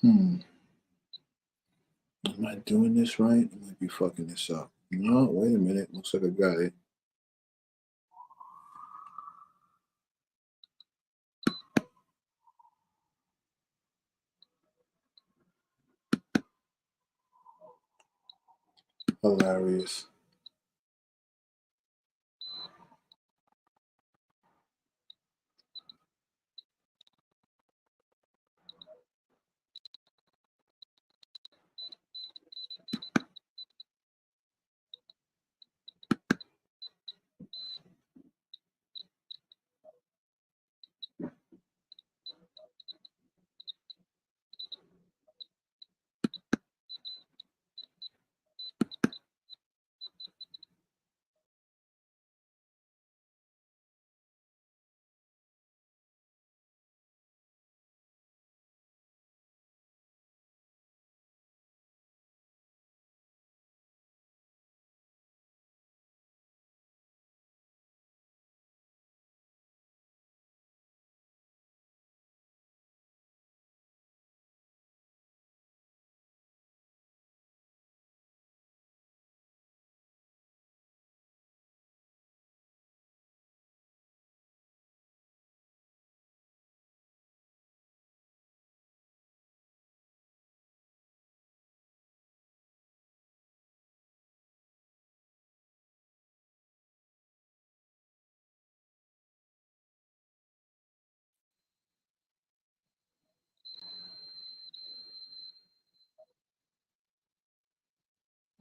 Am I doing this right? I might be fucking this up. No, wait a minute. Looks like I got it. Hilarious.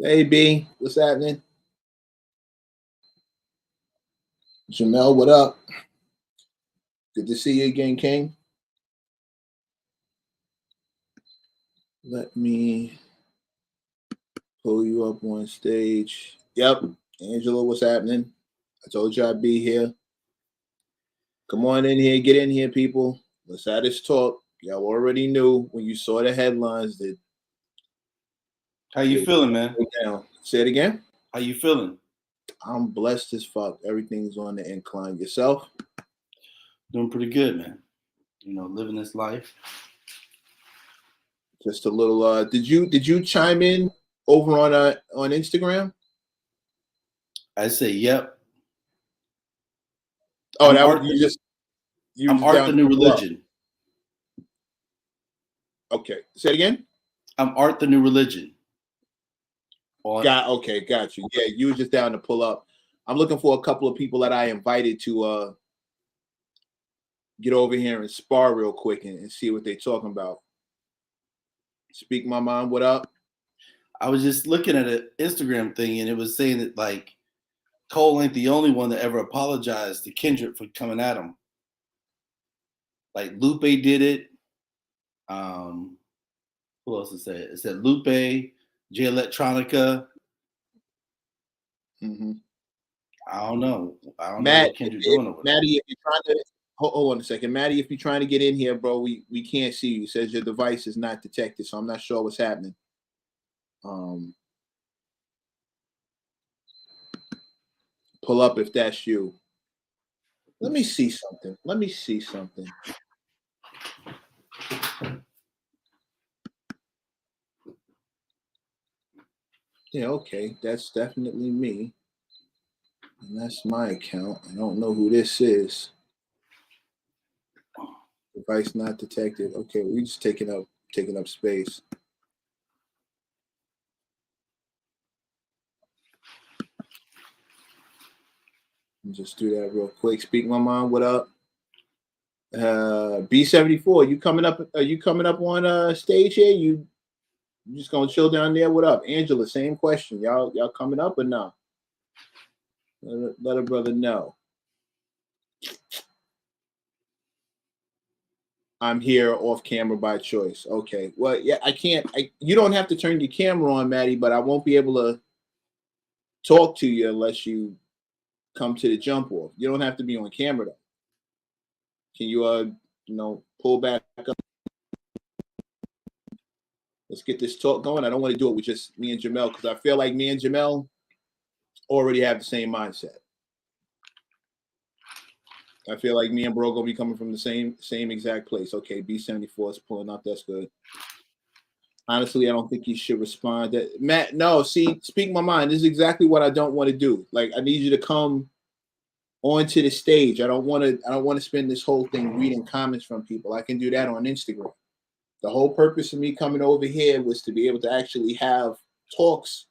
Hey, B. What's happening? Jamel, what up? Good to see you again, King. Let me pull you up on stage. Yep. Angela, what's happening? I told you I'd be here. Come on in here. Get in here, people. Let's have this talk. Y'all already knew when you saw the headlines that. How you feeling, man? Down. Say it again. How you feeling? I'm blessed as fuck. Everything's on the incline. Yourself? Doing pretty good, man. You know, living this life. Just a little. Did you chime in over on Instagram? I say, yep. Oh, that was you just. I'm art the new religion. Okay. Say it again. I'm art the new religion. Got you. Yeah, you were just down to pull up. I'm looking for a couple of people that I invited to get over here and spar real quick and see what they're talking about. Speak my mind. What up? I was just looking at an Instagram thing, and it was saying that like Cole ain't the only one that ever apologized to Kendrick for coming at him. Like Lupe did it. Who else it said? It said Lupe, J Electronica. Mm-hmm. I don't know Matt, what Kendrick doing over there. Maddie, if you're trying to hold on a second, Maddie, if you're trying to get in here, bro, we can't see you. It says your device is not detected, so I'm not sure what's happening. Pull up if that's you. Let me see something. Yeah, okay, that's definitely me. And that's my account. I don't know who this is. Device not detected. Okay, we're just taking up space. Just do that real quick. Speak my mind. What up? B74, you coming up? Are you coming up on stage here? You just gonna chill down there? What up, Angela? Same question. Y'all coming up or not? Let a brother know. I'm here off camera by choice. Okay. Well, yeah, I can't. You don't have to turn your camera on, Maddie, but I won't be able to talk to you unless you come to the jump off. You don't have to be on camera though. Can you pull back up? Let's get this talk going. I don't want to do it with just me and Jamel because I feel like me and Jamel already have the same mindset. I feel like me and Bro gonna be coming from the same exact place. Okay, B74 is pulling up. That's good. Honestly, I don't think you should respond. That Matt, no, see, speak my mind. This is exactly what I don't want to do. Like, I need you to come onto the stage. I don't want to. I don't want to spend this whole thing reading comments from people. I can do that on Instagram. The whole purpose of me coming over here was to be able to actually have talks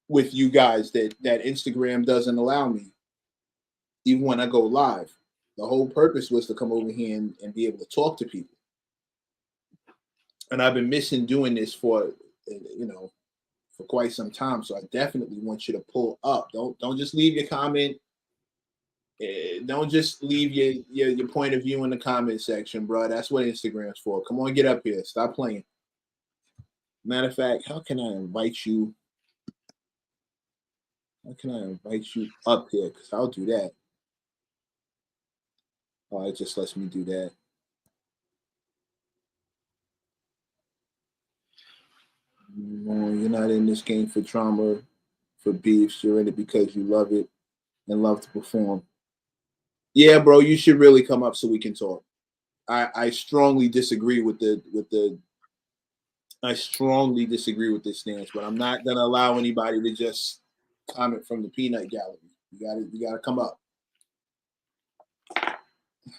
with you guys that Instagram doesn't allow me, even when I go live. The whole purpose was to come over here and be able to talk to people. And I've been missing doing this for for quite some time. So I definitely want you to pull up. Don't just leave your comment. Don't just leave your point of view in the comment section, bro. That's what Instagram's for. Come on, get up here. Stop playing. Matter of fact, how can I invite you? How can I invite you up here? Because I'll do that. Oh, it just lets me do that. No, you're not in this game for drama, for beefs. You're in it because you love it and love to perform. Yeah, bro, you should really come up so we can talk. I strongly disagree with I strongly disagree with this stance, but I'm not gonna allow anybody to just comment from the peanut gallery. You gotta come up.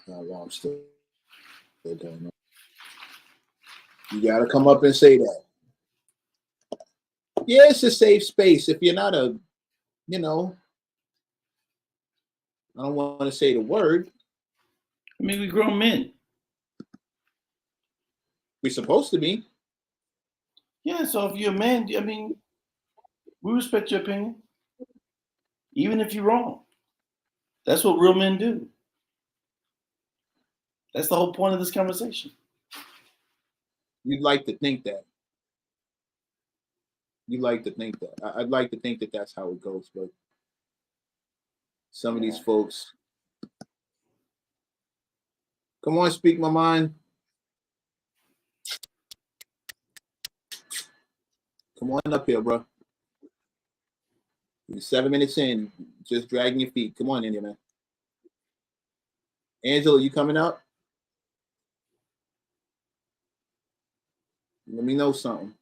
While I'm still going on. You gotta come up and say that. Yeah, it's a safe space. If you're not I don't want to say the word. I mean, we grown men. We're supposed to be. Yeah, so if you're a man, I mean, we respect your opinion, even if you're wrong. That's what real men do. That's the whole point of this conversation. You'd like to think that. You like to think that. I'd like to think that that's how it goes, but some of these folks. Come on, speak my mind. Come on up here, bro. You're 7 minutes in, just dragging your feet. Come on in here, man. Angela, you coming up? Let me know something.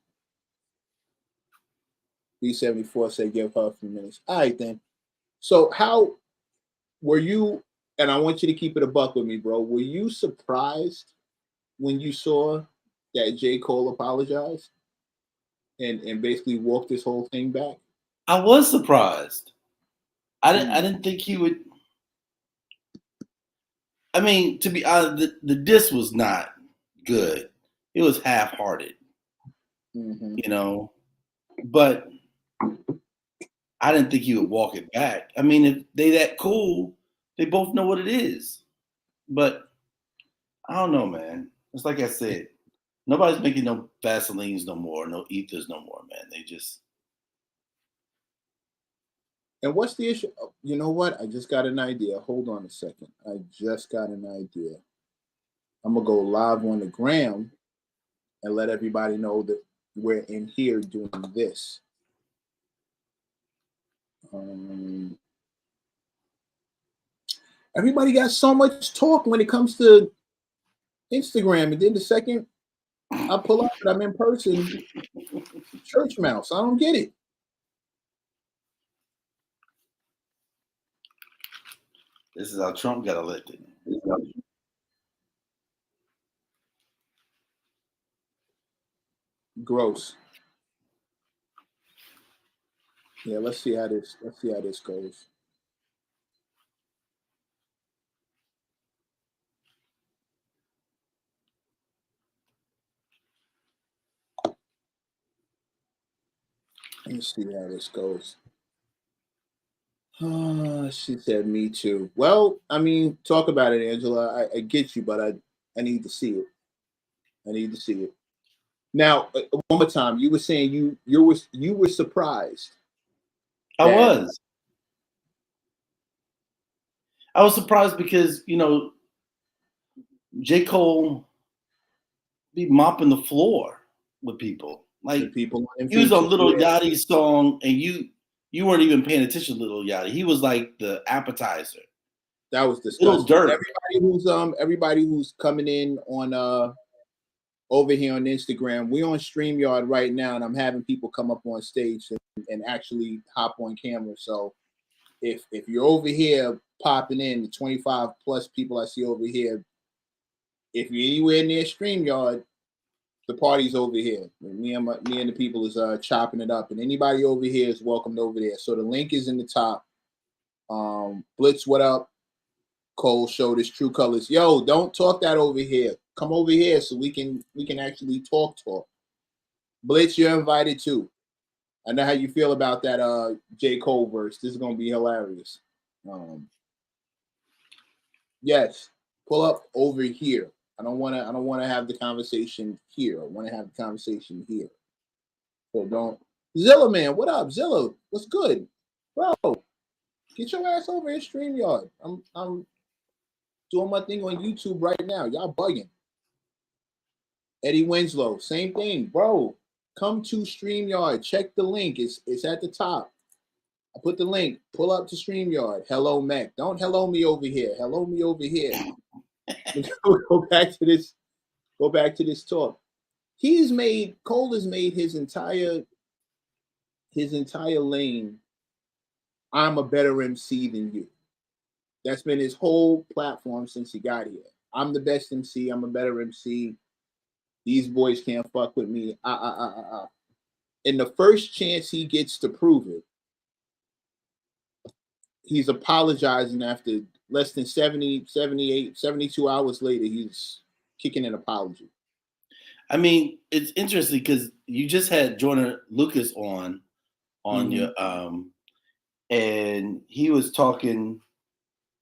B74 said give her a few minutes. All right, then. So how were you, and I want you to keep it a buck with me, bro. Were you surprised when you saw that J. Cole apologized and basically walked this whole thing back? I was surprised. I didn't think he would. I mean, to be honest, the diss was not good. It was half-hearted, But I didn't think he would walk it back. I mean, if they that cool, they both know what it is. But I don't know, man. It's like I said, nobody's making no Vaselines no more, no ethers no more, man. They just. And what's the issue? Oh, you know what? I just got an idea. Hold on a second. I just got an idea. I'm gonna go live on the gram and let everybody know that we're in here doing this. Everybody got so much talk when it comes to Instagram, and then the second I pull up and I'm in person, church mouse. I don't get it. This is how Trump got elected. Gross. Yeah, let's see how this goes. Let's see how this goes. She said, "Me too." Well, I mean, talk about it, Angela. I get you, but I need to see it. I need to see it. Now, one more time. You were saying you were surprised. I was. I was surprised because J. Cole be mopping the floor with people. Like people he was on Little Yachty's song, and you weren't even paying attention to Little Yachty. He was like the appetizer. That was disgusting. Everybody who's coming in on over here on Instagram. We're on StreamYard right now, and I'm having people come up on stage and actually hop on camera. So if you're over here popping in, the 25 plus people I see over here, if you're anywhere near StreamYard, the party's over here. Me and the people is chopping it up, and anybody over here is welcomed over there. So the link is in the top. Blitz, what up? Cole showed his true colors. Yo, don't talk that over here. Come over here so we can actually talk. Blitz, you're invited too. I know how you feel about that J. Cole verse. This is gonna be hilarious. Yes, pull up over here. I don't wanna have the conversation here. I want to have the conversation here. So don't Zilla man, what up? Zilla, what's good? Bro, get your ass over in StreamYard. I'm doing my thing on YouTube right now. Y'all bugging. Eddie Winslow, same thing, bro. Come to StreamYard. Check the link. It's at the top. I put the link. Pull up to StreamYard. Hello, Mech. Don't hello me over here. Hello me over here. Go back to this. Go back to this talk. Cole has made his entire lane. I'm a better MC than you. That's been his whole platform since he got here. I'm the best MC. I'm a better MC. These boys can't fuck with me. And the first chance he gets to prove it, he's apologizing after less than 70, 78, 72 hours later. He's kicking an apology. I mean, it's interesting because you just had Jordan Lucas on your and he was talking,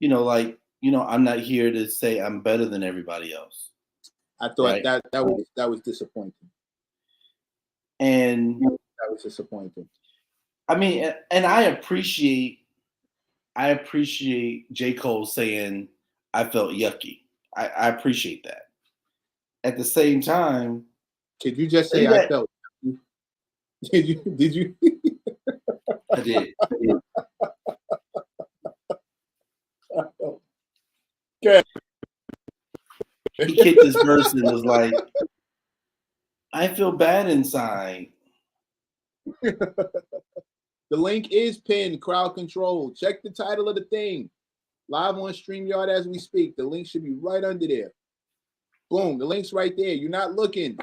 I'm not here to say I'm better than everybody else. I thought that was disappointing. And that was disappointing. I mean, and I appreciate J. Cole saying I felt yucky. I appreciate that. At the same time, could you just say I felt yucky? Did you? I did. Okay. He kicked his verse and was like, I feel bad inside. The link is pinned, crowd control. Check the title of the thing. Live on StreamYard as we speak. The link should be right under there. Boom, the link's right there. You're not looking.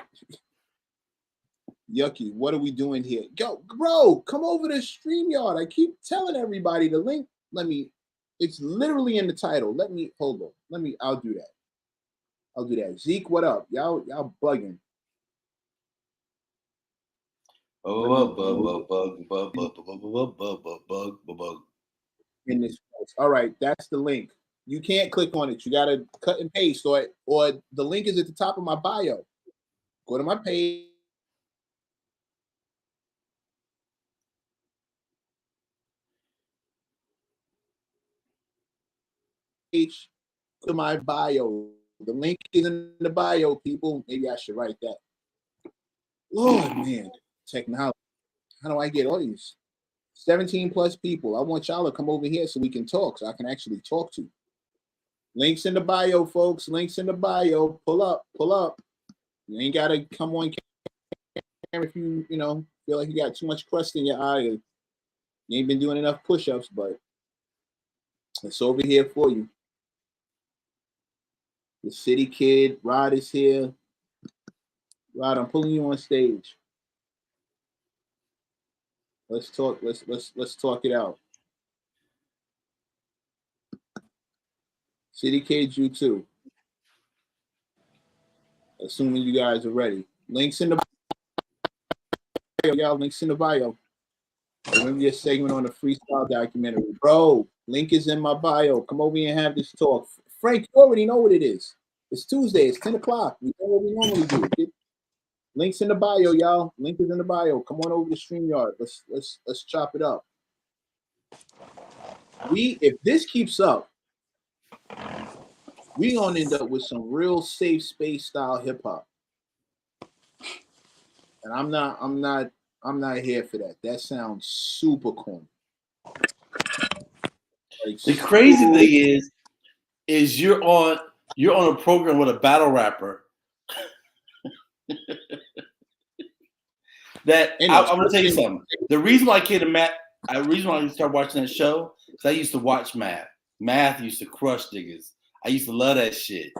Yucky, what are we doing here? Yo, bro, come over to StreamYard. I keep telling everybody the link. It's literally in the title. Hold on. I'll do that. Zeke, what up? Y'all bugging. In this post. All right, that's the link. You can't click on it. You gotta cut and paste, or the link is at the top of my bio. Go to my page. To my bio. The link is in the bio, people. Maybe I should write that. Lord, man, technology. How do I get all these 17 plus people? I want y'all to come over here so we can talk, so I can actually talk to you. Links in the bio, folks. Links in the bio. Pull up. You ain't gotta come on camera if you feel like you got too much crust in your eye. You ain't been doing enough push-ups, but it's over here for you. The city kid, Rod is here. Rod, I'm pulling you on stage. Let's talk. Let's talk it out. City kids, you too. Assuming you guys are ready. Links in the bio, y'all. Links in the bio. Remember your segment on the freestyle documentary, bro. Link is in my bio. Come over here and have this talk. Frank, you already know what it is. It's Tuesday. It's 10 o'clock. We know what we normally do. Links in the bio, y'all. Link is in the bio. Come on over to StreamYard. Let's chop it up. If this keeps up, we gonna end up with some real safe space style hip hop. And I'm not here for that. That sounds super corny. The crazy thing is you're on a program with a battle rapper That Anyway, I'm gonna tell you something. The reason why I came to Math, the reason why I started watching that show is I used to watch Math. Math used to crush niggas. I used to love that shit.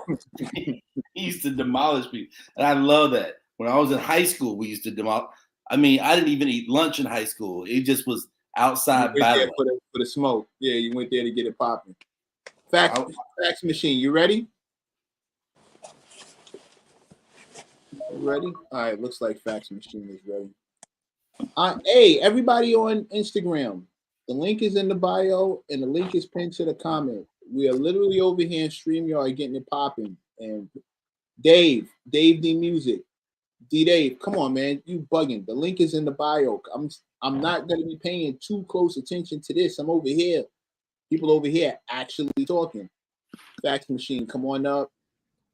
He used to demolish people, and I love that. When I was in high school, we used to demolish. I mean, I didn't even eat lunch in high school. It just was outside battling. For the smoke. Yeah, you went there to get it popping. Fax machine, you ready? Ready? All right, looks like fax machine is ready. Hey, everybody on Instagram, the link is in the bio and the link is pinned to the comment. We are literally over here in StreamYard getting it popping. And Dave D Music, D Dave, come on, man, you bugging. The link is in the bio. I'm not gonna be paying too close attention to this. I'm over here. People over here actually talking. Fax machine, come on up.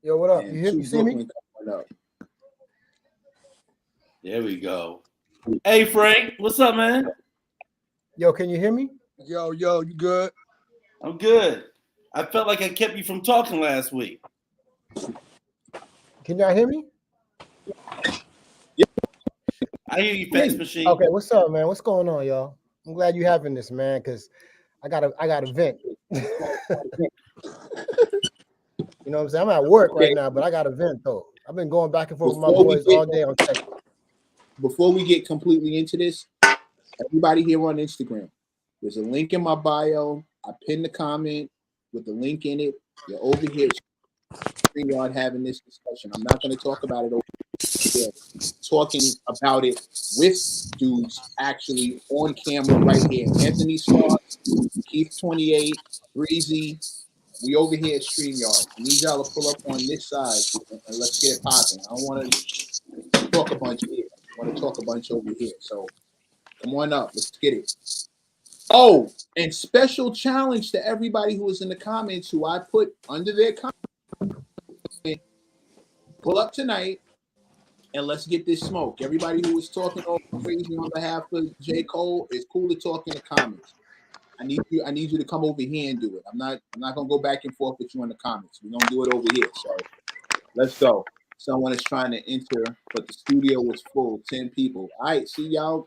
Yo, what up? And You see me? come on up. There we go. Hey Frank, what's up, man? Yo, can you hear me? Yo, you good? I'm good. I felt like I kept you from talking last week. Can y'all hear me? I hear you, fax machine. Okay, what's up, man? What's going on, y'all? I'm glad you having this, man, because I got a vent. You know what I'm saying? I'm at work right now, but I got a vent though. I've been going back and forth with my boys all day on text. Before we get completely into this, everybody here on Instagram, there's a link in my bio. I pinned the comment with the link in it. You're over here StreamYard having this discussion. I'm not going to talk about it over here. Talking about it with dudes actually on camera right here. Anthony Starr, Keith 28, Breezy. We over here at StreamYard. I need y'all to pull up on this side and let's get it popping. I don't want to talk a bunch here. I want to talk a bunch over here. So come on up. Let's get it. Oh, and special challenge to everybody who was in the comments who I put under their comment. Pull up tonight and let's get this smoke. Everybody who was talking all crazy on behalf of J. Cole, it's cool to talk in the comments. I need you to come over here and do it. I'm not gonna go back and forth with you in the comments. We're gonna do it over here. So let's go. Someone is trying to enter, but the studio was full, 10 people. All right, see y'all.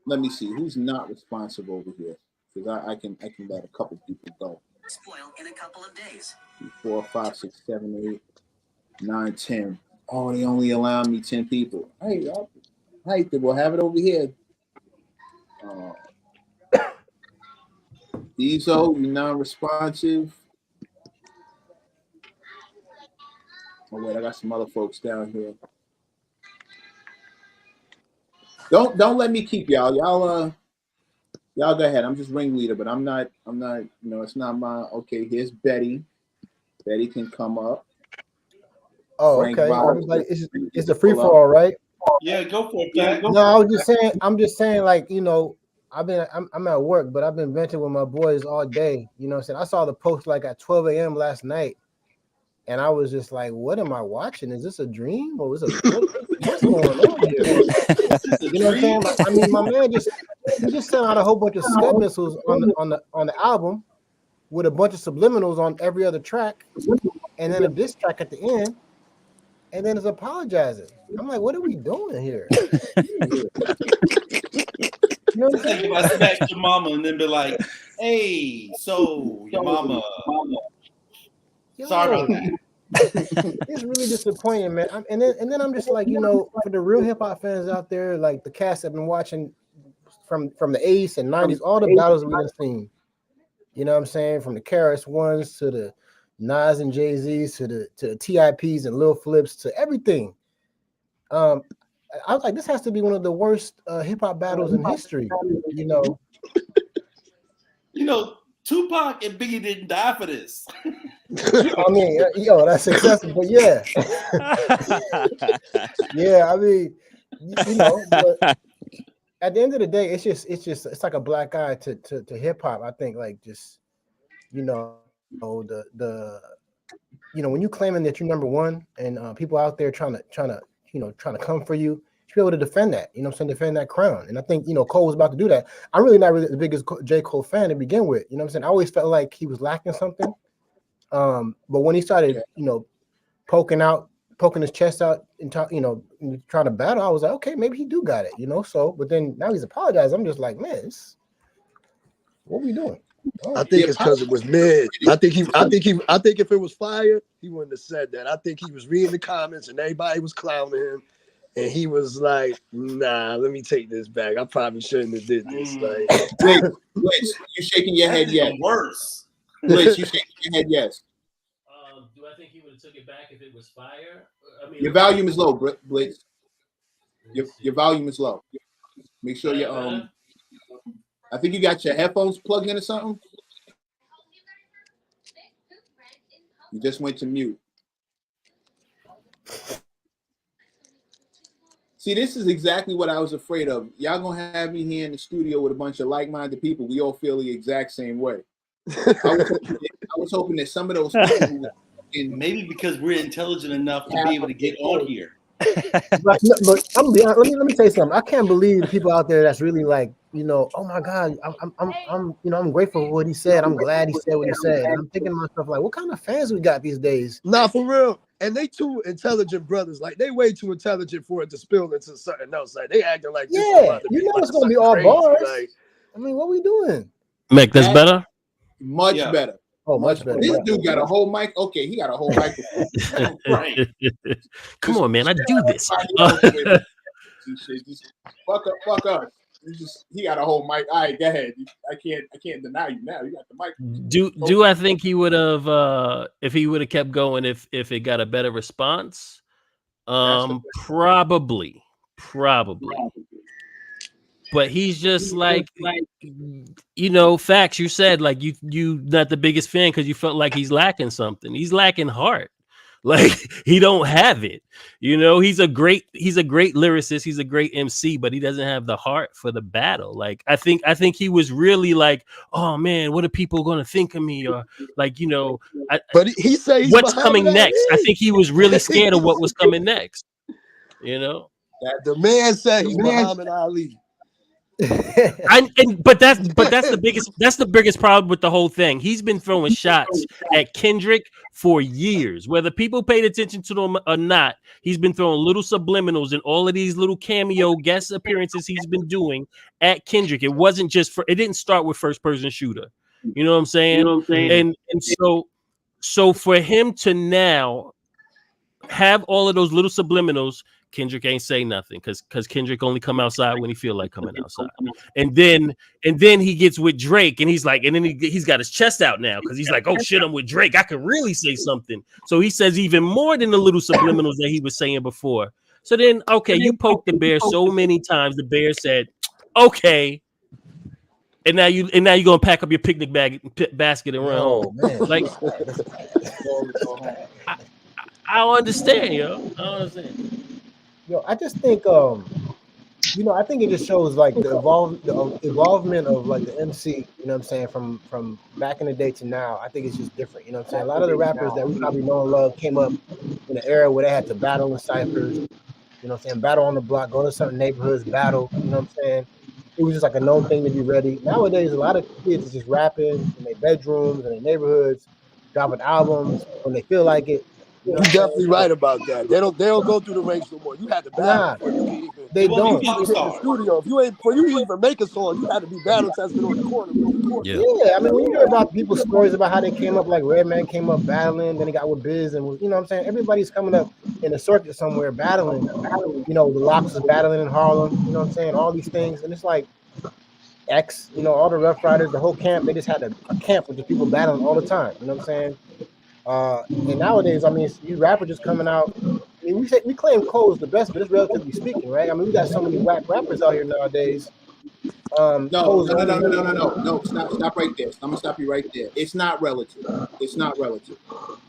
Let me see who's not responsive over here. Because I can let a couple people go. Spoil in a couple of days. 4, 5, 6, 7, 8, 9, 10. Oh, they only allow me 10 people. Hey, y'all. Hey, we'll have it over here. Diesel, you non-responsive. Oh wait, I got some other folks down here. Don't let me keep y'all. Y'all go ahead. I'm just ringleader, but I'm not, it's not my okay. Here's Betty. Betty can come up. Oh, Frank okay. Roberts, Everybody, it's a free for all, right? Yeah, go for it. Yeah, No, I'm just saying, like, I'm at work, but I've been venting with my boys all day. You know what I'm saying? I saw the post like at 12 a.m. last night, and I was just like, what am I watching? Is this a dream or is it what's going on here? You know what I'm saying? Like, I mean, my man just sent out a whole bunch of scud missiles on the album with a bunch of subliminals on every other track, and then a diss track at the end, and then it's apologizing. I'm like, what are we doing here? You know what I'm saying? if I smack your mama and then be like, hey, so your mama. Sorry about that. It's really disappointing, man. And then I'm just like, for the real hip hop fans out there, like the cast have been watching from the 80s and 90s, all the battles we've seen. You know what I'm saying? From the KRS Ones to the Nas and Jay-Z's to the TIPs and Lil Flips to everything. I was like, this has to be one of the worst hip hop battles in history. Tupac and Biggie didn't die for this. I mean, that's successful, but yeah. Yeah, I mean, but at the end of the day, it's like a black eye to hip hop. I think, like, just when you claiming that you're number one and people out there trying to come for you, to be able to defend that, defend that crown. And I think, Cole was about to do that. I'm really not really the biggest J. Cole fan to begin with. You know what I'm saying? I always felt like he was lacking something. But when he started, poking out poking his chest out and trying to battle. I was like, okay, maybe he do got it, So, but then now he's apologized. I'm just like, man, what are we doing? I think it's because it was mid. I think if it was fire, he wouldn't have said that. I think he was reading the comments and everybody was clowning him, and he was like, "Nah, let me take this back. I probably shouldn't have did this." Like, Blitz, you shaking your head yes? Worse. Blitz, you shaking your head yes? Do I think he would have took it back if it was fire? I mean, Your volume is low, Blitz. Your volume is low. Make sure you I think you got your headphones plugged in or something. You just went to mute. See, this is exactly what I was afraid of. Y'all gonna have me here in the studio with a bunch of like-minded people. We all feel the exact same way. I was hoping that some of those people maybe because we're intelligent enough to be able to get on here. But I'm let me tell you something. I can't believe the people out there that's really like, oh my God, I'm grateful for what he said. I'm glad he said what he said. And I'm thinking to myself, like, what kind of fans we got these days? nah, for real. And they two intelligent brothers. Like, they way too intelligent for it to spill into something else. Like, they acting like this is about to be it's gonna be all crazy. bars. Like, I mean, what we doing? Mec, that's better. much better. Oh, much better. This dude got a whole mic. Okay, he got a whole microphone. Right. Come on, man. I do this. Just fuck us. He got a whole mic. All right, go ahead. I can't deny you now. You got the mic. Do I think he would have if he would have kept going if it got a better response? Probably. But he's just like facts. You said like you not the biggest fan because you felt like he's lacking something. He's lacking heart. Like he don't have it. He's a great lyricist. He's a great MC, but he doesn't have the heart for the battle. Like I think he was really like, oh man, what are people going to think of me? Or like, but he said he's what's coming next. Ali. I think he was really scared of what was coming next. The man said he's Muhammad Ali. But that's the biggest problem with the whole thing. He's been throwing shots at Kendrick for years, whether people paid attention to them or not. He's been throwing little subliminals and all of these little cameo guest appearances he's been doing at Kendrick. It wasn't just it didn't start with first person shooter. You know what I'm saying? And so for him to now have all of those little subliminals, Kendrick ain't say nothing because Kendrick only come outside when he feel like coming outside. And then he gets with Drake and he's like, and then he's got his chest out now because he's like, oh shit, I'm with Drake. I could really say something. So he says even more than the little subliminals that he was saying before. So then, okay, you poked the bear so many times. The bear said, okay. And now you're gonna pack up your picnic basket and run home. Man. Like I don't understand, yo. I don't understand. Yo, I just think I think it just shows like the evolvement of like the MC, what I'm saying, from back in the day to now. I think it's just different, what I'm saying. A lot of the rappers that we probably know and love came up in an era where they had to battle in ciphers, what I'm saying, battle on the block, go to certain neighborhoods, battle, what I'm saying. It was just like a known thing to be ready. Nowadays, a lot of kids are just rapping in their bedrooms and their neighborhoods, dropping albums when they feel like it. You're definitely right about that. They don't go through the ranks no more. You had to battle. They don't. You hit the studio. For you to even make a song, you had to be battle tested on the corner. Yeah, I mean, when you hear about people's stories about how they came up, like Redman came up battling, then he got with Biz, and what I'm saying, everybody's coming up in a circuit somewhere battling. The Locks was battling in Harlem. What I'm saying, all these things, and it's like X, all the Rough Riders, the whole camp. They just had a camp with the people battling all the time. You know what I'm saying? And nowadays, I mean, you rappers just coming out. I mean, we claim Cole is the best, but it's relatively speaking, right? I mean, we got so many whack rappers out here nowadays. No. Stop right there. I'm gonna stop you right there. It's not relative.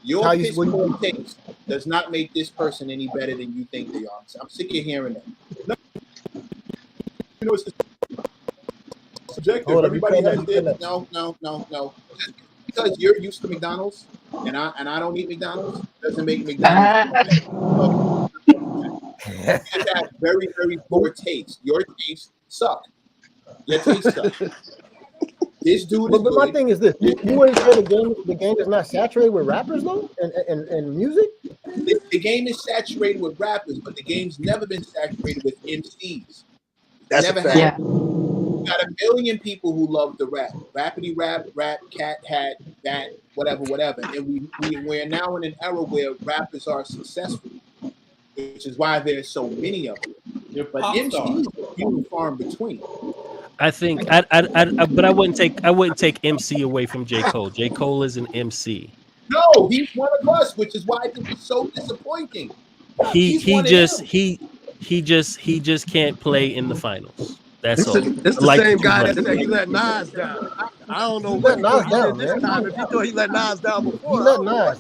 Your taste does not make this person any better than you think they are. I'm sick of hearing that. It's subjective. Everybody has their no. Because you're used to McDonald's and I don't eat McDonald's doesn't make McDonald's. You just have very, very poor taste. Your taste suck. Your taste sucks. This dude is but my thing is this: you wouldn't say the game is not saturated with rappers though, and music. the game is saturated with rappers, but the game's never been saturated with MCs. That's Never a fact. had. You got a million people who love the rap, rappity rap, cat hat, that, whatever. And we're now in an era where rappers are successful, which is why there's so many of them. But MCs are few and far in between. I think but I wouldn't take MC away from J. Cole. J. Cole is an MC. No, he's one of us, which is why this is so disappointing. He just can't play in the finals. That's all. It's the same guy that said he let Nas down. I don't know what he did this time. If he thought he let Nas down before, he let Nas.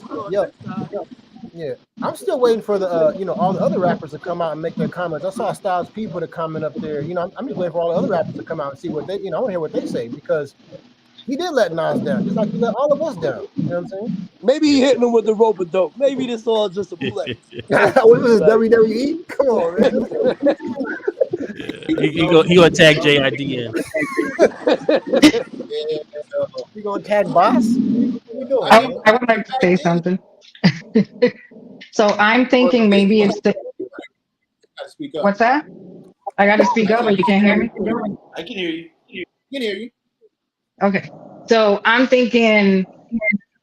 Yeah, I'm still waiting for the all the other rappers to come out and make their comments. I saw Styles P put a comment up there. I'm just waiting for all the other rappers to come out and see what they, I want to hear what they say, because he did let Nas down, just like he let all of us down. You know what I'm saying? Maybe he hitting him with the rope of dope. Maybe this all just a play. What was this, WWE? Come on, man. He gonna tag JID in. You gonna tag Boss? I would like to say something. So I'm thinking maybe it's the. What's that? I got to speak up, or you can't hear me? I can hear you. I can hear you. Okay. So I'm thinking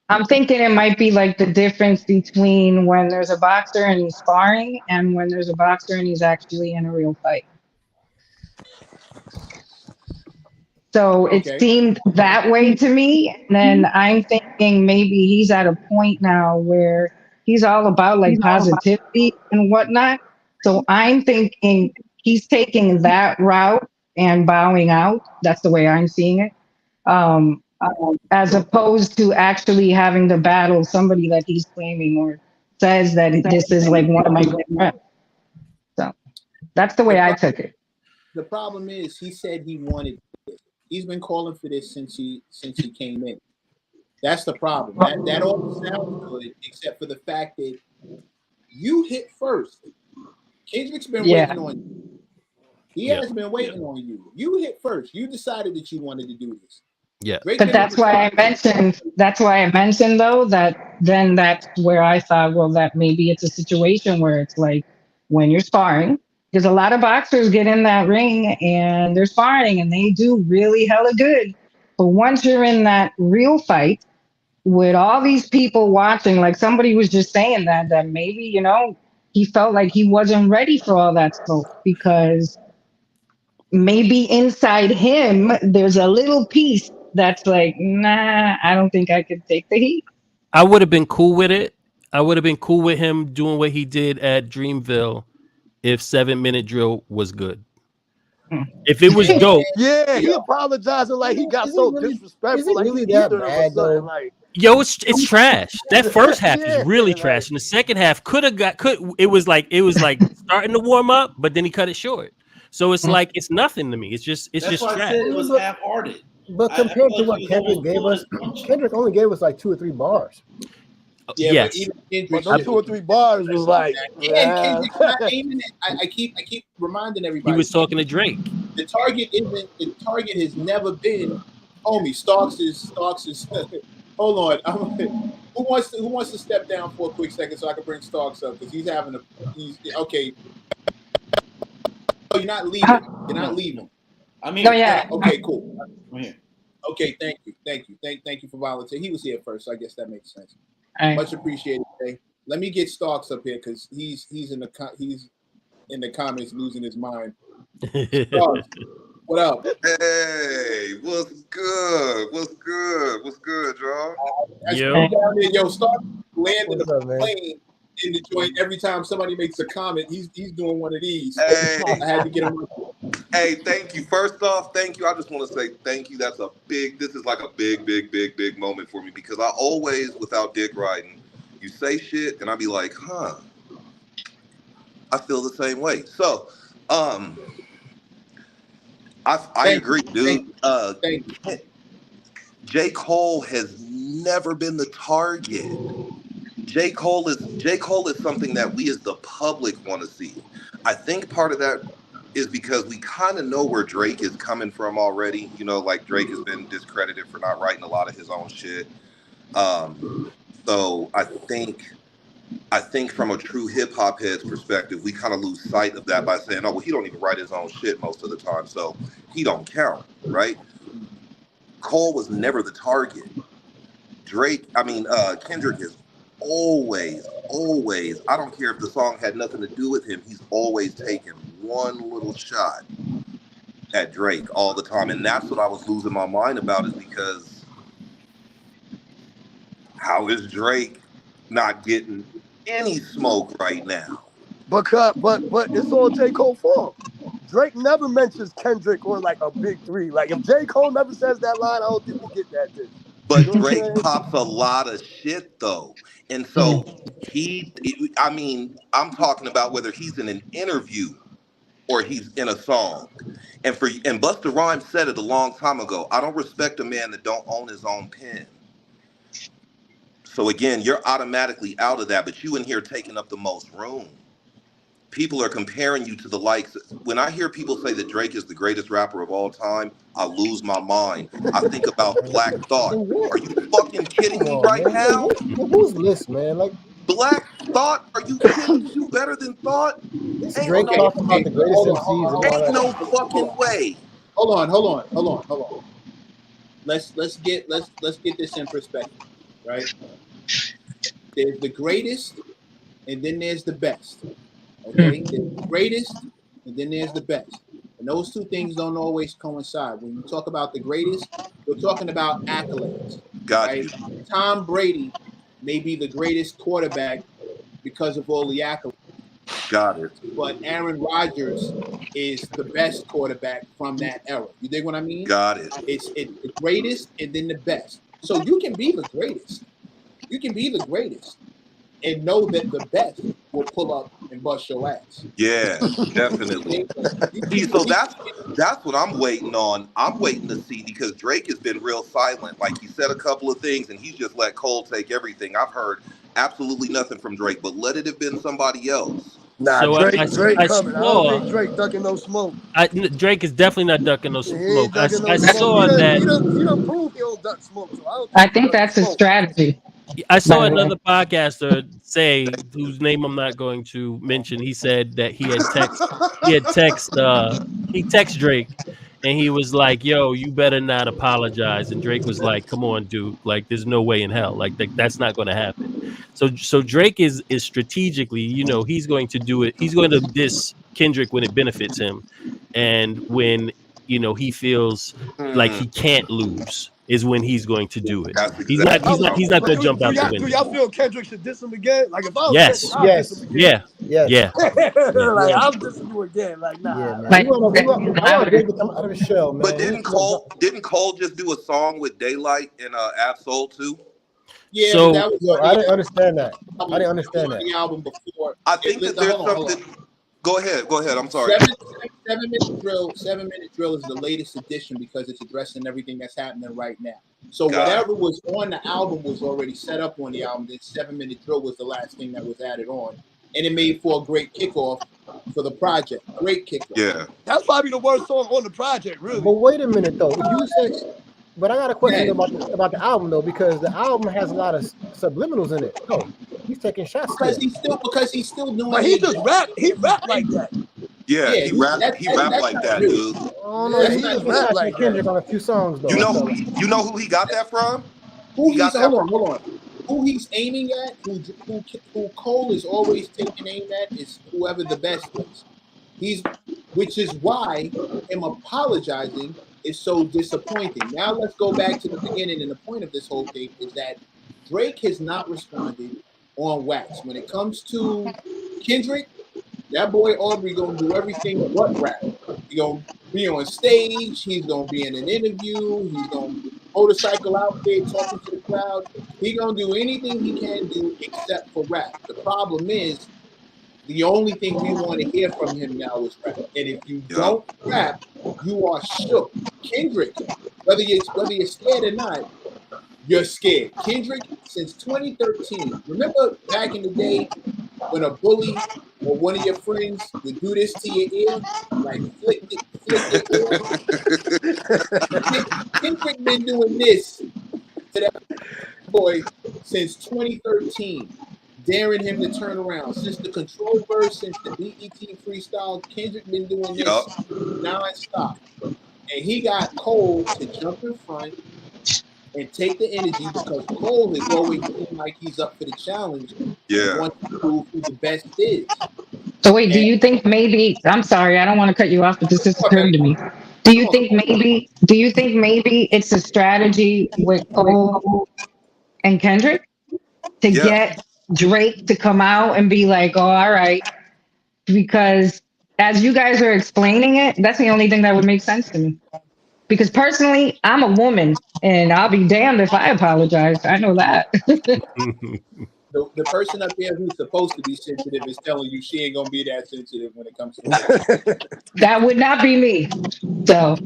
it might be like the difference between when there's a boxer and he's sparring and when there's a boxer and he's actually in a real fight. So it seemed that way to me. And then I'm thinking maybe he's at a point now where he's all about like positivity and whatnot. So I'm thinking he's taking that route and bowing out. That's the way I'm seeing it. As opposed to actually having to battle somebody that he's claiming or says that this is like one of my good friends. So that's the way I took it. The problem is he said he wanted this. He's been calling for this since he came in. That's the problem. That all sounds good, except for the fact that you hit first. Kendrick's been waiting on you. He has been waiting on you. You hit first. You decided that you wanted to do this. Yeah. But that's why I mentioned though that then that's where I thought, well, that maybe it's a situation where it's like when you're sparring, because a lot of boxers get in that ring and they're sparring and they do really hella good. But once you're in that real fight with all these people watching, like somebody was just saying that maybe, he felt like he wasn't ready for all that smoke, because maybe inside him there's a little piece that's like, nah, I don't think I could take the heat. I would have been cool with it. I would have been cool with him doing what he did at Dreamville if 7 Minute Drill was good. If it was dope. Yeah, he apologizing like he got so disrespectful. Is it really that bad though? Like, yo, it's trash. That first half is really trash, and the second half it was like starting to warm up, but then he cut it short. So it's like it's nothing to me. It's just That's just why trash. I said it was half-hearted. But compared to what Kendrick gave us, Kendrick only gave us like 2 or 3 bars. Yeah, yes. but those 2 or 3 bars was like, Kendrick's not aiming it. I keep reminding everybody. He was talking to Drake. The target has never been, homie. Starks is. Hold on. Who wants to step down for a quick second so I can bring Starks up, because he's okay. Oh, you're not leaving. You're not leaving. I mean, okay, cool. I'm here. Okay, thank you for volunteering. He was here first, so I guess that makes sense. Right. Much appreciated. Okay? Let me get Starks up here because he's in the comments losing his mind. Starks, what up? Hey, what's good? What's good, y'all? Yo, Starks landed a plane in the joint. Every time somebody makes a comment, he's doing one of these. Hey. I had to get him up. Hey, thank you. First off, thank you. I just want to say thank you. This is like a big moment for me, because I always, without dick riding, you say shit and I be like, I feel the same way. So, I agree, dude. J. Cole has never been the target. J. Cole is something that we as the public want to see. I think part of that is because we kind of know where Drake is coming from already. Like Drake has been discredited for not writing a lot of his own shit. So I think I think from a true hip hop head's perspective, we kind of lose sight of that by saying, "Oh, well, he don't even write his own shit most of the time, so he don't count," right? Cole was never the target. Kendrick is always, I don't care if the song had nothing to do with him, he's always taken one little shot at Drake all the time. And that's what I was losing my mind about, is because how is Drake not getting any smoke right now? But it's all J. Cole fault. Drake never mentions Kendrick or like a big three. Like if J. Cole never says that line, I don't think we get that dish. But You know what I'm Drake saying? pops a lot of shit though. And so I'm talking about whether he's in an interview or he's in a song. And Busta Rhymes said it a long time ago, I don't respect a man that don't own his own pen. So again, you're automatically out of that, but you in here taking up the most room. People are comparing you to the likes. When I hear people say that Drake is the greatest rapper of all time, I lose my mind. I think about Black Thought. Are you fucking kidding me right now? Who's this, man? Like Black Thought? Are you kidding me? You better than Thought? this Ain't Drake no, talking about the greatest MCs and all ain't that. no fucking way. Hold on. Let's get this in perspective, right? There's the greatest, and then there's the best. Okay, there's the greatest, and then there's the best, and those two things don't always coincide. When you talk about the greatest, we're talking about accolades. Got right? you. Tom Brady may be the greatest quarterback because of all the accolades. Got it. But Aaron Rodgers is the best quarterback from that era. You dig what I mean? Got it. It's the greatest and then the best. So you can be the greatest. You can be the greatest and know that the best will pull up and bust your ass. Yeah, definitely. See, so that's what I'm waiting on. I'm waiting to see, because Drake has been real silent. Like, he said a couple of things and he's just let Cole take everything. I've heard absolutely nothing from Drake, but let it have been somebody else. Nah, So Drake I coming. I don't saw think Drake ducking no smoke. Drake is definitely not ducking no He ain't smoke. ducking no I smoke. saw He that. done proved he don't duck smoke. So I think that's his strategy. I saw By the way. another podcaster say, whose name I'm not going to mention. He said that he text Drake, and he was like, "Yo, you better not apologize." And Drake was like, "Come on, dude. Like, there's no way in hell. Like, that's not going to happen." So Drake is strategically, he's going to do it. He's going to diss Kendrick when it benefits him, and when he feels like he can't lose is when he's going to do it. That's He's exactly not going to jump out the Do window. y'all feel Kendrick should diss him again? Like if I was Yes. Kendrick, I'd diss him again. Yeah. Like I'm dissing you again. Like nah. Yeah, man. Like, I want Drake to come out of his shell, man. But didn't Cole just do a song with Daylight and Absol too? Yeah, So- but that was Yo, I didn't understand that. I didn't understand that. the album before. I think that there's something. Go ahead. I'm sorry. 7-minute drill is the latest edition because it's addressing everything that's happening right now. So Got it. whatever was on the album was already set up on the album. The 7-minute drill was the last thing that was added on, and it made for a great kickoff for the project. Great kickoff. Yeah. That's probably the worst song on the project, really. But wait a minute though. You said, but I got a question about the album though, because the album has a lot of subliminals in it. No, he's taking shots. Because he's still doing. But he just rap. He rap like that. Yeah, he rap like that, dude. Oh no, he just rap like Kendrick on a few songs though. You know who he got that from? Hold on. Who he's aiming at, who Cole is always taking aim at, is whoever the best is. Which is why him apologizing is so disappointing. Now let's go back to the beginning, and the point of this whole thing is that Drake has not responded on wax. When it comes to Kendrick, that boy Aubrey gonna do everything but rap. He gonna be on stage. He's gonna be in an interview. He's gonna motorcycle out there talking to the crowd. He gonna do anything he can do except for rap. The problem is, the only thing we want to hear from him now is rap. And if you don't rap, you are shook. Kendrick, whether you're scared or not, you're scared. Kendrick, since 2013, remember back in the day when a bully or one of your friends would do this to your ear, like flick it. Kendrick been doing this to that boy since 2013. daring him to turn around. Since the control verse, since the BET freestyle, Kendrick been doing this Yup. nonstop. And he got Cole to jump in front and take the energy because Cole has always seemed like he's up for the challenge and Yeah. wants to prove who the best is. So wait, do And you think maybe, I'm sorry, I don't want to cut you off, but this just come on, occurred to baby. me. Do you Come on. think maybe it's a strategy with Cole and Kendrick to Yeah. get Drake to come out and be like, oh, all right, because as you guys are explaining it, that's the only thing that would make sense to me. Because personally, I'm a woman and I'll be damned if I apologize. I know that. The person up there who's supposed to be sensitive is telling you she ain't gonna be that sensitive when it comes to that. That would not be me. So,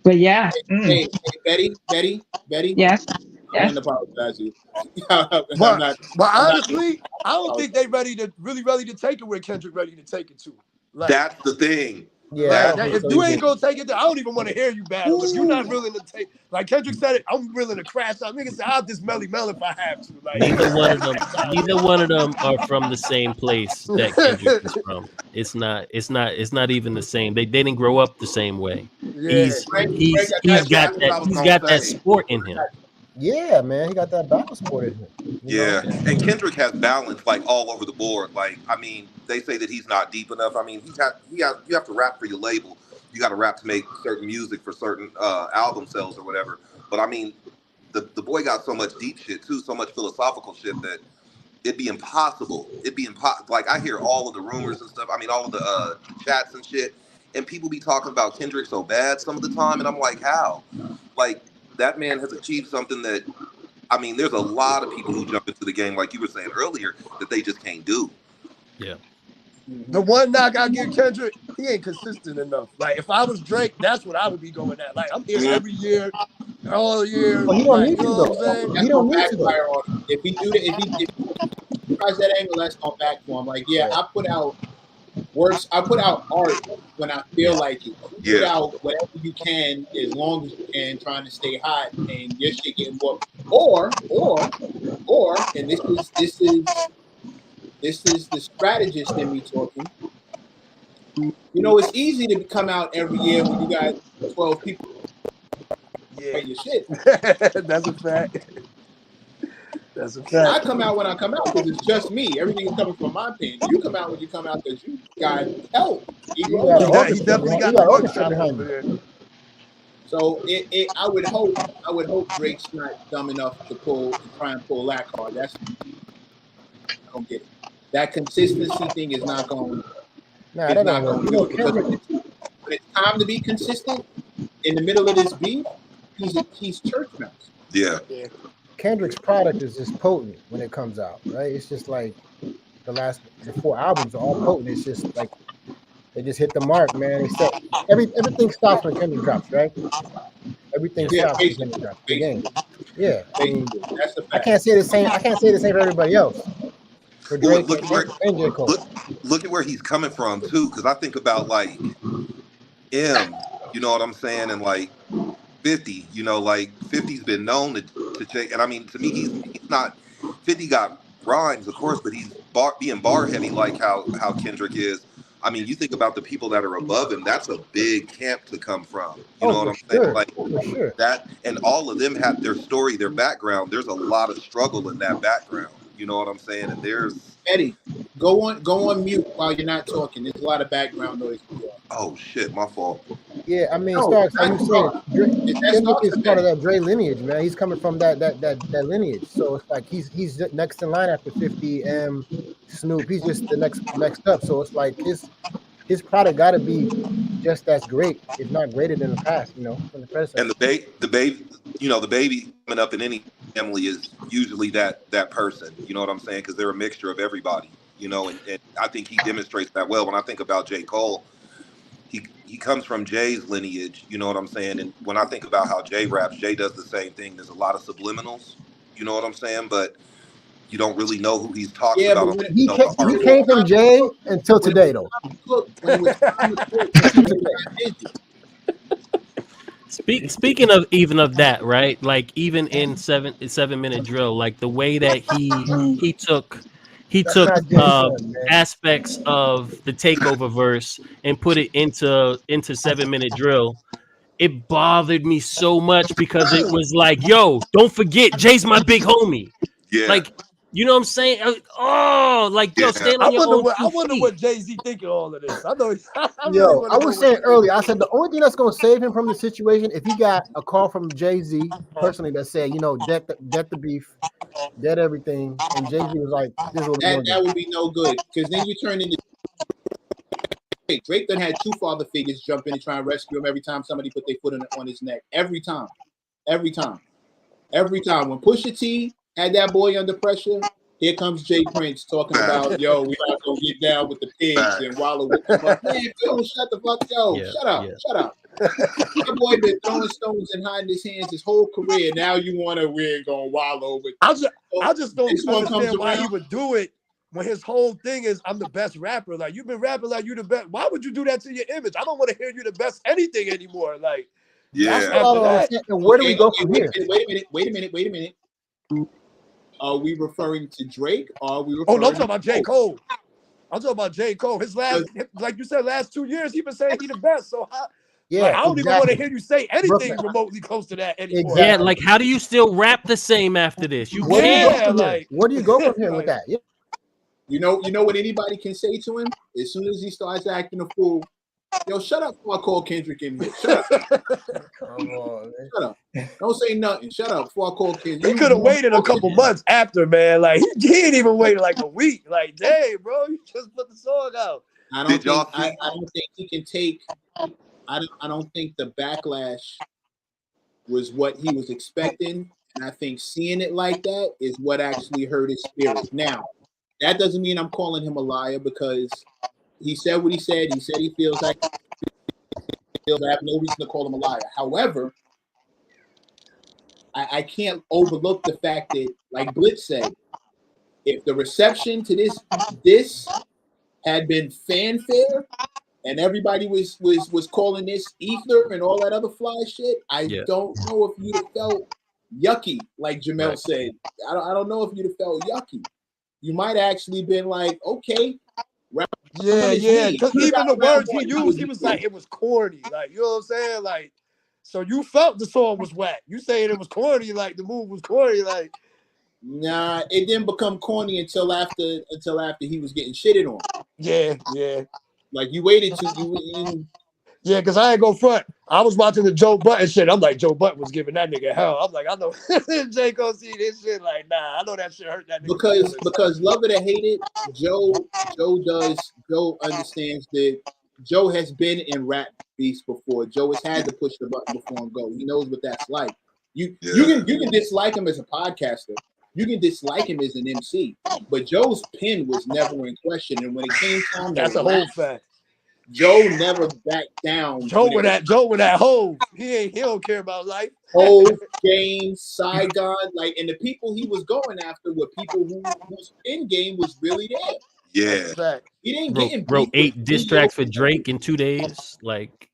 but yeah. Hey, Betty, Yes. I Yes. wouldn't apologize to you. I'm But not. but I'm not. honestly, I don't think they ready to take it where Kendrick ready to take it to. Like, That's the thing. Yeah, I don't that, think if so you either. ain't gonna take it there, I don't even want to hear you battle. If you're not willing to take, like Kendrick said it, I'm willing to crash out. Nigga said, I'll just Melly Mel if I have to. Like, Neither one of them are from the same place that Kendrick is from. It's not even the same. They didn't grow up the same way. yeah. He's That's got what I that was he's gonna got that say. sport in him. Yeah, man, he got that battle sport in him. You know? Yeah, and Kendrick has balance like all over the board. Like, I mean, they say that he's not deep enough. I mean, you have to rap for your label. You got to rap to make certain music for certain album sales or whatever. But I mean, the boy got so much deep shit too, so much philosophical shit that it'd be impossible. Like I hear all of the rumors and stuff. I mean, all of the chats and shit, and people be talking about Kendrick so bad some of the time, and I'm like, how? Like that man has achieved something that. I mean, there's a lot of people who jump into the game, like you were saying earlier, that they just can't do. Yeah. The one knock I give Kendrick, he ain't consistent enough. Like if I was Drake, that's what I would be going at. Like I'm here every year, all year. Oh, he don't Like need you to know what I'm though. saying? He That's gonna don't need to though. backfire on him. If he tries that angle, that's gonna back for him. Like, yeah, Right. I put out works. I put out art when I feel like it. You put Yeah. out whatever you can as long as you can, trying to stay hot, and your shit getting booked. Or, and this is the strategist in me talking. You know, it's easy to come out every year when you got 12 people Yeah, playing your shit. that's a fact. That's a I fact. come out when I come out because it's just me. Everything is coming from my pen. You come out when you come out because you got help. You got an He orchestra definitely behind, got you the got an orchestra workshop behind over you. there. So I would hope Drake's not dumb enough to try and pull that card. I don't get it. That consistency thing is not going Nah, that don't work. to You do know, it because Kendrick. when it's time to be consistent in the middle of this beef, he's church mouse. Yeah. Kendrick's product is just potent when it comes out, right? It's just like the 4 albums are all potent. It's just like they just hit the mark, man. They set everything stops when Kendrick drops, right? Everything Yes. stops when Kendrick drops. The game. Yeah, I mean, That's the I fact. can't say the same. I can't say the same for everybody else. For Well, Drake and J. Cole. look at where he's coming from too, because I think about like M, you know what I'm saying, and like 50, you know, like 50's been known to take, and I mean to me he's not 50 got rhymes, of course, but he's being bar heavy like how Kendrick is. I mean, you think about the people that are above him, that's a big camp to come from. You know what I'm saying? Sure. Like For sure. that, and all of them have their story, their background. There's a lot of struggle in that background. You know what I'm saying? And there's Eddie, go on mute while you're not talking. There's a lot of background noise. oh shit, my fault. Yeah, I mean, No, Starks, like that's you said, Kendrick Starks is part of that Dre lineage, man. He's coming from that lineage, so it's like he's next in line after 50, Snoop. He's just the next up. So it's like his product got to be just as great, if not greater than the past, you know, from the present. And the baby, you know, the baby coming up in any family is usually that person. You know what I'm saying? Because they're a mixture of everybody. You know, and I think he demonstrates that well. When I think about J. Cole, he comes from Jay's lineage. You know what I'm saying? And when I think about how Jay raps, Jay does the same thing. There's a lot of subliminals. You know what I'm saying? But you don't really know who he's talking Yeah, about. but He came from Jay until today, though. Speaking of even of that, right? Like even in 7 minute drill, like the way that he took he That's took not Jay's son, man. aspects of the takeover verse and put it into 7-minute drill. It bothered me so much because it was like, yo, don't forget, Jay's my big homie. Yeah. Like, you know what I'm saying? Yo, Yeah. stand I on your wonder own what 2 feet. Jay-Z thinking all of this. I know. I really Yo, want I to know was what saying Jay-Z earlier, I said thinking. the only thing that's going to save him from the situation if he got a call from Jay-Z personally that said, deck the beef, dead everything, and Jay-Z was like, "This is what we're going to That do." would be no good because then you turn into Drake. Drake done had 2 father figures jump in and try and rescue him every time somebody put their foot on his neck. Every time. When Pusha T had that boy under pressure, here comes Jay Prince talking about, yo, we gotta go get down with the pigs and Wallow with the fuck. Man, Phil, shut the fuck, shut up. That boy been throwing stones and hiding his hands his whole career. Now you want to we're gonna wallow with. I just don't This one understand comes why he around. would do it when his whole thing is I'm the best rapper. Like you've been rapping like you the best. Why would you do that to your image? I don't want to hear you the best anything anymore. Like That's Yeah. what I don't understand. And where do we go from here? Wait a minute. Are we referring to Drake? Or are we referring oh no, I'm talking about J. Cole. I'm talking about J. Cole. His last, like you said, last 2 years, he been saying he the best. So Yeah, I don't even want to exactly. hear you say anything Brooklyn. remotely close to that anymore. Yeah, Exactly. like how do you still rap the same after this? You Where do you go can't. from here? like Where do you go from here with like, that? Yeah. You know what anybody can say to him as soon as he starts acting a fool. Yo, shut up before I call Kendrick in here. Shut up. Come on, man. Shut up. Don't say nothing. Shut up before I call Kendrick. he could have waited a couple months after, man. Like he didn't even wait like a week. Like, dang, bro, you just put the song out. I don't think he can take. I don't think the backlash was what he was expecting, and I think seeing it like that is what actually hurt his spirit. Now, that doesn't mean I'm calling him a liar because he said what he said. He said he feels like I have no reason to call him a liar. However, I can't overlook the fact that, like Blitz said, if the reception to this had been fanfare and everybody was calling this ether and all that other fly shit, I don't know if you'd have felt yucky, like Jamel said. I don't know if you'd have felt yucky. You might actually been like, okay. Yeah. Because even the words he used, he was like, it was corny. Like, you know what I'm saying? Like, so you felt the song was whack. You saying it was corny, like the move was corny, like. Nah, it didn't become corny until after he was getting shitted on. Yeah. Like you waited to you. Yeah, because I ain't go front. I was watching the Joe Budden shit. I'm like, Joe Budden was giving that nigga hell. I'm like, I know J. Cole see this shit. Like, nah, I know that shit hurt that nigga. Because love it or hate it, Joe understands that Joe has been in rap beefs before. Joe has had to push the button before and go. He knows what that's like. You can dislike him as a podcaster. You can dislike him as an MC, but Joe's pen was never in question. And when it came time, that's a whole fact. Joe never backed down. Joe with that hole. He don't care about life. Hove, James, Saigon, like, and the people he was going after were people whose pen game was really there. Yeah. He didn't get in wrote 8 diss tracks for Drake in 2 days. Like,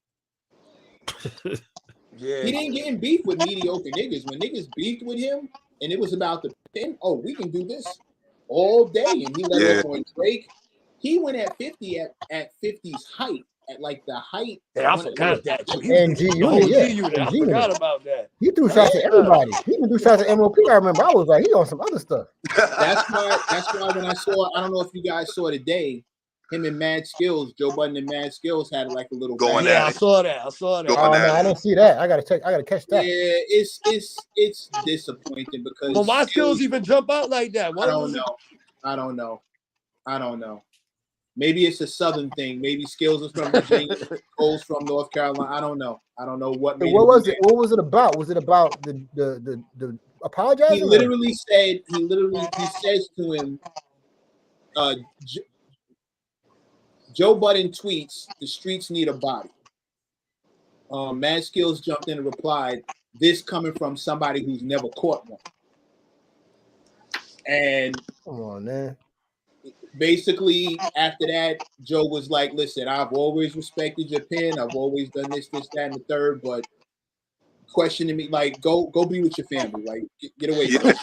yeah, he didn't get in beef with mediocre niggas. When niggas beefed with him and it was about the pen, oh, we can do this all day, and he let off on Drake. He went at 50 at 50's height, at like the height. Yeah, I forgot that. And G Unit, I forgot about that. He threw shots at everybody. He even threw shots at MOP. I remember. I was like, he on some other stuff. That's why when I don't know if you guys saw today, him and Mad Skills, Joe Budden and Mad Skills had like a little going. Yeah, I saw that. Oh no, I didn't see that. I gotta catch that. Yeah, it's disappointing because. But why Skills even jump out like that? I don't know. Maybe it's a Southern thing. Maybe Skills is from Virginia, Cole's from North Carolina. I don't know what. What was it? What was it about? Was it about the apologizing? He literally said. He says to him, Joe Budden tweets, "The streets need a body." Mad Skills jumped in and replied, "This coming from somebody who's never caught one." And come on, man. Basically, after that, Joe was like, "Listen, I've always respected your pen. I've always done this, that, and the third, but questioning me. Like, go be with your family. Like, get away from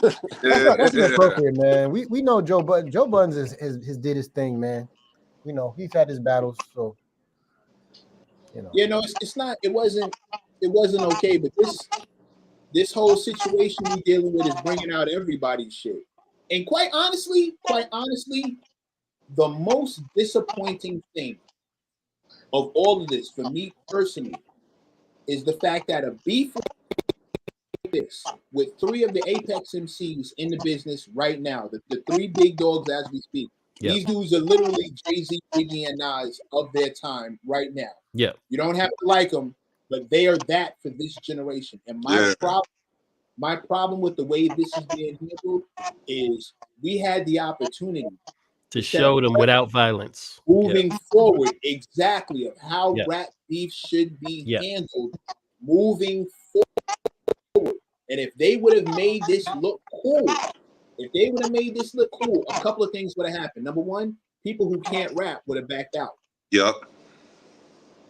Yeah, me. That's inappropriate, man. We know Joe Budden. Joe Budden has did his thing, man. You know, he's had his battles, so you know. You know, it's not. It wasn't okay. But this whole situation we dealing with is bringing out everybody's shit. And quite honestly, the most disappointing thing of all of this for me personally is the fact that a beef like this with three of the apex MCs in the business right now, the three big dogs as we speak. Yep. These dudes are literally Jay-Z, Biggie, and Nas of their time right now. Yeah. You don't have to like them, but they are that for this generation. And my problem with the way this is being handled is we had the opportunity to show them without violence. Moving forward, exactly of how Yeah. rap beef should be Yeah. handled moving forward. And if they would have made this look cool, a couple of things would have happened. Number one, people who can't rap would have backed out. Yep.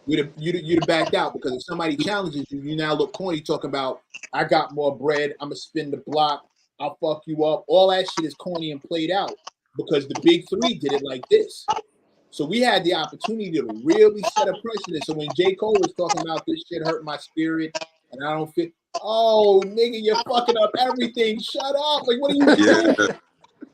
You'd have backed out because if somebody challenges you, you now look corny talking about, I got more bread, I'm going to spin the block, I'll fuck you up. All that shit is corny and played out because the big three did it like this. So we had the opportunity to really set a precedent. So when J. Cole was talking about this shit hurt my spirit and I don't fit, oh, nigga, you're fucking up everything. Shut up. Like, what are you doing?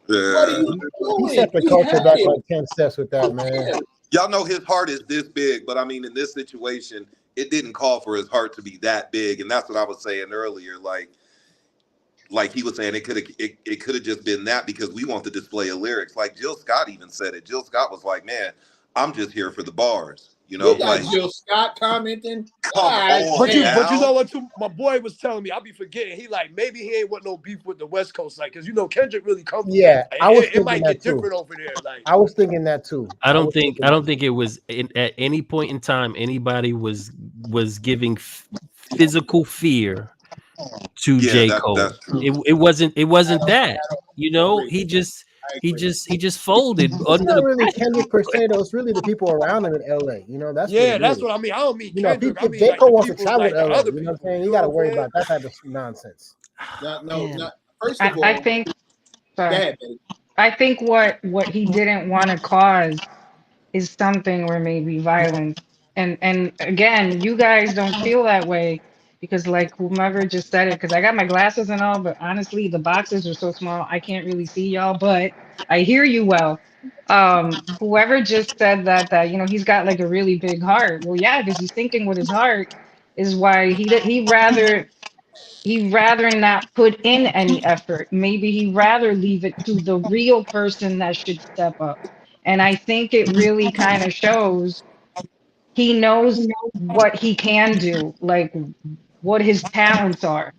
What are you doing? He set the culture back like 10 steps with that, man. Y'all know his heart is this big, but I mean, in this situation, it didn't call for his heart to be that big. And that's what I was saying earlier. Like he was saying, it could have just been that because we want the display of lyrics. Like Jill Scott even said it. Jill Scott was like, man, I'm just here for the bars. You know, like Jill Scott commenting. But you know what? Too, my boy was telling me, I'll be forgetting. He like maybe he ain't want no beef with the West Coast, like because you know Kendrick really comes. Yeah, like, I was it might thinking get that too. different over there. Like I was thinking that too. I don't think it was at any point in time anybody was giving physical fear to J. Cole. It wasn't that. You know, he just folded. It's not really Kendrick per se, though. It's really the people around him in LA. You know, that's what I mean. I don't mean Kendrick. If J. Cole wants to travel to LA, you know what I'm saying? You got to worry about that type of nonsense. No. First of all, I think. Sorry. Go ahead, I think what he didn't want to cause is something where maybe violence. And again, you guys don't feel that way because like whomever just said it, because I got my glasses and all, but honestly the boxes are so small I can't really see y'all, but I hear you well. Whoever just said that you know he's got like a really big heart. Well, yeah, because he's thinking with his heart is why he'd rather not put in any effort. Maybe he'd rather leave it to the real person that should step up. And I think it really kind of shows he knows what he can do, like what his talents are.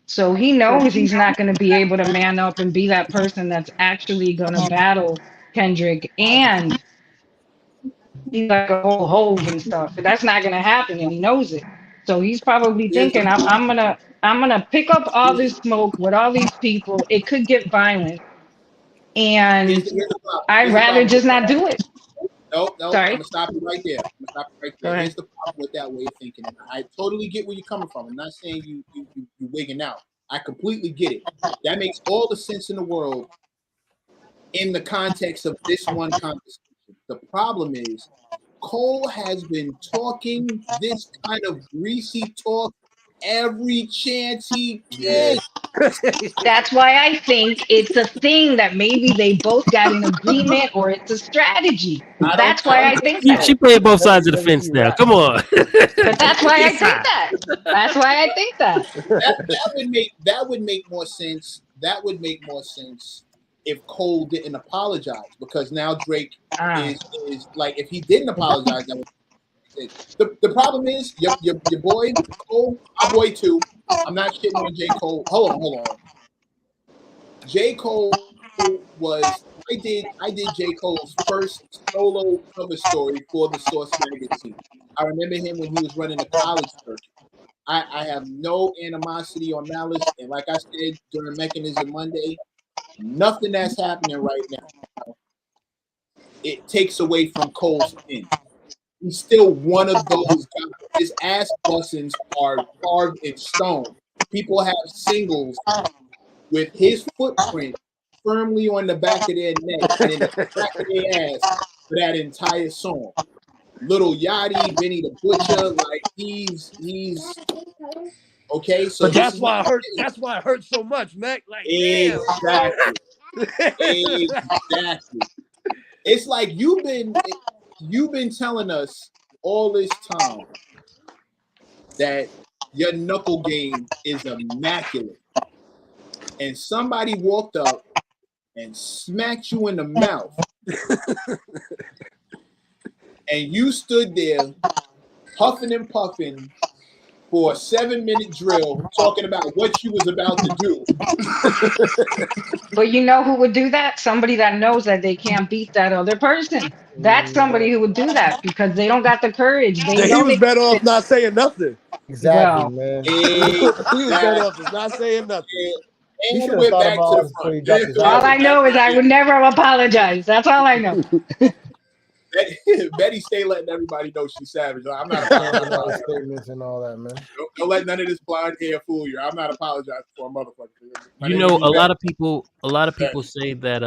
So he knows he's not going to be able to man up and be that person that's actually going to battle Kendrick and be like a whole Hove and stuff. That's not going to happen, and he knows it. So he's probably thinking, I'm gonna pick up all this smoke with all these people. It could get violent, and I'd rather just not do it. No, Sorry. I'm gonna stop you right there. Go ahead. Here's the problem with that way of thinking. I totally get where you're coming from. I'm not saying you wigging out. I completely get it. That makes all the sense in the world in the context of this one conversation. The problem is Cole has been talking this kind of greasy talk every chance he gets. That's why I think it's a thing that maybe they both got an agreement or it's a strategy. That's why I think that. She playing both sides of the fence now. Come on. But that's why I think that. That's why I think that. That would make more sense. That would make more sense if Cole didn't apologize, because now Drake is like, if he didn't apologize, that would. The problem is your boy Cole, my boy too. I'm not shitting on J. Cole. Hold on. J. Cole was I did J. Cole's first solo cover story for the Source magazine. I remember him when he was running the college circuit. I have no animosity or malice, and like I said during Mechanism Monday, nothing that's happening right now, it takes away from Cole's thing. He's still one of those guys. his ass buttons are carved in stone. People have singles with his footprint firmly on the back of their neck and in the back of their ass for that entire song. Little Yachty, Benny the Butcher, like he's okay. So But this that's is why what it hurt. That's why it hurts so much, Mac. Like, damn. exactly, exactly. It's like you've been telling us all this time that your knuckle game is immaculate, and somebody walked up and smacked you in the mouth, and you stood there huffing and puffing for a 7-minute drill talking about what you was about to do. But you know who would do that? Somebody that knows that they can't beat that other person. That's somebody who would do that because they don't got the courage. They Then he know was they better off not saying nothing. Exactly, well. man. He was better Exactly. off just not saying nothing. He should have Went thought back about to all the this before front. he dropped his All album. I know is I would never apologize. That's all I know. Betty stay letting everybody know she's savage. I'm not Changing all apologizing. his statements and all that, man. Don't let none of this blonde hair fool you. I'm not apologizing for a motherfucker. My You name know, is a lot Betty. of people say that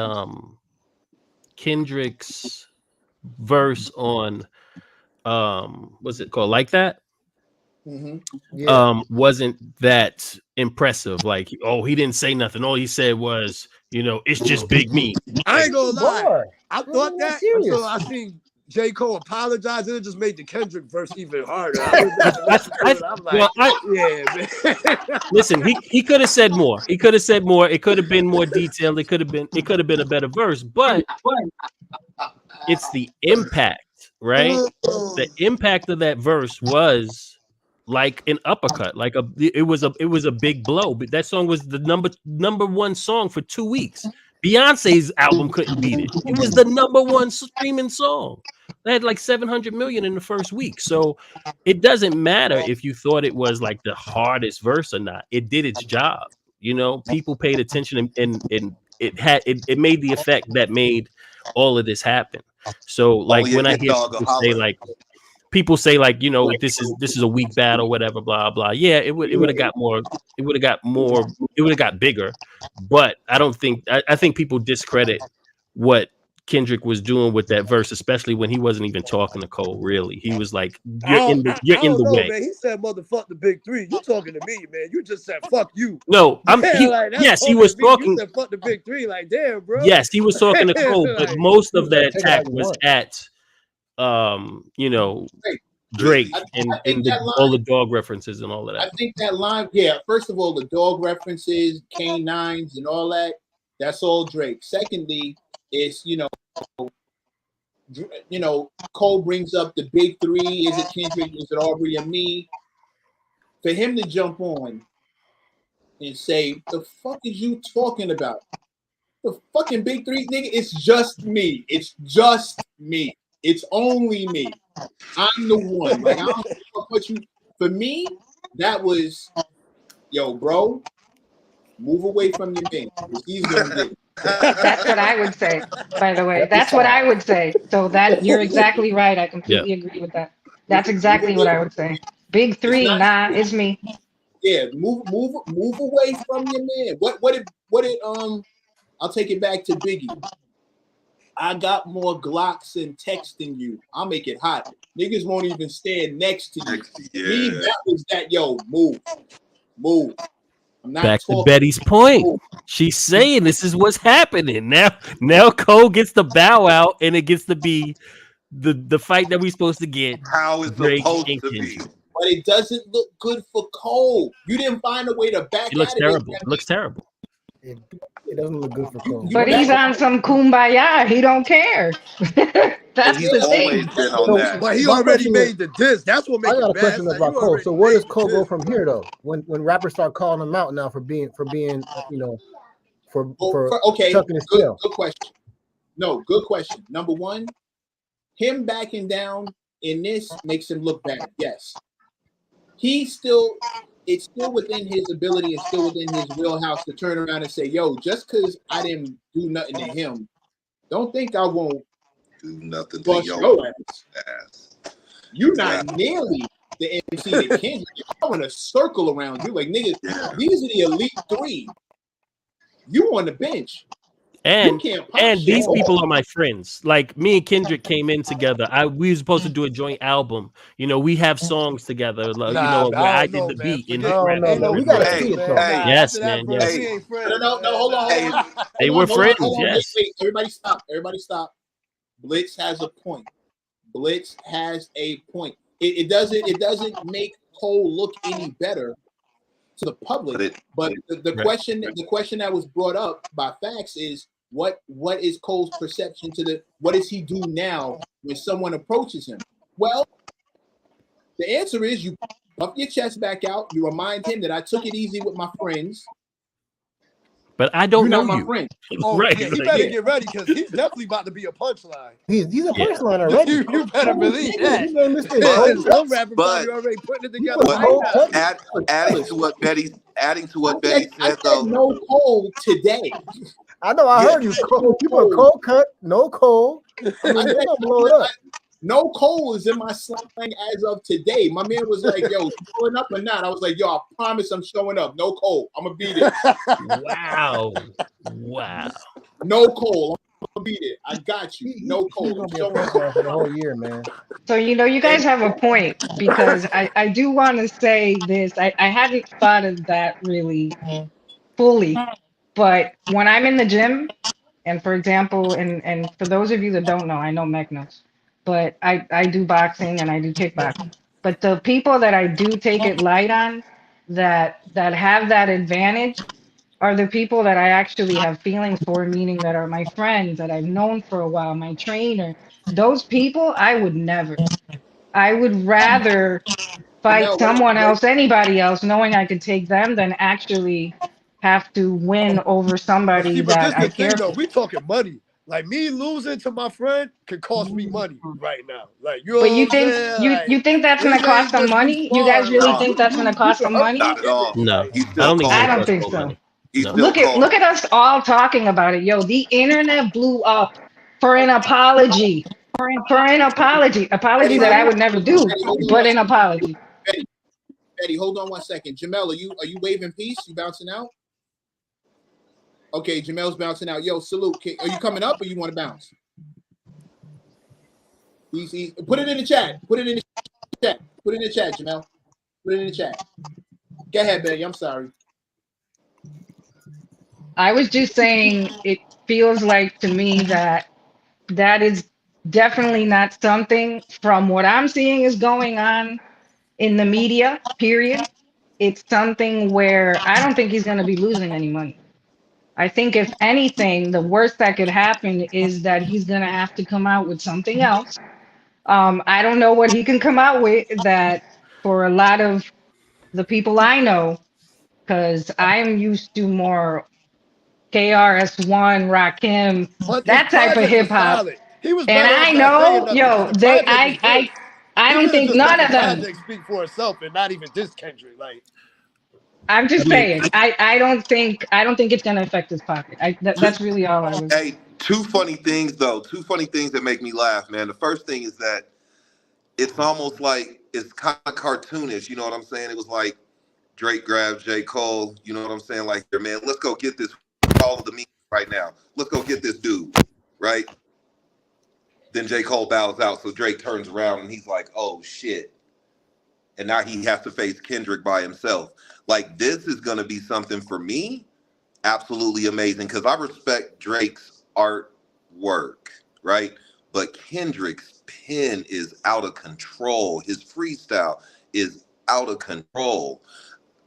Kendrick's verse on what's it called? Like That? Yeah. Wasn't that impressive. Like, oh, he didn't say nothing. All he said was, it's just Big Me. I ain't gonna lie. Boy, I wasn't thought that that serious? until I seen J. Cole apologize, and it just made the Kendrick verse even harder. I went back and listened to it. I'm like, yeah, man. Listen, he could have said more. He could have said more. It could have been more detailed. It could have been a better verse, but it's the impact, right? The impact of that verse was like an uppercut, it was a big blow. But that song was the number one song for 2 weeks. Beyonce's album couldn't beat it. It was the number one streaming song. They had like 700 million in the first week. So it doesn't matter if you thought it was like the hardest verse or not. It did its job. People paid attention and it made the effect that made all of this happen. So like when I hear people say like, this is a weak battle, whatever, blah blah. Yeah, it would have got more. It would have got bigger. But I think people discredit what Kendrick was doing with that verse, especially when he wasn't even talking to Cole. Really, he was like, "You're in the way." Man. He said, "Motherfuck the big three." You talking to me, man? You just said, "Fuck you." No, yes, he was talking. You said, "Fuck the big three." Like, damn, bro. Yes, he was talking to Cole, but most of that attack was at, Drake and all the dog references and all of that. I think that line, first of all, the dog references, canines and all that, that's all Drake. Secondly, it's Cole brings up the big three. Is it Kendrick? Is it Aubrey and me? For him to jump on and say, the fuck is you talking about? The fucking big three, nigga, it's just me. It's just me. It's only me. I'm the one. Like, I don't know what you. For me, that was, yo, bro, move away from your man. He's gonna get it. That's what I would say, by the way. That's what I would say. So that you're exactly right. I completely agree with that. That's exactly what I would say. Big three, it's me. Yeah, move away from your man. What did I'll take it back to Biggie. I got more Glocks and texting you. I'll make it hot. Niggas won't even stand next to you. Me, that was that, yo, move. I'm not back talking. to Betty's point. Move. She's saying this is what's happening. Now Cole gets to bow out and it gets to be the fight that we're supposed to get. How it's Drake supposed and to be. Kendrick. But it doesn't look good for Cole. You didn't find a way to back It looks out of terrible. it. It looks terrible. It doesn't look good for Cole. But he's on some kumbaya. He don't care. That's He's the always thing. been on that. But he My already question made the diss. That's what makes I got a it bad. question Like, about you Cole. already So where does made Cole the go diss. from here, though? When rappers start calling him out now for being Okay, chucking his good tail. question. No, good question. Number one, him backing down in this makes him look bad. Yes. It's still within his ability and still within his wheelhouse to turn around and say, yo, just because I didn't do nothing to him, don't think I won't Do nothing to bust your your ass. ass. You're not nearly the MC to Kendrick. I want to circle around you, like nigga. These are the elite three. You on the bench. And can't pop and shit these off. people are my friends. Like me and Kendrick came in together. We were supposed to do a joint album. You know, we have songs together. Like, you know, where I did the beat and he rapped. No, we gotta see it though. Hey, Yes, man. Yes, hey, No, hold on. they were friends. Yes. Wait, everybody stop. Blitz has a point. It doesn't make Cole look any better to the public. But the question that was brought up by Facts is what is Cole's perception what does he do now when someone approaches him? Well, the answer is you puff your chest back out. You remind him that I took it easy with my friends. But I don't know my you. friend. Oh, Right. yeah, he better get ready because he's definitely about to be a punchline. He's a punchline already. You better believe that. You know, this thing, Some rapper probably already putting it together. Adding to what Betty said though. No Cole today. I know. I heard you. You put ColeCut, no Cole. I mean, they're gonna blow it up. No Cole is in my slang as of today. My man was like, yo, showing up or not? I was like, yo, I promise I'm showing up. No Cole. I'm going to be there. Wow. No Cole. I'm going to be there. I got you. No Cole. He's going to be a punchline for the whole year, man. So, you know, you guys have a point because I do want to say this. I hadn't thought of that really fully, but when I'm in the gym, and for example, and for those of you that don't know, I know Mech knows, but I do boxing and I do kickboxing. But the people that I do take it light on, that have that advantage, are the people that I actually have feelings for, meaning that are my friends that I've known for a while, my trainer. Those people, I would never. I would rather fight someone else, anybody else, knowing I could take them than actually have to win over somebody But that this I the thing care though, for. we talking money. Like me losing to my friend could cost me money right now. Like you know But you what I'm think saying? Like, you think that's gonna this cost ain't them just me money? You guys sparring. really Like, think that's gonna cost you them can hurt money? Not at all. No, He's I still don't think Cole. it's I gonna don't cost think Cole so. money. He's No. still Cole. Look at us all talking about it. Yo, the internet blew up for an apology. For an apology. Apology that I would never do, but an apology. Betty, hold on 1 second. Jamel, are you waving peace? You bouncing out? Okay, Jamel's bouncing out. Yo, salute. Are you coming up or you want to bounce? Put it in the chat. Put it in the chat, Jamel. Put it in the chat. Go ahead, Betty. I'm sorry. I was just saying it feels like to me that is definitely not something from what I'm seeing is going on in the media, period. It's something where I don't think he's going to be losing any money. I think if anything, the worst that could happen is that he's going to have to come out with something else. I don't know what he can come out with that for a lot of the people I know, because I'm used to more KRS-One, Rakim, but his that type of project hip was hop. solid. He was And better off I not saying know, nothing because yo, the project was good. I He don't could have think just let none the of them. project speak for itself and not even diss Kendrick. Like I'm just saying, I don't think it's gonna affect his pocket. That's really all I was. Hey, two funny things that make me laugh, man. The first thing is that it's almost like it's kind of cartoonish. You know what I'm saying? It was like Drake grabs J. Cole. You know what I'm saying? Like, man, let's go get this. All of the media right now. Let's go get this dude, right? Then J. Cole bows out, so Drake turns around and he's like, "Oh shit!" And now he has to face Kendrick by himself. Like, this is gonna be something for me absolutely amazing because I respect Drake's artwork, right? But Kendrick's pen is out of control. His freestyle is out of control.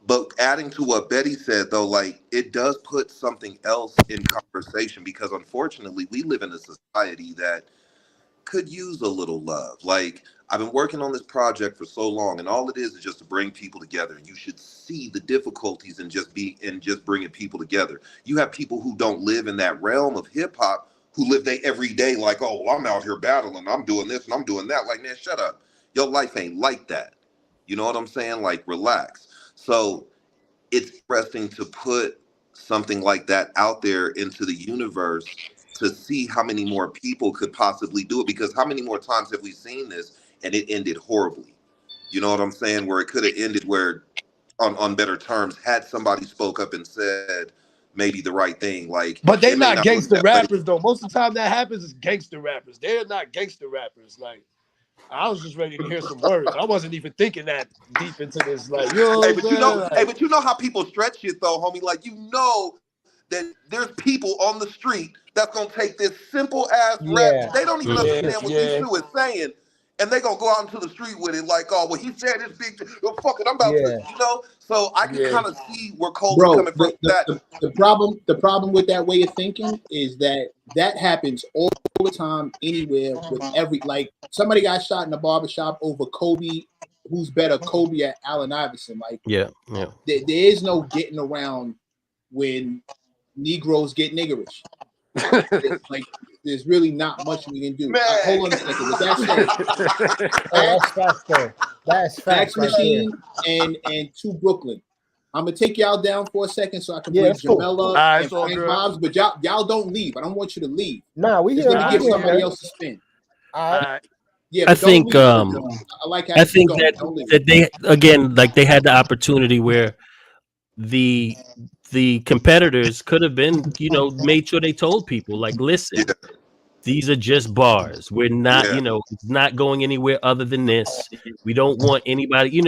But adding to what Betty said, though, like, it does put something else in conversation because unfortunately we live in a society that could use a little love. Like, I've been working on this project for so long, and all it is just to bring people together. And you should see the difficulties in just bringing people together. You have people who don't live in that realm of hip hop who live they every day like, oh, well, I'm out here battling, I'm doing this and I'm doing that. Like, man, shut up. Your life ain't like that. You know what I'm saying? Like, relax. So it's interesting to put something like that out there into the universe to see how many more people could possibly do it, because how many more times have we seen this and it ended horribly? You know what I'm saying? Where it could have ended where on better terms had somebody spoke up and said maybe the right thing. Like But they it may not not look gangster that way. rappers though. Most of the time that happens is gangster rappers. They're not gangster rappers. Like I was just ready to hear some words. I wasn't even thinking that deep into this. Like, you know Hey, what I'm but you saying? know, hey, Like, but you know how people stretch shit though, homie. Like you know that there's people on the street that's gonna take this simple ass rap. Yeah, They don't even yeah, understand what this yeah, shoe is saying, and they gonna go out into the street with it like, oh, well, he said this big. Well, fuck it, I'm about to, yeah, you know. So I can yeah. kind of see where Cole is Bro, coming from. That the problem with that way of thinking is that happens all the time, anywhere, with every, like, somebody got shot in a barbershop over Kobe, who's better, Kobe at Allen Iverson. Like, Yeah. there is no getting around when Negroes get niggerish. Like, there's really not much we can do. man. Hold on a second. With that said, oh, that's facts though. That's Max facts right there. Machine and to Brooklyn. I'm gonna take y'all down for a second so I can Yeah, bring that's cool. Jamela Right, and it's all Frank good. Bobs, but y'all don't leave. I don't want you to leave. Nah, we Just here. let me We give here, somebody man. else a spin. All All right. right. Yeah, I but don't think leave. I like how I this is think going. that Don't leave. that they again, like, they had the opportunity where the competitors could have been, made sure they told people, like, listen, Yeah, these are just bars. We're not, yeah, it's not going anywhere other than this. We don't want anybody,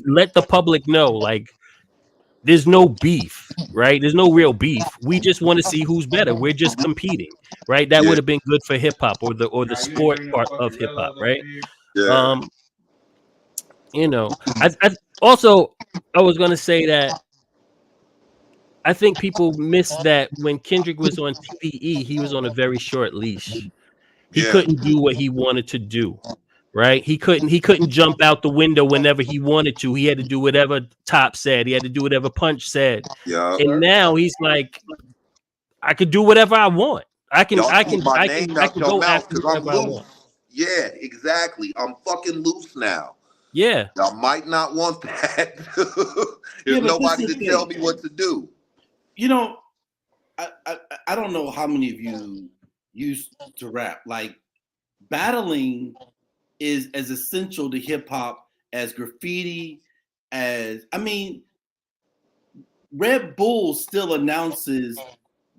let the public know, like, there's no beef, right? There's no real beef. We just want to see who's better. We're just competing, right? That yeah, would have been good for hip hop, or the sport part of hip hop, right? yeah. Um, I also, I was gonna say that I think people miss that when Kendrick was on TDE, he was on a very short leash. He Yeah. couldn't do what he wanted to do, right? He couldn't jump out the window whenever he wanted to. He had to do whatever Top said. He had to do whatever Punch said. Yeah. And now he's like, I could do whatever I want. I can Y'all I keep can my I name can I out can your go mouth after because I'm whoever I loose. want. Yeah, exactly. I'm fucking loose now. Yeah. Y'all might not want that. Yeah, There's but this nobody is to the tell thing. me what to do. You know, I don't know how many of you used to rap. Like, battling is as essential to hip hop as graffiti, Red Bull still announces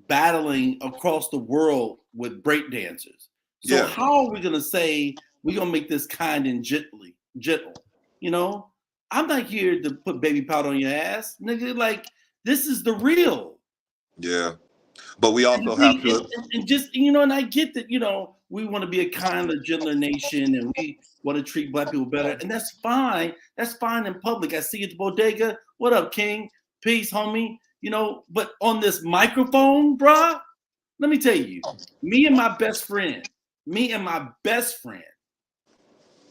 battling across the world with breakdancers. So Yeah. how are we gonna say we're gonna make this kind and gentle? You know, I'm not here to put baby powder on your ass, nigga. Like, this is the real. Yeah. But we And, also have to. and just, and I get that, we want to be a kinder, gentler nation, and we want to treat black people better, and that's fine. That's fine in public. I see you at the bodega. What up, King? Peace, homie. But on this microphone, bruh, let me tell you, me and my best friend,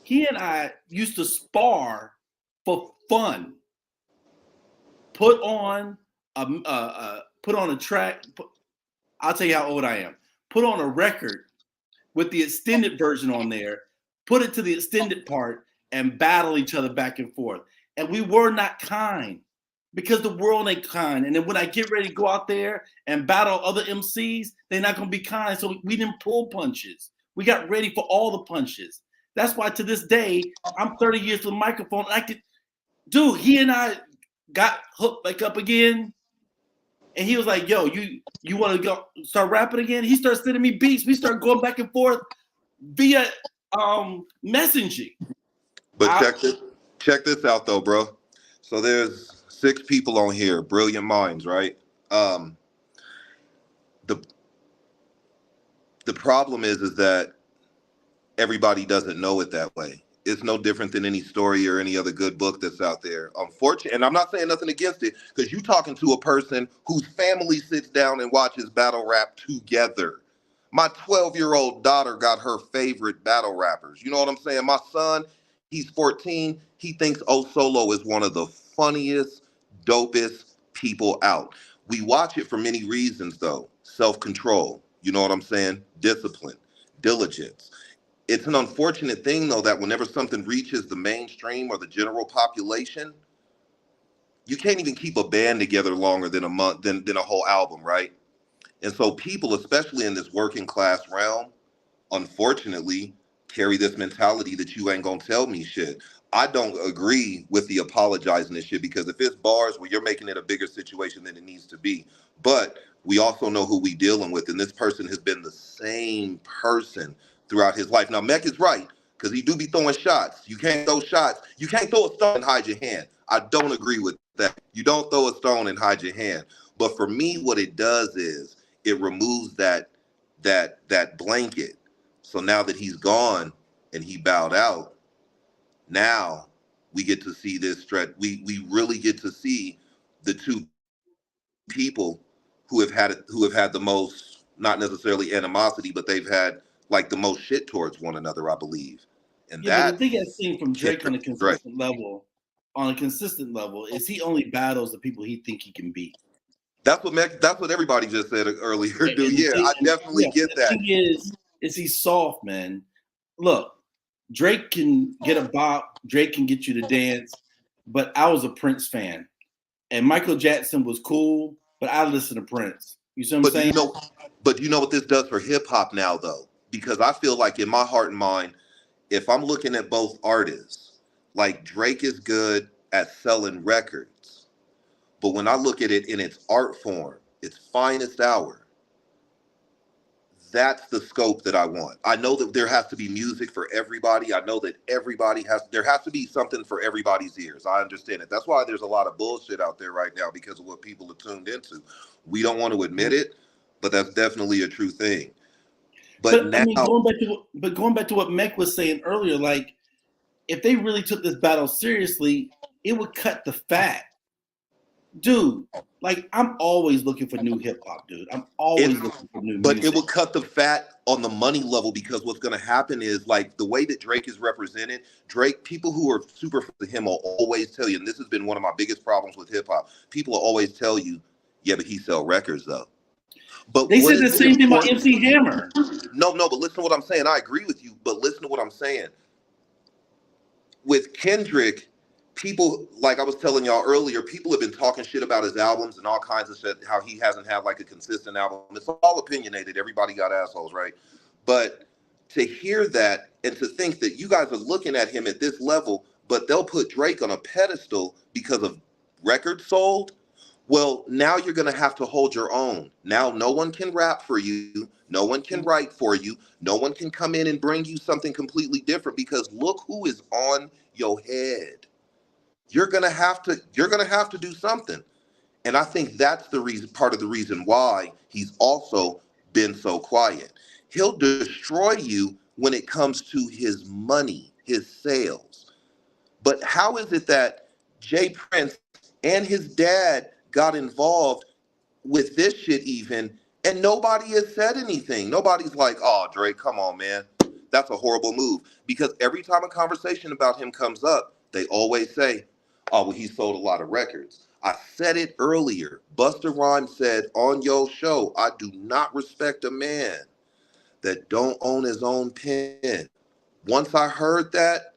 he and I used to spar for fun. Put on a track. I'll tell you how old I am. Put on a record with the extended version on there, put it to the extended part, and battle each other back and forth. And we were not kind, because the world ain't kind. And then when I get ready to go out there and battle other MCs, they're not gonna be kind. So we didn't pull punches. We got ready for all the punches. That's why to this day, I'm 30 years to the microphone. Dude, he and I got hooked back up again. And he was like, yo, you want to go start rapping again? He started sending me beats. We started going back and forth via messaging. But check this out though, bro. So there's 6 people on here, brilliant minds, right? The problem is that everybody doesn't know it that way. It's no different than any story or any other good book that's out there. Unfortunately, and I'm not saying nothing against it, because you're talking to a person whose family sits down and watches battle rap together. My 12-year-old daughter got her favorite battle rappers. You know what I'm saying? My son, he's 14. He thinks O Solo is one of the funniest, dopest people out. We watch it for many reasons, though. Self-control. You know what I'm saying? Discipline, diligence. It's an unfortunate thing, though, that whenever something reaches the mainstream or the general population, you can't even keep a band together longer than a month, than a whole album, right? And so people, especially in this working class realm, unfortunately, carry this mentality that you ain't gonna tell me shit. I don't agree with the apologizing and shit, because if it's bars where you're making it a bigger situation than it needs to be, but we also know who we dealing with, and this person has been the same person throughout his life. Now, Mech is right, because he do be throwing shots. You can't throw shots. You can't throw a stone and hide your hand. I don't agree with that. You don't throw a stone and hide your hand. But for me, what it does is it removes that blanket. So now that he's gone and he bowed out, now we get to see this stretch. We really get to see the two people who have had the most, not necessarily animosity, but they've had like the most shit towards one another, I believe. And Yeah, but that the thing I've seen from Drake on a Drake. consistent level, is he only battles the people he think he can beat. That's what everybody just said earlier, And dude. the Yeah, thing- I definitely get the that. thing is he's soft, man. Look, Drake can get a bop, Drake can get you to dance, but I was a Prince fan. And Michael Jackson was cool, but I listened to Prince. You see what I'm saying? But you know what this does for hip hop now, though? Because I feel like in my heart and mind, if I'm looking at both artists, like Drake is good at selling records, but when I look at it in its art form, its finest hour, that's the scope that I want. I know that there has to be music for everybody. I know that there has to be something for everybody's ears. I understand it. That's why there's a lot of bullshit out there right now, because of what people are tuned into. We don't want to admit it, but that's definitely a true thing. But now, I mean, going back to what Mech was saying earlier, like if they really took this battle seriously, it would cut the fat. Dude, like I'm always looking for new hip hop, dude. I'm always looking for new but music. it will cut the fat on the money level, because what's going to happen is, like, the way that Drake is represented, people who are super for him will always tell you, and this has been one of my biggest problems with hip hop, people will always tell you, yeah, but he sell records though. But They said the same thing about MC Hammer. No, but listen to what I'm saying. I agree with you, but listen to what I'm saying. With Kendrick, people, like I was telling y'all earlier, people have been talking shit about his albums and all kinds of shit, how he hasn't had like a consistent album. It's all opinionated. Everybody got assholes, right? But to hear that and to think that you guys are looking at him at this level, but they'll put Drake on a pedestal because of records sold, well, now you're going to have to hold your own. Now no one can rap for you. No one can write for you. No one can come in and bring you something completely different, because look who is on your head. You're gonna have to do something. And I think that's part of the reason why he's also been so quiet. He'll destroy you when it comes to his money, his sales. But how is it that Jay Prince and his dad got involved with this shit even, and nobody has said anything? Nobody's like, oh, Drake, come on, man. That's a horrible move. Because every time a conversation about him comes up, they always say, oh, well, he sold a lot of records. I said it earlier. Busta Rhymes said on your show, I do not respect a man that don't own his own pen. Once I heard that,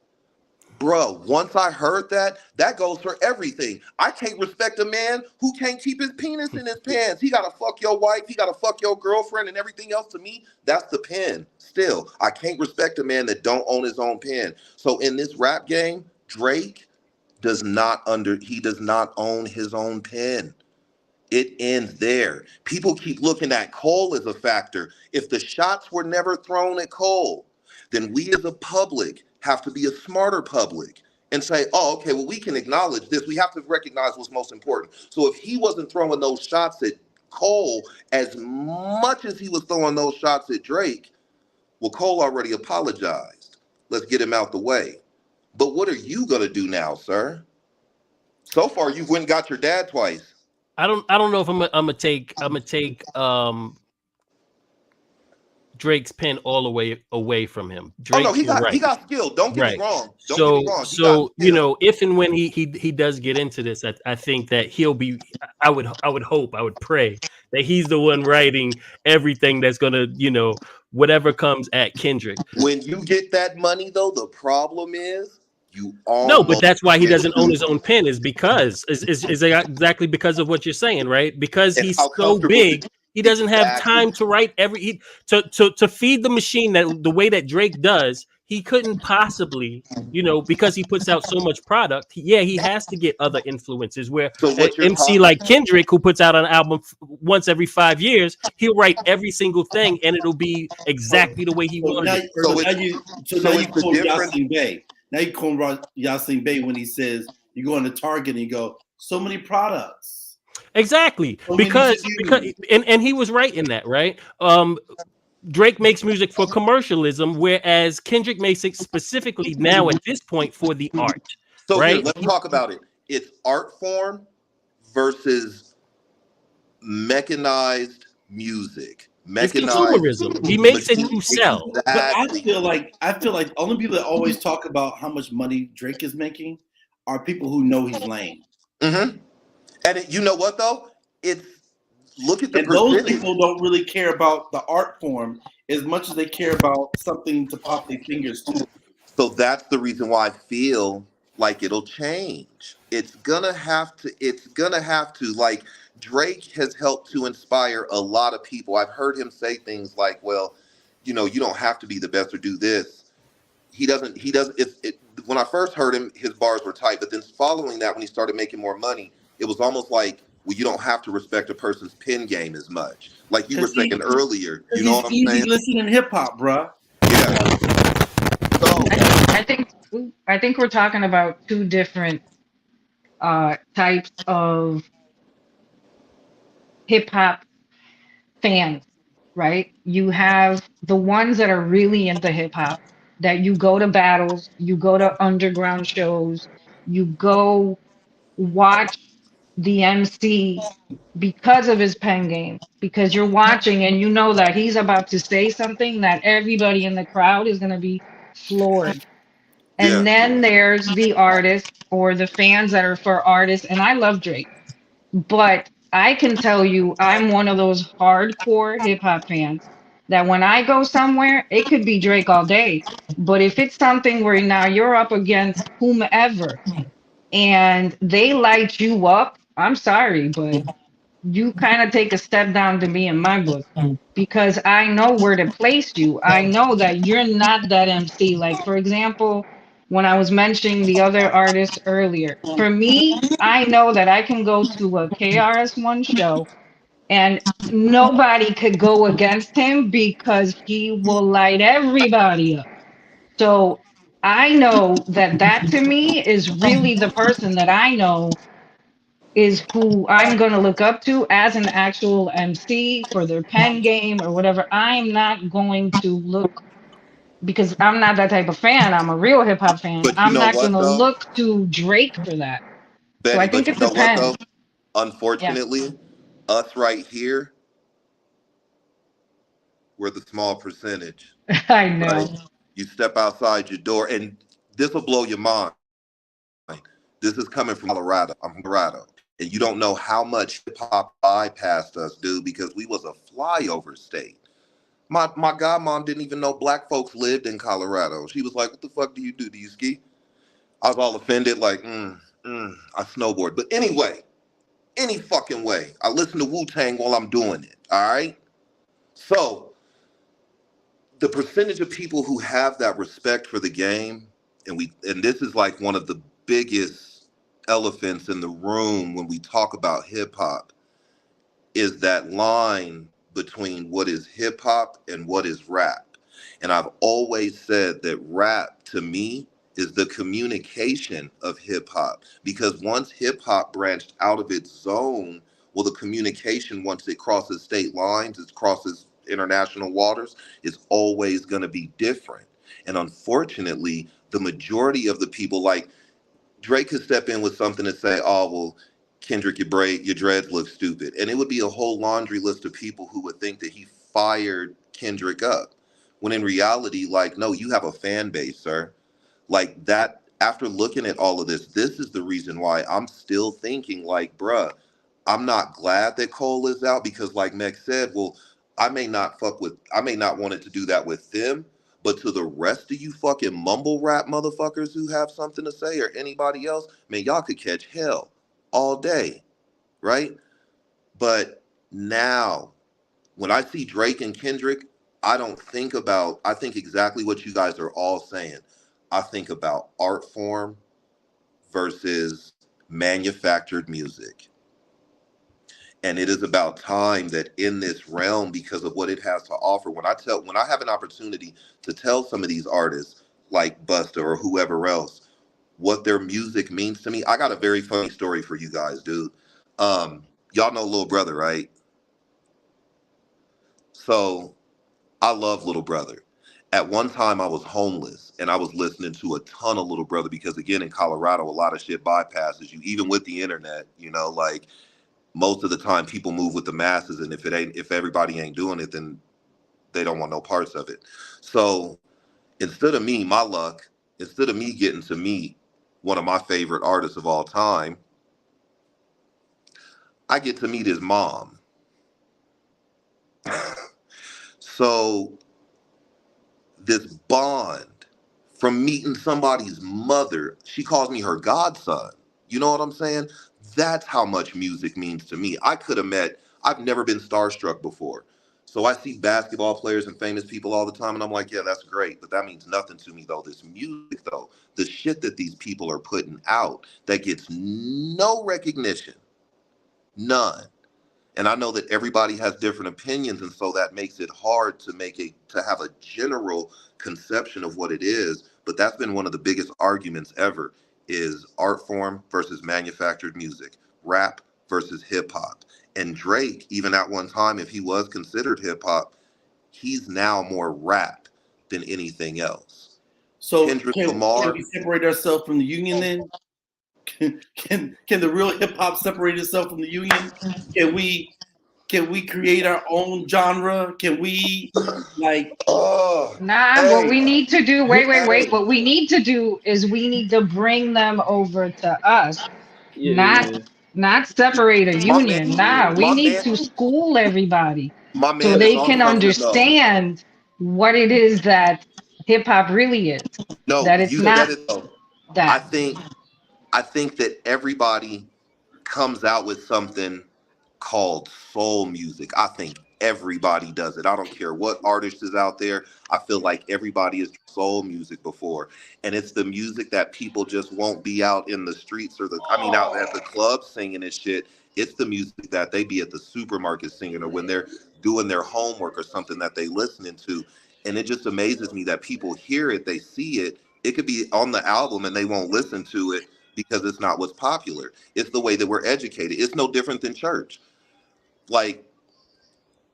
that goes for everything. I can't respect a man who can't keep his penis in his pants. He gotta fuck your wife, he gotta fuck your girlfriend and everything else. To me, that's the pen. Still, I can't respect a man that don't own his own pen. So in this rap game, Drake does not own his own pen. It ends there. People keep looking at Cole as a factor. If the shots were never thrown at Cole, then we as a public have to be a smarter public and say, oh, okay, well, we can acknowledge this. We have to recognize what's most important. So if he wasn't throwing those shots at Cole as much as he was throwing those shots at Drake, well, Cole already apologized. Let's get him out the way. But what are you going to do now, sir? So far, you went and got your dad twice. I don't know if I'm gonna take Drake's pen all the way away from him. Drake, he got skill. Don't get me wrong. Don't get me wrong. So you know, if and when he does get into this, I think that he'll be. I would hope, I would pray that he's the one writing everything that's gonna, you know, whatever comes at Kendrick. When you get that money, though, the problem is no, but that's why he doesn't own his own pen. Is because is exactly because of what you're saying, right? Because he's so big. He doesn't have time to write to feed the machine that the way that Drake does. he couldn't possibly, because he puts out so much product. He has to get other influences. Where So an what you're MC talking, like Kendrick, who puts out an album once every 5 years, he'll write every single thing, and it'll be exactly the way he So wanted now, it. so now it's you, so now you it's the quote difference. Yasin Bey. Now you quote Yasin Bey when he says you go into Target and you go, so many products. Exactly, So many because SKUs. and he was right in that, right? Drake makes music for commercialism, whereas Kendrick makes it specifically now at this point for the art, So here, right? let's talk about it. It's art form versus mechanized music. It's Mechanized consumerism. He makes it machine. to sell. But I Exactly. feel like only people that always talk about how much money Drake is making are people who know he's lame. Mm-hmm. And you know what though? It's look at the And those percentage. people don't really care about the art form as much as they care about something to pop their fingers to. So that's the reason why I feel like it'll change. It's gonna have to. It's gonna have to. Like Drake has helped to inspire a lot of people. I've heard him say things like, "Well, you don't have to be the best or do this." He doesn't. He doesn't. When I first heard him, his bars were tight. But then following that, when he started making more money, it was almost like, well, you don't have to respect a person's pen game as much. Like you were saying earlier. You know He's what I'm easy saying? listening hip hop, bruh. Yeah. So I think we're talking about two different types of hip hop fans, right? You have the ones that are really into hip hop, that you go to battles, you go to underground shows, you go watch the MC because of his pen game, because you're watching and you know that he's about to say something that everybody in the crowd is going to be floored. And yeah. then there's the artists or the fans that are for artists. And I love Drake, but I can tell you, I'm one of those hardcore hip hop fans that when I go somewhere, it could be Drake all day. But if it's something where now you're up against whomever and they light you up, I'm sorry, but you kind of take a step down to me in my book because I know where to place you. I know that you're not that MC. Like, for example, when I was mentioning the other artists earlier, for me, I know that I can go to a KRS-One show and nobody could go against him because he will light everybody up. So I know that that to me is really the person that I know is who I'm going to look up to as an actual MC for their pen game or whatever. I'm not going to look because I'm not that type of fan. I'm a real hip hop fan. But you I'm know not going what to though, look to Drake for that. So I Betty? think But you it know what though? depends. Yeah, Unfortunately, us right here, we're the small percentage, I right? know. You step outside your door, and this will blow your mind. This is coming from Colorado. I'm from Colorado. And you don't know how much hip hop bypassed us, dude, because we was a flyover state. My godmom didn't even know black folks lived in Colorado. She was like, "What the fuck do you do? Do you ski?" I was all offended, like, I snowboard. But anyway, any fucking way, I listen to Wu-Tang while I'm doing it. All right. So the percentage of people who have that respect for the game, and this is like one of the biggest elephants in the room when we talk about hip hop, is that line between what is hip hop and what is rap. And I've always said that rap to me is the communication of hip hop, because once hip hop branched out of its zone, well, the communication, once it crosses state lines, it crosses international waters, is always going to be different. And unfortunately, the majority of the people, like Drake, could step in with something and say, "Oh, well, Kendrick, your dreads look stupid," and it would be a whole laundry list of people who would think that he fired Kendrick up. When in reality, like, no, you have a fan base, sir. Like that. After looking at all of this is the reason why I'm still thinking, like, bruh, I'm not glad that Cole is out, because, like Meg said, well, I may not want it to do that with them, but to the rest of you fucking mumble rap motherfuckers who have something to say, or anybody else, man, y'all could catch hell all day, right? But now, when I see Drake and Kendrick, I don't think about, I think exactly what you guys are all saying. I think about art form versus manufactured music. And it is about time that in this realm, because of what it has to offer, when I have an opportunity to tell some of these artists like Busta or whoever else what their music means to me. I got a very funny story for you guys, dude. Y'all know Lil Brother, right? So I love Little Brother. At one time, I was homeless and I was listening to a ton of Little Brother because, again, in Colorado, a lot of shit bypasses you, even with the internet. You know, like most of the time, people move with the masses, and if everybody ain't doing it, then they don't want no parts of it. So instead of me, my luck, instead of me getting to meet one of my favorite artists of all time, I get to meet his mom. So this bond from meeting somebody's mother, she calls me her godson. You know what I'm saying? That's how much music means to me. I've never been starstruck before. So I see basketball players and famous people all the time, and I'm like, yeah, that's great. But that means nothing to me, though. This music, though, the shit that these people are putting out that gets no recognition, none. And I know that everybody has different opinions, and so that makes it hard to have a general conception of what it is. But that's been one of the biggest arguments ever: is art form versus manufactured music, rap versus hip hop. And Drake, even at one time, if he was considered hip hop, he's now more rap than anything else. So Kendrick can Lamar. we separate ourselves from the union then? Can the real hip hop separate itself from the union? Can we create our own genre? Can we like Oh, Nah, what hey, we need to do, wait. hey, What we need to do is we need to bring them over to us, not Yeah. not separate a my man, union. Nah, we my need man, to school everybody my so man is they on can something though. understand what it is that hip hop really is. No, That it's you not said it though. I that. think I think that everybody comes out with something called soul music. I think everybody does it. I don't care what artist is out there. I feel like everybody has soul music before. And it's the music that people just won't be out in the streets out at the clubs singing and shit. It's the music that they be at the supermarket singing or when they're doing their homework or something that they listening to. And it just amazes me that people hear it, they see it. It could be on the album and they won't listen to it because it's not what's popular. It's the way that we're educated. It's no different than church. Like,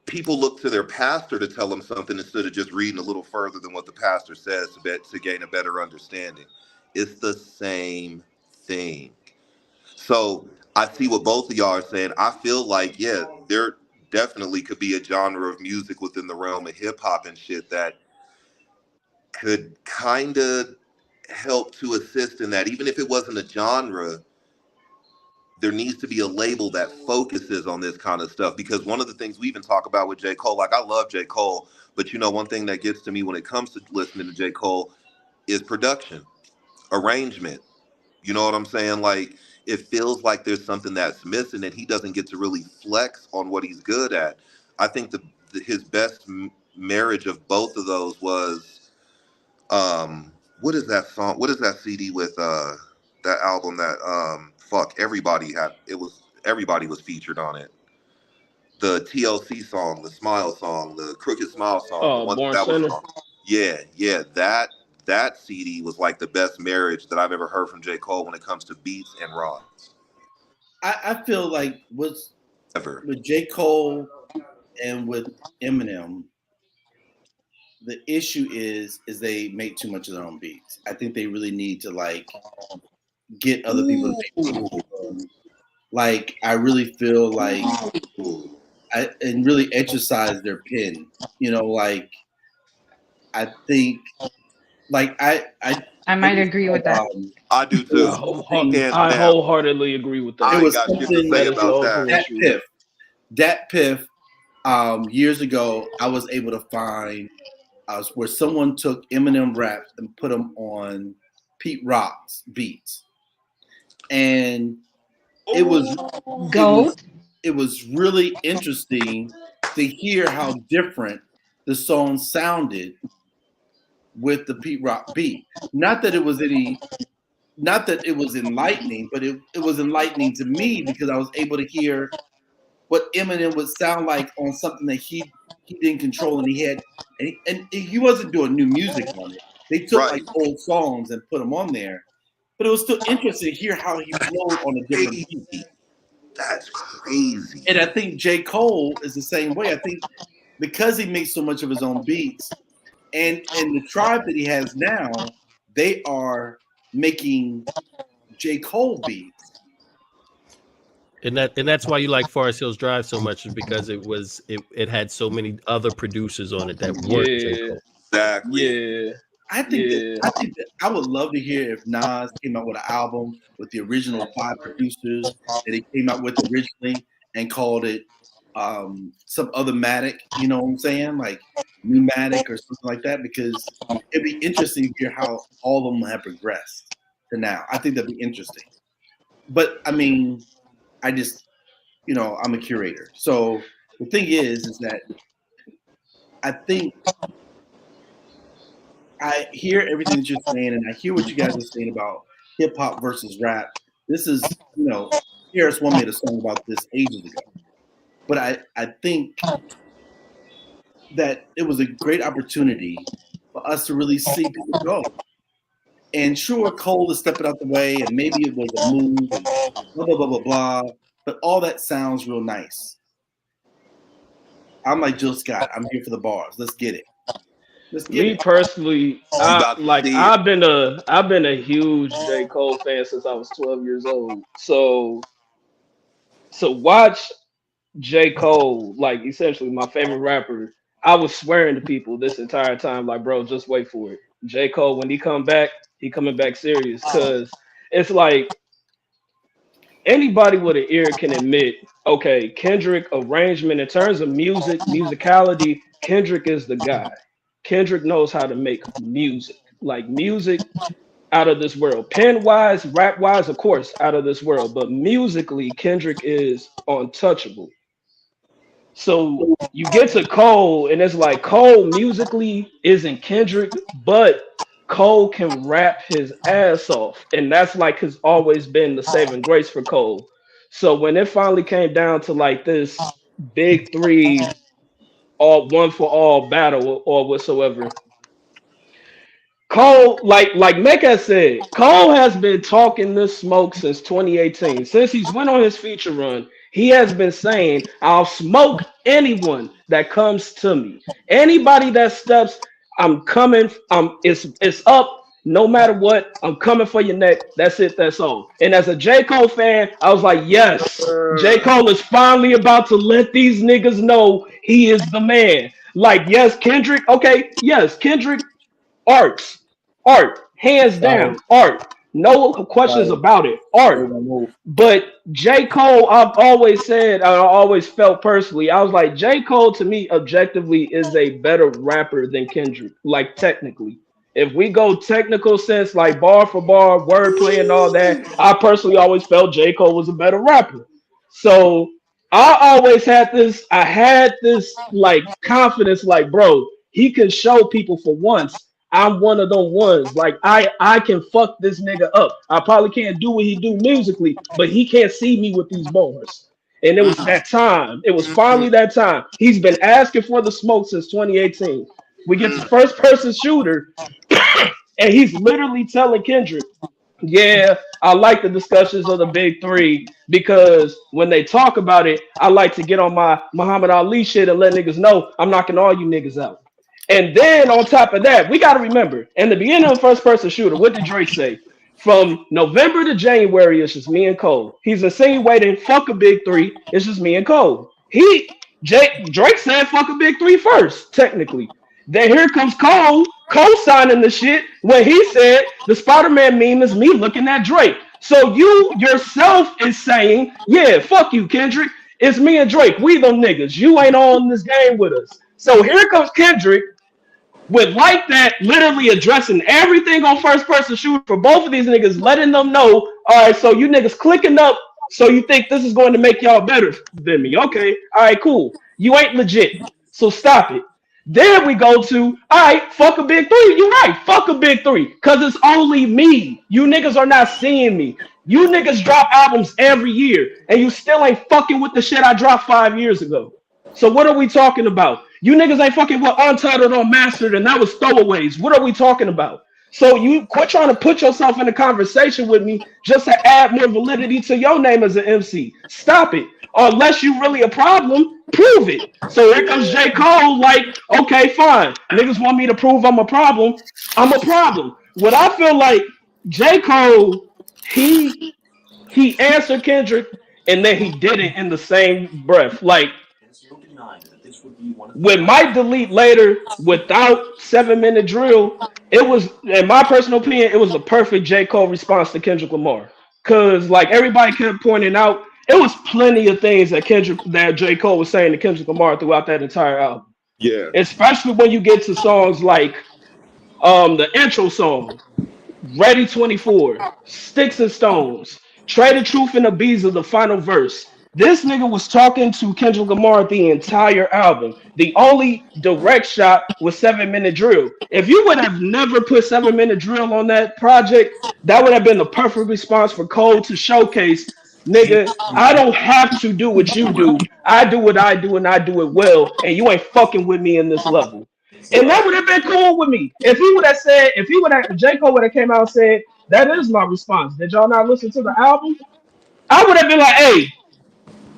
people look to their pastor to tell them something instead of just reading a little further than what the pastor says to gain a better understanding. It's the same thing. So I see what both of y'all are saying. I feel like, yeah, there definitely could be a genre of music within the realm of hip hop and shit that could kind of help to assist in that. Even if it wasn't a genre, there needs to be a label that focuses on this kind of stuff, because one of the things we even talk about with J. Cole, like I love J. Cole, but you know, one thing that gets to me when it comes to listening to J. Cole is production, arrangement. You know what I'm saying? Like, it feels like there's something that's missing and he doesn't get to really flex on what he's good at. I think his best marriage of both of those was what is that song? What is that CD with that album that everybody was featured on it. The TLC song, the Smile song, the Crooked Smile song, the one Born that was Center. on. Yeah, that CD was like the best marriage that I've ever heard from J. Cole when it comes to beats and rhymes. I feel like what's Ever. with J. Cole and with Eminem, the issue is they make too much of their own beats. I think they really need to like get other people to make beats. Like I really feel like and really exercise their pen. You know, like I think like I might agree with that. I do there was too. something Hands I down. wholeheartedly agree with I that. there ain't was got shit to something say That is about lawful that. and true. that piff years ago I was able to find where someone took Eminem raps and put them on Pete Rock's beats, and it was Goat. it was really interesting to hear how different the song sounded with the Pete Rock beat. Not that it was enlightening, but it was enlightening to me because I was able to hear what Eminem would sound like on something that he didn't control, and he wasn't doing new music on it. They took like Right. old songs and put them on there, but it was still interesting to hear how he flowed on a different beat. That's crazy. And I think J. Cole is the same way. I think because he makes so much of his own beats, and the tribe that he has now, they are making J. Cole beats. And that's why you like Forest Hills Drive so much, is because it had so many other producers on it that weren't J. Cole. Exactly. Yeah. I think that I would love to hear if Nas came out with an album with the original 5 producers that he came out with originally and called it some other Matic, you know what I'm saying? Like New Matic or something like that, because it'd be interesting to hear how all of them have progressed to now. I think that'd be interesting. But I mean, I just, I'm a curator. So the thing is that I think I hear everything that you're saying, and I hear what you guys are saying about hip hop versus rap. This is, KRS-One made a song about this ages ago. But I think that it was a great opportunity for us to really see people go. And sure, Cole is stepping out the way, and maybe it was a move, and blah, blah, blah, blah, blah. But all that sounds real nice. I'm like Jill Scott. I'm here for the bars. Let's get it. Me personally, I've been a huge J. Cole fan since I was 12 years old. So watch J. Cole, like essentially my favorite rapper. I was swearing to people this entire time, like, bro, just wait for it. J. Cole, when he come back, he coming back serious. Cause it's like anybody with an ear can admit, okay, Kendrick arrangement in terms of musicality, Kendrick is the guy. Kendrick knows how to make music, like music out of this world. Pen wise, rap wise, of course, out of this world. But musically, Kendrick is untouchable. So you get to Cole, and it's like Cole musically isn't Kendrick, but Cole can rap his ass off. And that's like has always been the saving grace for Cole. So when it finally came down to like this big 3 all one for all battle or whatsoever. Cole, like Mecca said, Cole has been talking this smoke since 2018. Since he's went on his feature run, he has been saying, I'll smoke anyone that comes to me. Anybody that steps, I'm coming, it's up. No matter what, I'm coming for your neck. That's it, that's all. And as a J. Cole fan, I was like, yes, J. Cole is finally about to let these niggas know he is the man. Like, yes, Kendrick, okay, yes, Kendrick, art, hands down, art. No questions about it, art. But J. Cole, I've always said, I always felt personally, I was like, J. Cole to me objectively is a better rapper than Kendrick, like technically. If we go technical sense, like bar for bar, wordplay and all that, I personally always felt J. Cole was a better rapper. So I always had this like confidence, like, bro, he can show people for once I'm one of them ones. Like I can fuck this nigga up. I probably can't do what he do musically, but he can't see me with these bars. And it was that time. It was finally that time. He's been asking for the smoke since 2018. We get the first person shooter, and he's literally telling Kendrick, yeah, I like the discussions of the big 3 because when they talk about it, I like to get on my Muhammad Ali shit and let niggas know I'm knocking all you niggas out. And then on top of that, we got to remember, in the beginning of first person shooter, what did Drake say? From November to January, it's just me and Cole. He's insinuating fuck a big 3. It's just me and Cole. Drake said fuck a big 3 first, technically. Then here comes Cole co-signing the shit when he said the Spider-Man meme is me looking at Drake. So you yourself is saying, yeah, fuck you, Kendrick. It's me and Drake. We them niggas. You ain't on this game with us. So here comes Kendrick with like that, literally addressing everything on first person shooter for both of these niggas, letting them know, all right, so you niggas clicking up, so you think this is going to make y'all better than me. Okay, all right, cool. You ain't legit, so stop it. Then we go to, all right, fuck a big three. You're right, fuck a big three. Because it's only me. You niggas are not seeing me. You niggas drop albums every year, and you still ain't fucking with the shit I dropped 5 years ago. So what are we talking about? You niggas ain't fucking with Untitled or Mastered, and that was throwaways. What are we talking about? So you quit trying to put yourself in a conversation with me just to add more validity to your name as an MC. Stop it. Or unless you really a problem, prove it. So here comes J. Cole, like, okay, fine. Niggas want me to prove I'm a problem. I'm a problem. What I feel like J. Cole, he he answered Kendrick and then he did it in the same breath. Like with Mike Delete later without 7 minute drill, it was, in my personal opinion, it was a perfect J. Cole response to Kendrick Lamar. Cause like everybody kept pointing out, it was plenty of things that J. Cole was saying to Kendrick Lamar throughout that entire album. Yeah. Especially when you get to songs like the intro song, Ready 24, Sticks and Stones, Trade the Truth and Ibiza, the final verse. This nigga was talking to Kendrick Lamar the entire album. The only direct shot was 7 minute drill. If you would have never put 7 minute drill on that project, that would have been the perfect response for Cole to showcase, nigga, I don't have to do what you do. I do what I do and I do it well, and you ain't fucking with me in this level. And that would have been cool with me. If he would have said, if J. Cole would have came out and said, that is my response. Did y'all not listen to the album? I would have been like, hey,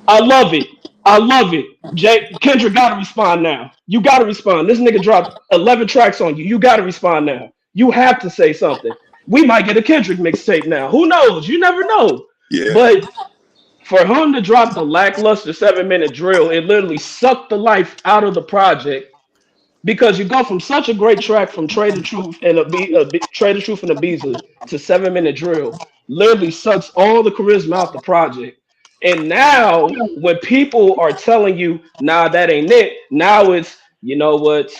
I love it. I love it. Kendrick gotta respond now. You gotta respond. This nigga dropped 11 tracks on you. You gotta respond now. You have to say something. We might get a Kendrick mixtape now. Who knows? You never know. Yeah. But for him to drop the lackluster 7 minute drill, it literally sucked the life out of the project. Because you go from such a great track from Trade the Truth and Trade the Truth and Ibiza to 7 minute drill, literally sucks all the charisma out the project. And now when people are telling you, nah, that ain't it, now it's, you know what,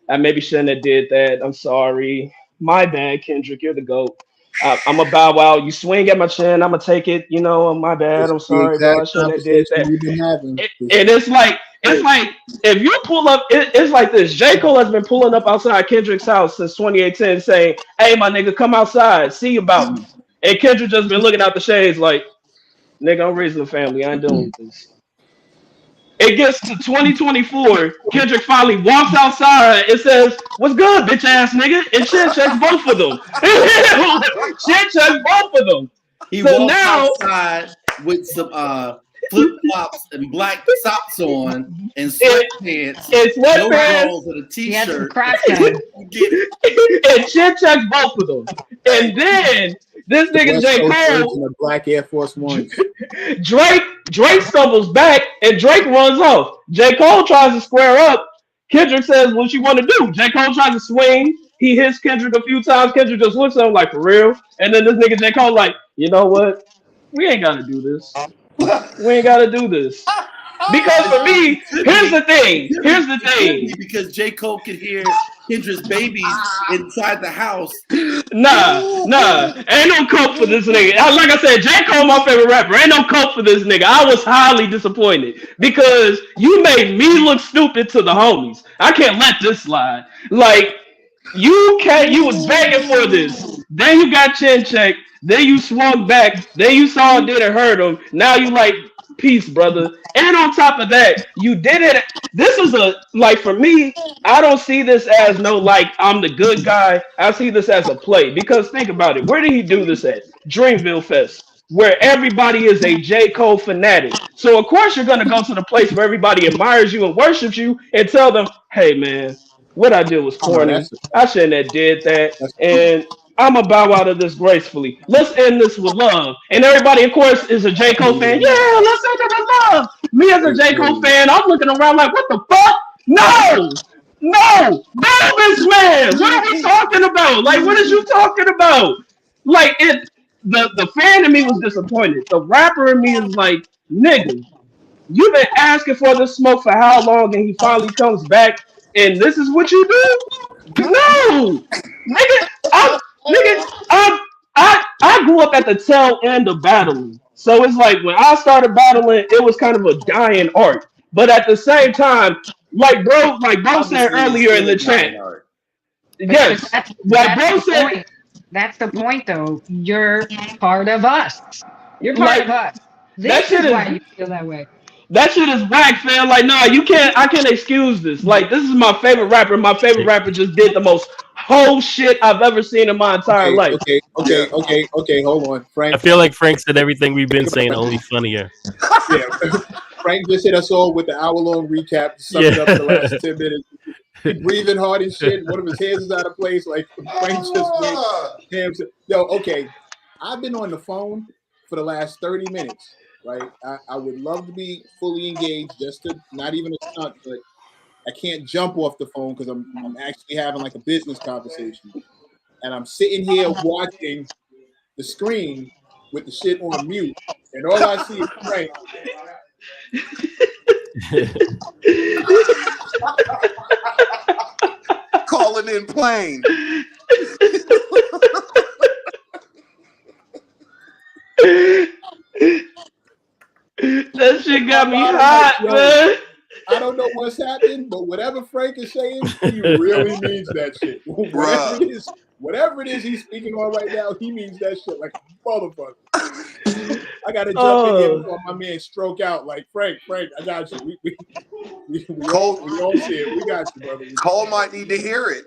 I maybe shouldn't have did that. I'm sorry. My bad, Kendrick, you're the GOAT. I'm a bow wow. You swing at my chin, I'm gonna take it. You know, my bad. I'm It's the sorry, bro. I exact shouldn't have did conversation that. we've been having. And it's like if you pull up, it's like this. J. Cole has been pulling up outside Kendrick's house since 2018, saying, "Hey, my nigga, come outside, see about me." And Kendrick just been looking out the shades like, "Nigga, I'm raising a family. I ain't dealing with this." It gets to 2024. Kendrick finally walks outside and says, "What's good, bitch ass nigga?" And shit checks both of them. Shit checks both of them. He So walked now, outside with some flip flops and black socks on and It- sweatpants, it's no sweatpants. drawers and a He had some t-shirt. Crocs on. Get it. And shit checks both of them. And then this nigga West J. Coast Cole, version of Black Air Force Ones. Drake stumbles back and Drake runs off. J. Cole tries to square up. Kendrick says, "What you want to do?" J. Cole tries to swing. He hits Kendrick a few times. Kendrick just looks at him like, "For real?" And then this nigga J. Cole like, "You know what? We ain't gotta do this. We ain't gotta do this." Because for me, here's the thing. Here's the thing. Because J. Cole could hear Kendra's babies inside the house. Nah. Ain't no cope for this nigga. Like I said, J. Cole my favorite rapper. Ain't no cope for this nigga. I was highly disappointed because you made me look stupid to the homies. I can't let this slide. Like, you was begging for this. Then you got chin checked. Then you swung back. Then you saw it didn't hurt him. Now you like, peace, brother. And on top of that, you did it. This is like, for me, I don't see this as no, like, I'm the good guy. I see this as a play. Because think about it. Where did he do this at? Dreamville Fest, where everybody is a J. Cole fanatic. So, of course, you're going to go to the place where everybody admires you and worships you and tell them, "Hey, man, what I did was corny. I shouldn't have did that. And I'm going to bow out of this gracefully. Let's end this with love." And everybody, of course, is a J. Cole fan. Yeah, let's end it with love. Me as a J. Cole fan, I'm looking around like, what the fuck? No, this man. What are we talking about? Like, what is you talking about? Like, the fan in me was disappointed. The rapper in me is like, nigga, you've been asking for this smoke for how long? And he finally comes back, and this is what you do? No, nigga, I grew up at the tail end of battling. So it's like when I started battling, it was kind of a dying art. But at the same time, like bro said Obviously, it's earlier in still the a chat. dying art. But Yes, that's like bro the said, point. That's the point, though. You're part of us. You're part like of us. that This shit is is why you feel that way. that shit is whack, fam. Like, nah, you can't. I can't excuse this. Like, this is my favorite rapper. My favorite rapper just did the most whole shit I've ever seen in my entire Okay, life. okay, Yeah. okay, okay, okay. Hold on, I Frank. feel like Frank said everything we've been Think about saying, it. only funnier. Yeah, Frank just hit us all with the hour-long recap to sum Yeah. it up for the last 10 minutes. He breathing hard and shit. One of his hands is out of place. Like Frank just went ham. Yo, okay. I've been on the phone for the last 30 minutes. Right. I would love to be fully engaged, just to not even a stunt, but I can't jump off the phone because I'm actually having like a business conversation. And I'm sitting here watching the screen with the shit on mute, and all I see is Frank. Calling in plain. That shit got me Bottom, like, hot, yo, man. I don't know what's happening, but whatever Frank is saying, he really means that shit. Bruh. Whatever it is he's speaking on right now, he means that shit like a motherfucker. I gotta jump in here before my man stroke out. Like Frank, I got you. We all see it. We got you, brother. Cole might need to hear it.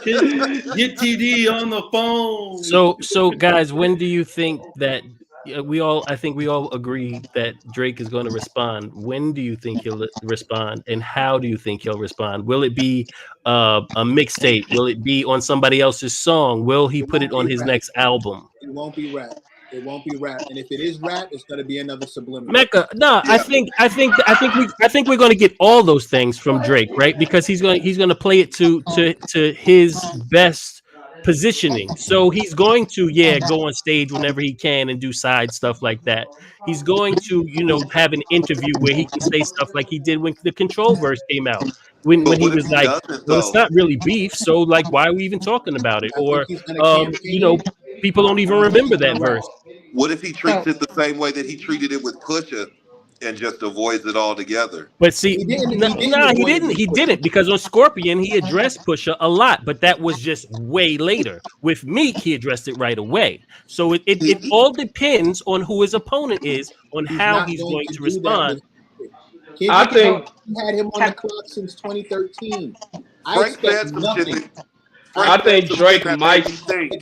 Get TD on the phone. So guys, when do you think that I think we all agree that Drake is going to respond? When do you think he'll respond, and how do you think he'll respond? Will it be a mixtape? Will it be on somebody else's song? Will he put it on his next album? It won't be rap. It won't be rap. And if it is rap, it's gonna be another subliminal. Mecca, no, Yeah. I think we're going to get all those things from Drake, right? Because he's going to play it to his best positioning. So he's going to go on stage whenever he can and do side stuff like that. He's going to have an interview where he can say stuff like he did when the Control verse came out. When But he what if was he like, doesn't, well, it's though? not really beef, so like why are we even talking about it? I think Or he's gonna campaign. people don't even remember that verse. What if he treats So it the same way that he treated it with Pusha and just avoids it altogether? But see, He didn't he avoid it didn't. with He Pusha. didn't because on Scorpion he addressed Pusha a lot, but that was just way later. With Meek, he addressed it right away. So it all depends on who his opponent is, on He's how not he's going going to to do that respond. with I Kendrick. think Had him on the clock since 2013. I Frank expect said some shit. nothing. I Frank said think some Drake shit that might. made me think.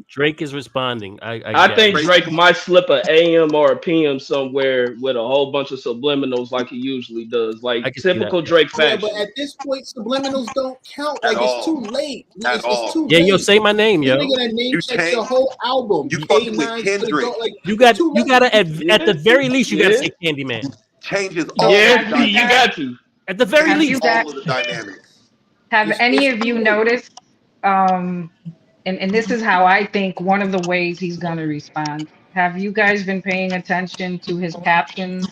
Drake is responding. I I get think it. Drake might slip a AM or a PM somewhere with a whole bunch of subliminals like he usually does, like I can see that. typical Drake Yeah, but fashion. at this point, subliminals don't count. At Like all. it's too late. At It's all. too Yeah, late. yo, say my name, This yo. nigga that name You checks can't. your whole album. You fucking with Kendrick. Like You it's too late. gotta at the very least you gotta Yeah. say Candyman. Changes So all Yeah, have the you you guys, got to. At the very have you least. guys, all of the dynamics. have any It's of too you late. noticed? Um, and this is how I think one of the ways he's gonna respond. Have you guys been paying attention to his captions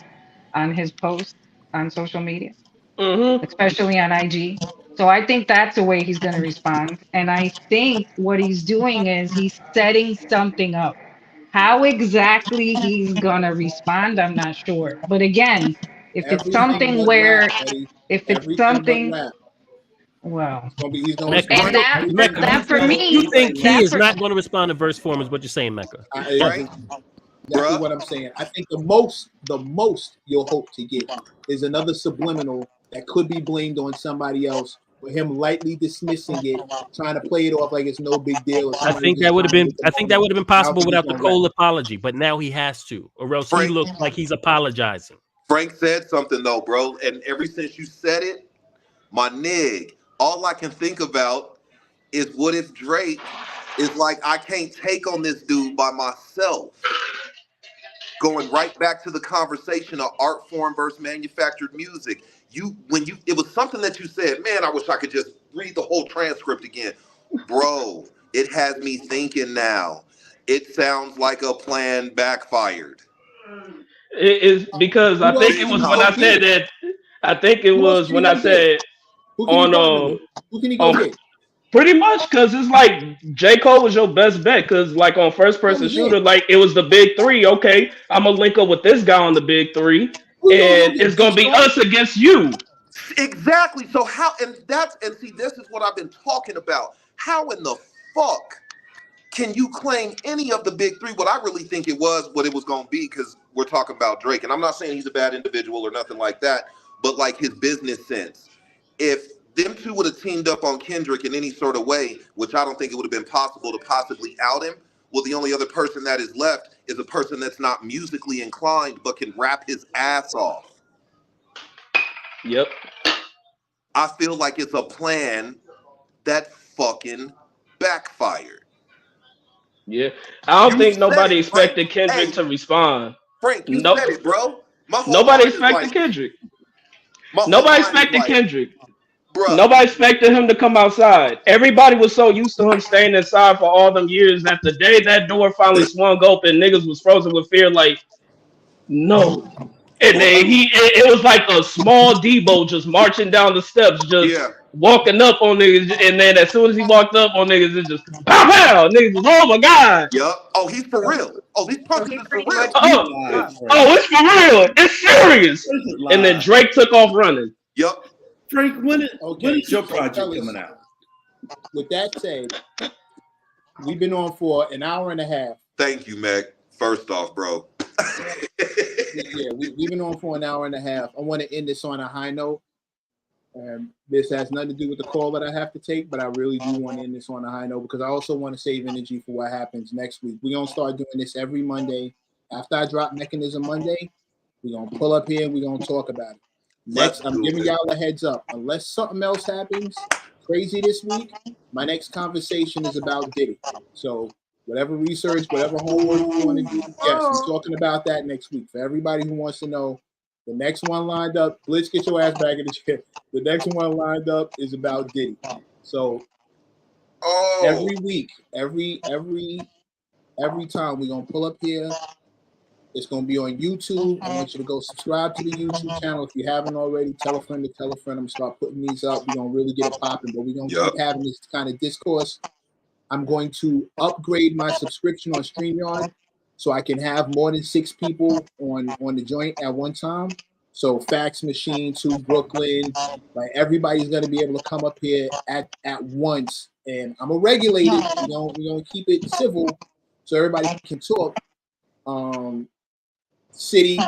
on his posts on social media, Mm-hmm. especially on IG? So I think that's the way he's gonna respond. And I think what he's doing is he's setting something up. How exactly he's gonna respond, I'm not sure. But again, if it's Everything something but rap, where, Eddie. if it's Everything but something, rap. well, He's gonna Mecca, respond and to Mecca, everything. that for you me, think he that is for not going to respond to verse form is what you're saying, Mecca. Frank, Exactly bruh. what I'm saying. I think the most you'll hope to get is another subliminal that could be blamed on somebody else, for him lightly dismissing it, trying to play it off like it's no big deal. Or I somebody think just that would have trying to been get the I think that would have been I don't possible think he's without the gonna rap. Cole apology, but now he has to, or else he Frank, looks like he's apologizing. Frank said something though, bro. And ever since you said it, my nig, all I can think about is what if Drake is like, I can't take on this dude by myself. Going right back to the conversation of art form versus manufactured music. It was something that you said, man, I wish I could just read the whole transcript again. Bro, it has me thinking now. It sounds like a plan backfired. It is because I Who think else it can he was go when I get? said that. I think it Who else was can he when I go get? said Who can he on partner with? Who can he go on get? pretty much because it's like J. Cole was your best bet because like on first That person was it. shooter, like it was the big three. Okay, I'm gonna link up with this guy on the big three. and it's gonna be us against you. Exactly. So how and see, this is what I've been talking about. How in the fuck can you claim any of the big three? What I really think it was, what it was gonna be, because we're talking about Drake, and I'm not saying he's a bad individual or nothing like that, but like his business sense. If them two would have teamed up on Kendrick in any sort of way, which I don't think it would have been possible to possibly out him, well, the only other person that is left is a person that's not musically inclined but can rap his ass off. Yep. I feel like it's a plan that fucking backfired. Yeah. I don't You think said nobody it, Frank. expected Kendrick Hey, to respond. Frank, you No, said it, bro. My whole nobody mind is expected like, Kendrick. my whole Nobody mind is expected like, Kendrick. bruh. Nobody expected him to come outside. Everybody was so used to him staying inside for all them years that the day that door finally swung open, niggas was frozen with fear. Like, no. And then it was like a small Debo just marching down the steps, just Yeah. walking up on niggas. And then as soon as he walked up on niggas, it just pow pow. Niggas was, oh my God. Yup. Oh, he's for real. Oh, these So punches he is for pretty much real. You Oh, lied, Frank. oh, it's for real. It's serious. This is And then live. Drake took off running. Yup. Frank, when Okay, is your so project fellas, coming out? With that said, we've been on for an hour and a half. Thank you, Meg. First off, bro. Yeah, we've been on for an hour and a half. I want to end this on a high note. This has nothing to do with the call that I have to take, but I really do want to end this on a high note because I also want to save energy for what happens next week. We're going to start doing this every Monday. After I drop Mechanism Monday, we're going to pull up here and we're going to talk about it. Next, I'm giving y'all a heads up. Unless something else happens crazy this week, my next conversation is about Diddy. So whatever research, whatever homework you want to do, yes, we're talking about that next week. For everybody who wants to know, the next one lined up, Blitz, get your ass back in the chair. The next one lined up is about Diddy. So every week, every time we're gonna pull up here. It's gonna be on YouTube. I want you to go subscribe to the YouTube channel if you haven't already. Tell a friend to tell a friend. I'm gonna start putting these up. We're gonna really get it popping, but we're gonna keep having this kind of discourse. I'm going to upgrade my subscription on StreamYard so I can have more than 6 people on the joint at one time. So Fax Machine to Brooklyn, like everybody's gonna be able to come up here at once. And I'm gonna regulate it. We're gonna keep it civil so everybody can talk. City,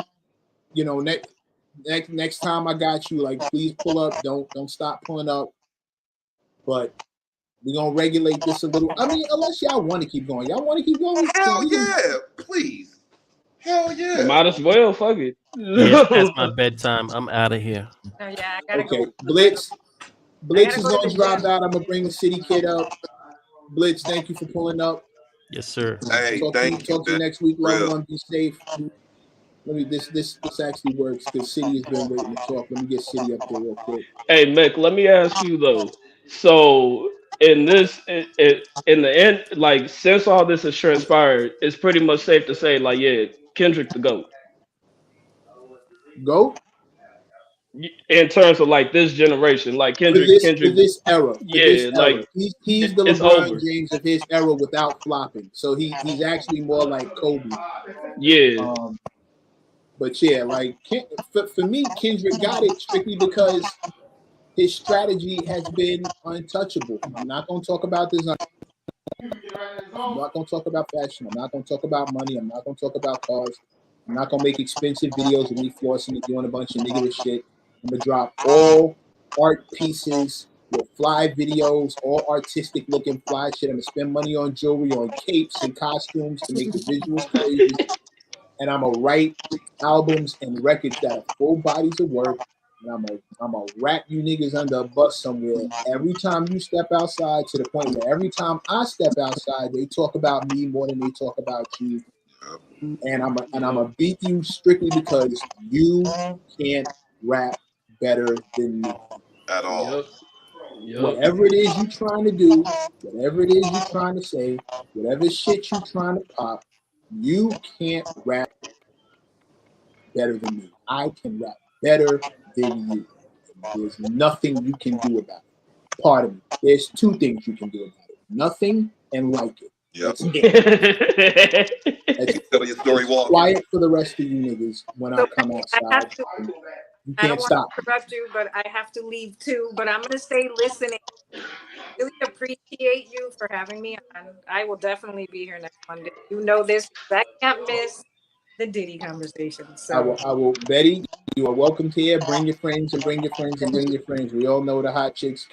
next time I got you, like please pull up. Don't stop pulling up. But we're gonna regulate this a little. I mean, unless y'all want to keep going. Y'all want to keep going? Hell yeah, please. Hell yeah. Might as well, fuck it. Yeah, it's past my bedtime. I'm out of here. Oh, yeah, I gotta Okay, go. Blitz is go to gonna the drop gym. out. I'm gonna bring the City Kid up. Blitz, thank you for pulling up. Yes, sir. Hey, Talk to you next week. Love one. Be safe. Let me this actually works because City has been waiting to talk. Let me get City up here real quick. Hey, Mick, let me ask you though. So in this, in the end, like since all this has transpired, it's pretty much safe to say, like, yeah, Kendrick the GOAT. Go In terms of like this generation, like for Kendrick, this era. yeah, like He's the it's LeBron over. James of his era without flopping. So he's actually more like Kobe. Yeah. But yeah, like for me, Kendrick got it strictly because his strategy has been untouchable. I'm not going to talk about design. I'm not going to talk about fashion. I'm not going to talk about money. I'm not going to talk about cars. I'm not going to make expensive videos of me flossing and doing a bunch of negative shit. I'm going to drop all art pieces with fly videos, all artistic looking fly shit. I'm going to spend money on jewelry, on capes and costumes to make the visuals crazy. And I'm gonna write albums and records that are full bodies of work. And I'm gonna wrap you niggas under a bus somewhere. Every time you step outside, to the point where every time I step outside, they talk about me more than they talk about you. And I'm gonna beat you strictly because you can't rap better than me at all. Yep. Whatever it is you're trying to do, whatever it is you're trying to say, whatever shit you're trying to pop, you can't rap better than me. I can rap better than you. There's nothing you can do about it. Pardon me. There's 2 things you can do about it. Nothing and like it. Yep. That's it. Tell your story, Walker. Quiet for the rest of you niggas when I come I outside. have to. You I don't can't want stop. to interrupt you, but I have to leave too. But I'm gonna stay listening. Really appreciate you for having me on. I will definitely be here next Monday. You know this. I can't miss the Diddy conversation. I will. So Betty, you are welcome here. Bring your friends and bring your friends and bring your friends. We all know the hot chicks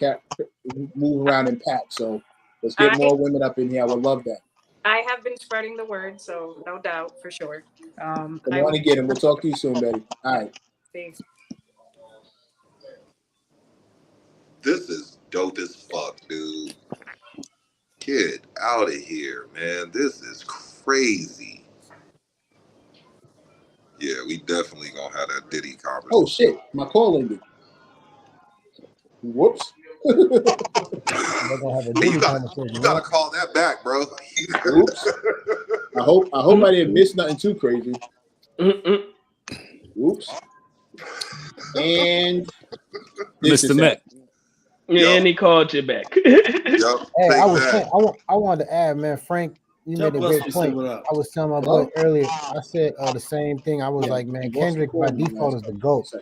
move around in packs. So let's get more women up in here. I would love that. I have been spreading the word, so no doubt for sure. Come on and get him. We'll talk to you soon, Betty. All right. See. This is dope as fuck, dude. Get out of here, man. This is crazy. Yeah, we definitely gonna have that Diddy conversation. Oh shit, my call ended. Whoops. They're gonna have a You gotta call that back, bro. Oops. I hope I didn't miss nothing too crazy. Oops. And Mr. Mac. Yeah, and he called you back. Hey, I wanted to add, man, Frank, you made a great point. I was telling my boy earlier, I said the same thing. I was like, man, Kendrick by default is the GOAT.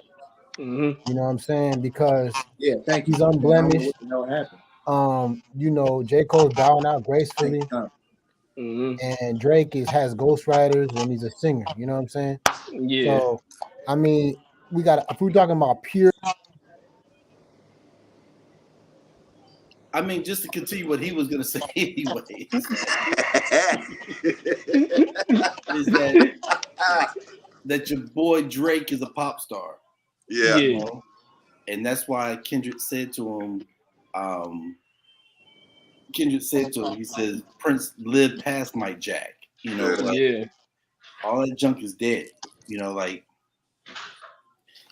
You know what I'm saying? Because he's unblemished. You know, J. Cole's bowing out gracefully. And Drake has ghostwriters and he's a singer. You know what I'm saying? Yeah. So, I mean, if we're talking about pure. I mean, just to continue what he was going to say anyway, is that your boy Drake is a pop star. Yeah. You know? And that's why Kendrick said to him, he says, Prince lived past Mike Jack. You know, all that junk is dead. You know, like,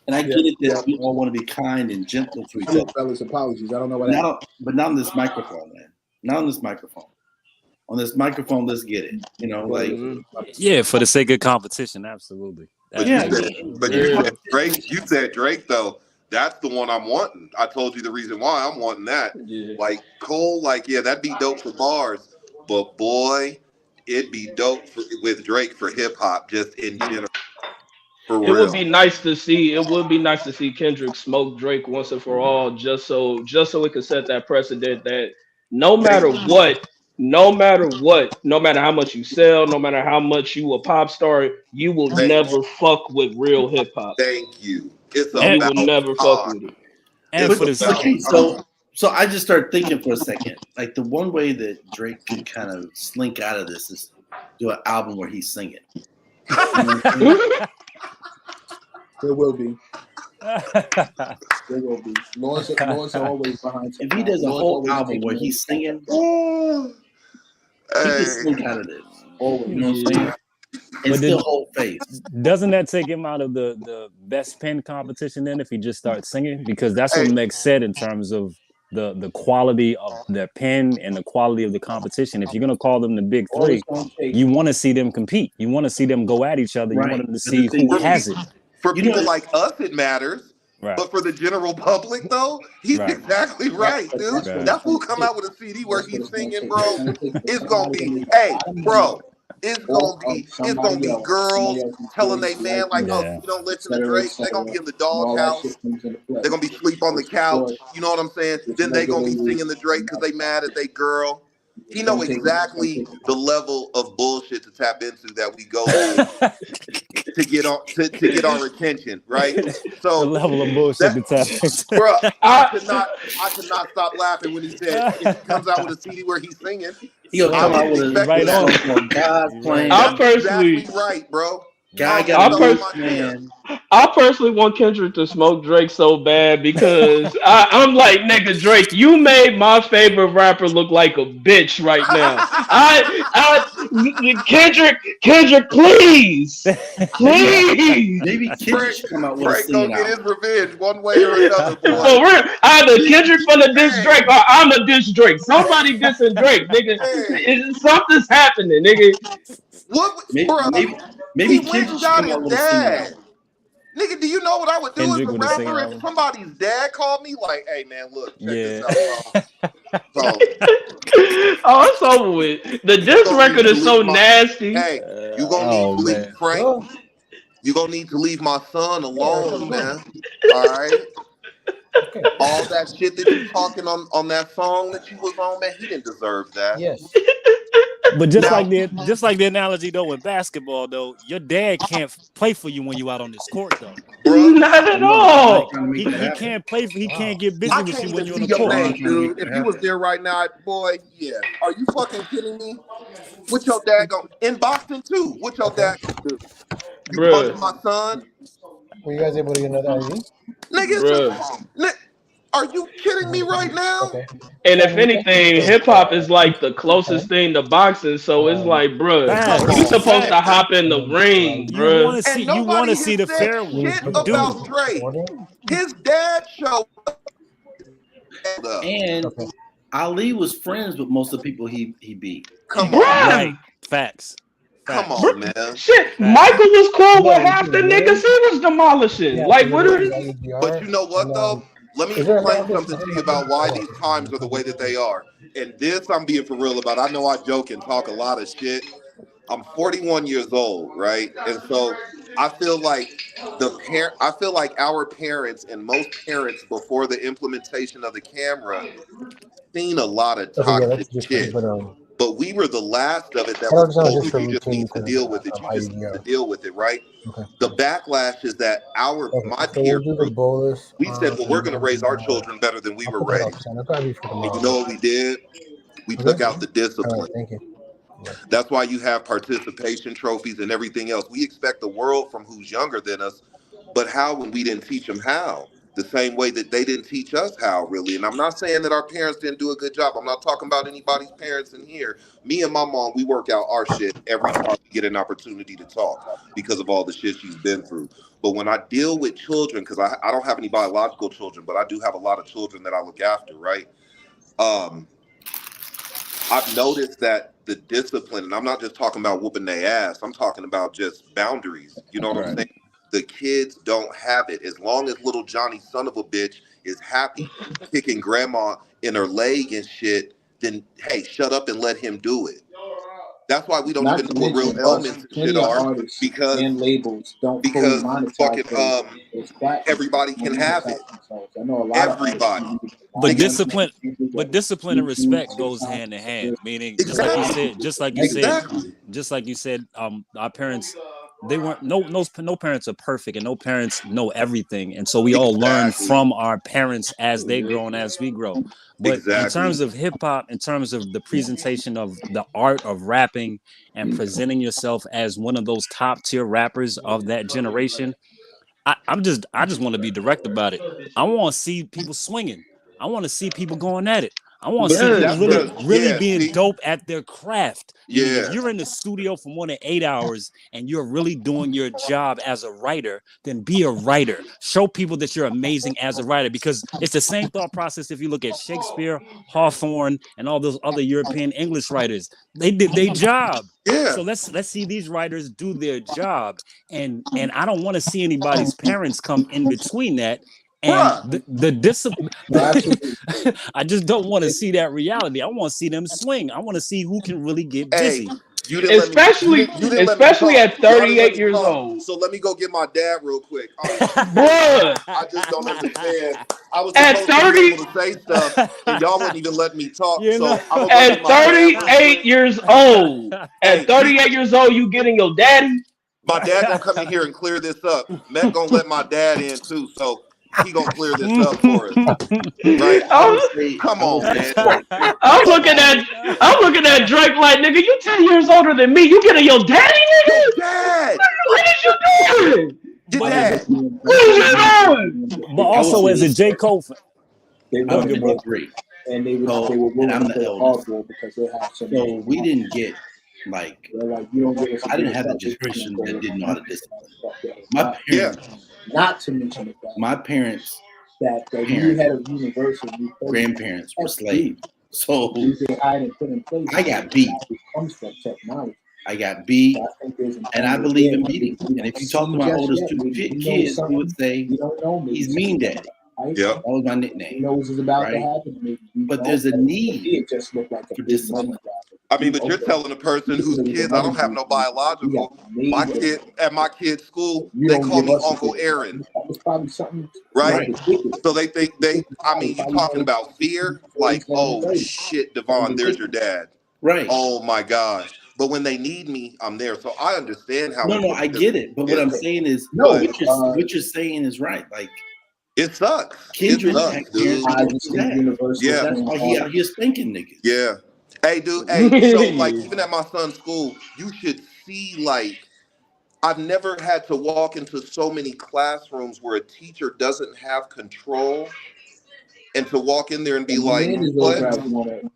and I get it that we all want to be kind and gentle to each other. Fellas, apologies. I don't know what happened. But not on this microphone, man. Not on this microphone. On this microphone, let's get it. You know, like yeah, for the sake of competition, absolutely. But you said Drake though. That's the one I'm wanting. I told you the reason why I'm wanting that. Yeah. Like Cole, that'd be dope for bars, but boy, it'd be dope with Drake for hip hop, just in general. It would be nice to see. It would be nice to see Kendrick smoke Drake once and for all, just so it could set that precedent that no matter what, no matter how much you sell, no matter how much you a pop star, you will never fuck with real hip hop. Thank you. It's you will never fuck with it. And for the so I just started thinking for a second. Like the one way that Drake can kind of slink out of this is do an album where he's singing. There will be. There will be. Laws are always behind. If he does a whole album where he's singing, he can slink out of this. Always. You know what I'm saying? And still hold face. Doesn't that take him out of the best pen competition then if he just starts singing? Because that's what Meg said in terms of the quality of their pen and the quality of the competition. If you're gonna call them the big three, you want to see them compete. You want to see them go at each other. You want them to see who has it. For people like us, it matters. Right. But for the general public, though, he's exactly right, dude. That fool come out with a CD where he's singing, bro. It's gonna be, it's gonna be girls telling they man like, oh, you don't listen to Drake. They're gonna be in the doghouse. They're gonna be sleep on the couch. You know what I'm saying? Then they gonna be singing the Drake because they mad at they girl. He know exactly the level of bullshit to tap into that we go to get on to get our attention, right? So the level of bullshit to tap into. Bro, I could not stop laughing when he said if he comes out with a CD where he's singing. He'll come out with a right on God's plan. I personally exactly right, bro. I personally want Kendrick to smoke Drake so bad because I'm like, nigga, Drake, you made my favorite rapper look like a bitch right now. Kendrick, please. Maybe Kendrick should come out with Drake gonna get his revenge one way or another. So we're either Kendrick gonna diss Drake or I'm a diss Drake. Somebody dissing Drake, nigga. Something's happening, nigga. What? Maybe he Kendrick went and got his dad. Nigga, do you know what I would do Kendrick as a with a singing rapper if album. somebody's dad called me? Like, hey man, look, check this Yeah. out, bro. Oh, it's over with. The You diss gonna record need to is so leave my nasty. hey, you gonna need Oh to leave man. Frank. Well, You gonna need to leave my son yeah, alone, sure. man. All right. Okay. All that shit that you talking on that song that you was on, man, he didn't deserve that. Yes. But just Now, like the analogy though with basketball though, your dad can't play for you when you out on this court though. bruh, Not at No, all. trying to make that He happen. can't play for he Wow. can't get busy I with can't you when even you're on see the your court. name, dude. If you was there right now, boy, yeah. Are you fucking kidding me? What your dad gonna in boxing too? What your Okay. dad gonna do? You punch Bruh. my son, Were you guys able to get another IV? nigga? It's a Bruh. song. Are you kidding me right now? Okay. And if anything, hip hop is like the closest thing to boxing. So it's like, bruh, Come you Facts. on, supposed to man. Facts. hop in the ring, You want bruh. to see And nobody the has said fair one. Please shit put You the do. about Drake. order. His dad showed up. And Okay. Ali was friends with most of the people he beat. Come on, man. Right. Bruh. Facts. Come Facts. on, man. Shit, Facts. Michael was cool Yeah, with half the niggas he was demolishing. yeah, Like, so what the are But you know what and though? Let me is there a explain message? something to you about why these times are the way that they are. And this I'm being for real about. I know I joke and talk a lot of shit. I'm 41 years old, right? And so I feel like I feel like our parents and most parents before the implementation of the camera seen a lot of Okay, yeah, toxic that's just shit. but But we were the last of it that I know was this sounds told just for you just routine need to because deal with it. You just need to IUDR. deal with it, right? Okay. The backlash is that my So peer we'll do the group, bolus. we said, well, we're going to raise our children better than we I'll were put that up. raised. That'll probably be for And you tomorrow. know what we did? We Okay. took out the All right. discipline. Thank you. That's why you have participation trophies and everything else. We expect the world from who's younger than us, but how when we didn't teach them how? The same way that they didn't teach us how, really. And I'm not saying that our parents didn't do a good job. I'm not talking about anybody's parents in here. Me and my mom, we work out our shit every time we get an opportunity to talk because of all the shit she's been through. But when I deal with children, because I don't have any biological children, but I do have a lot of children that I look after, right? I've noticed that the discipline, and I'm not just talking about whooping their ass, I'm talking about just boundaries. You know what I'm saying? The kids don't have it. As long as little Johnny, son of a bitch, is happy kicking grandma in her leg and shit, then hey, shut up and let him do it. That's why we don't Not even to know what real mention, elements and plenty shit of are artists because and labels don't fully because monetize fucking those platforms. everybody can have it. Themselves. I know a lot Everybody. of But artists. discipline and respect goes hand in hand. Meaning, just like you said, our parents, they weren't no parents are perfect, and no parents know everything, and so we all learn from our parents as they grow and as we grow. But in terms of hip hop, in terms of the presentation of the art of rapping and presenting yourself as one of those top tier rappers of that generation, I just want to be direct about it. I want to see people swinging. I want to see people going at it. I want to see people really being dope at their craft. Meaning, if you're in the studio for more than 8 hours and you're really doing your job as a writer, then be a writer. Show people that you're amazing as a writer, because it's the same thought process if you look at Shakespeare, Hawthorne, and all those other European English writers. They did their job. Yeah. So let's see these writers do their job, and I don't want to see anybody's parents come in between that. And the discipline, I just don't want to see that reality. I want to see them swing. I want to see who can really get busy. Especially at 38 years old. So let me go get my dad real quick. Bruh. I just don't understand. I was At supposed 30 to be able to say stuff, and y'all wouldn't even let me talk. So I'm gonna at 38 years old. At 38 years old, you getting your daddy? My dad gonna come in here and clear this up. Matt gonna let my dad in too, so he gonna clear this up for us. Right? Come on, man. I'm looking at Drake like, nigga, you 10 years older than me. You getting your daddy, nigga? Dad! What is you doing? Your dad. What is you doing? But also, as a J. Cole fan, They I'm wanted 53. and they were and willing I'm to the play eldest. hardball because they have some. So we didn't get like, you don't get I didn't have the generation that didn't know how to discipline. My parents, not to mention the fact my parents, that you had a universal grandparents were slaves. So they had and put in place. I got beat. It comes from technology. I got B, and I believe in beating. And if you talk to my oldest two kids, he would say he's Mean Daddy. Yeah. That was my nickname. Right? But there's a need for discipline. I mean, but you're telling a person whose kids, I don't have no biological. My kid at my kid's school, they call me Uncle Aaron. Right? So they think I mean, you talking about fear? Like, oh shit, Devon, there's your dad. Right. Oh my gosh. But when they need me, I'm there. So I understand how. No, I get it. But what I'm saying is, what you're saying is right. Like, it sucks. Kendrick It sucks, dude. Yeah. That's why he out here spanking niggas. Yeah. Hey, dude. Hey, so like even at my son's school, you should see like I've never had to walk into so many classrooms where a teacher doesn't have control, and to walk in there and be like, what?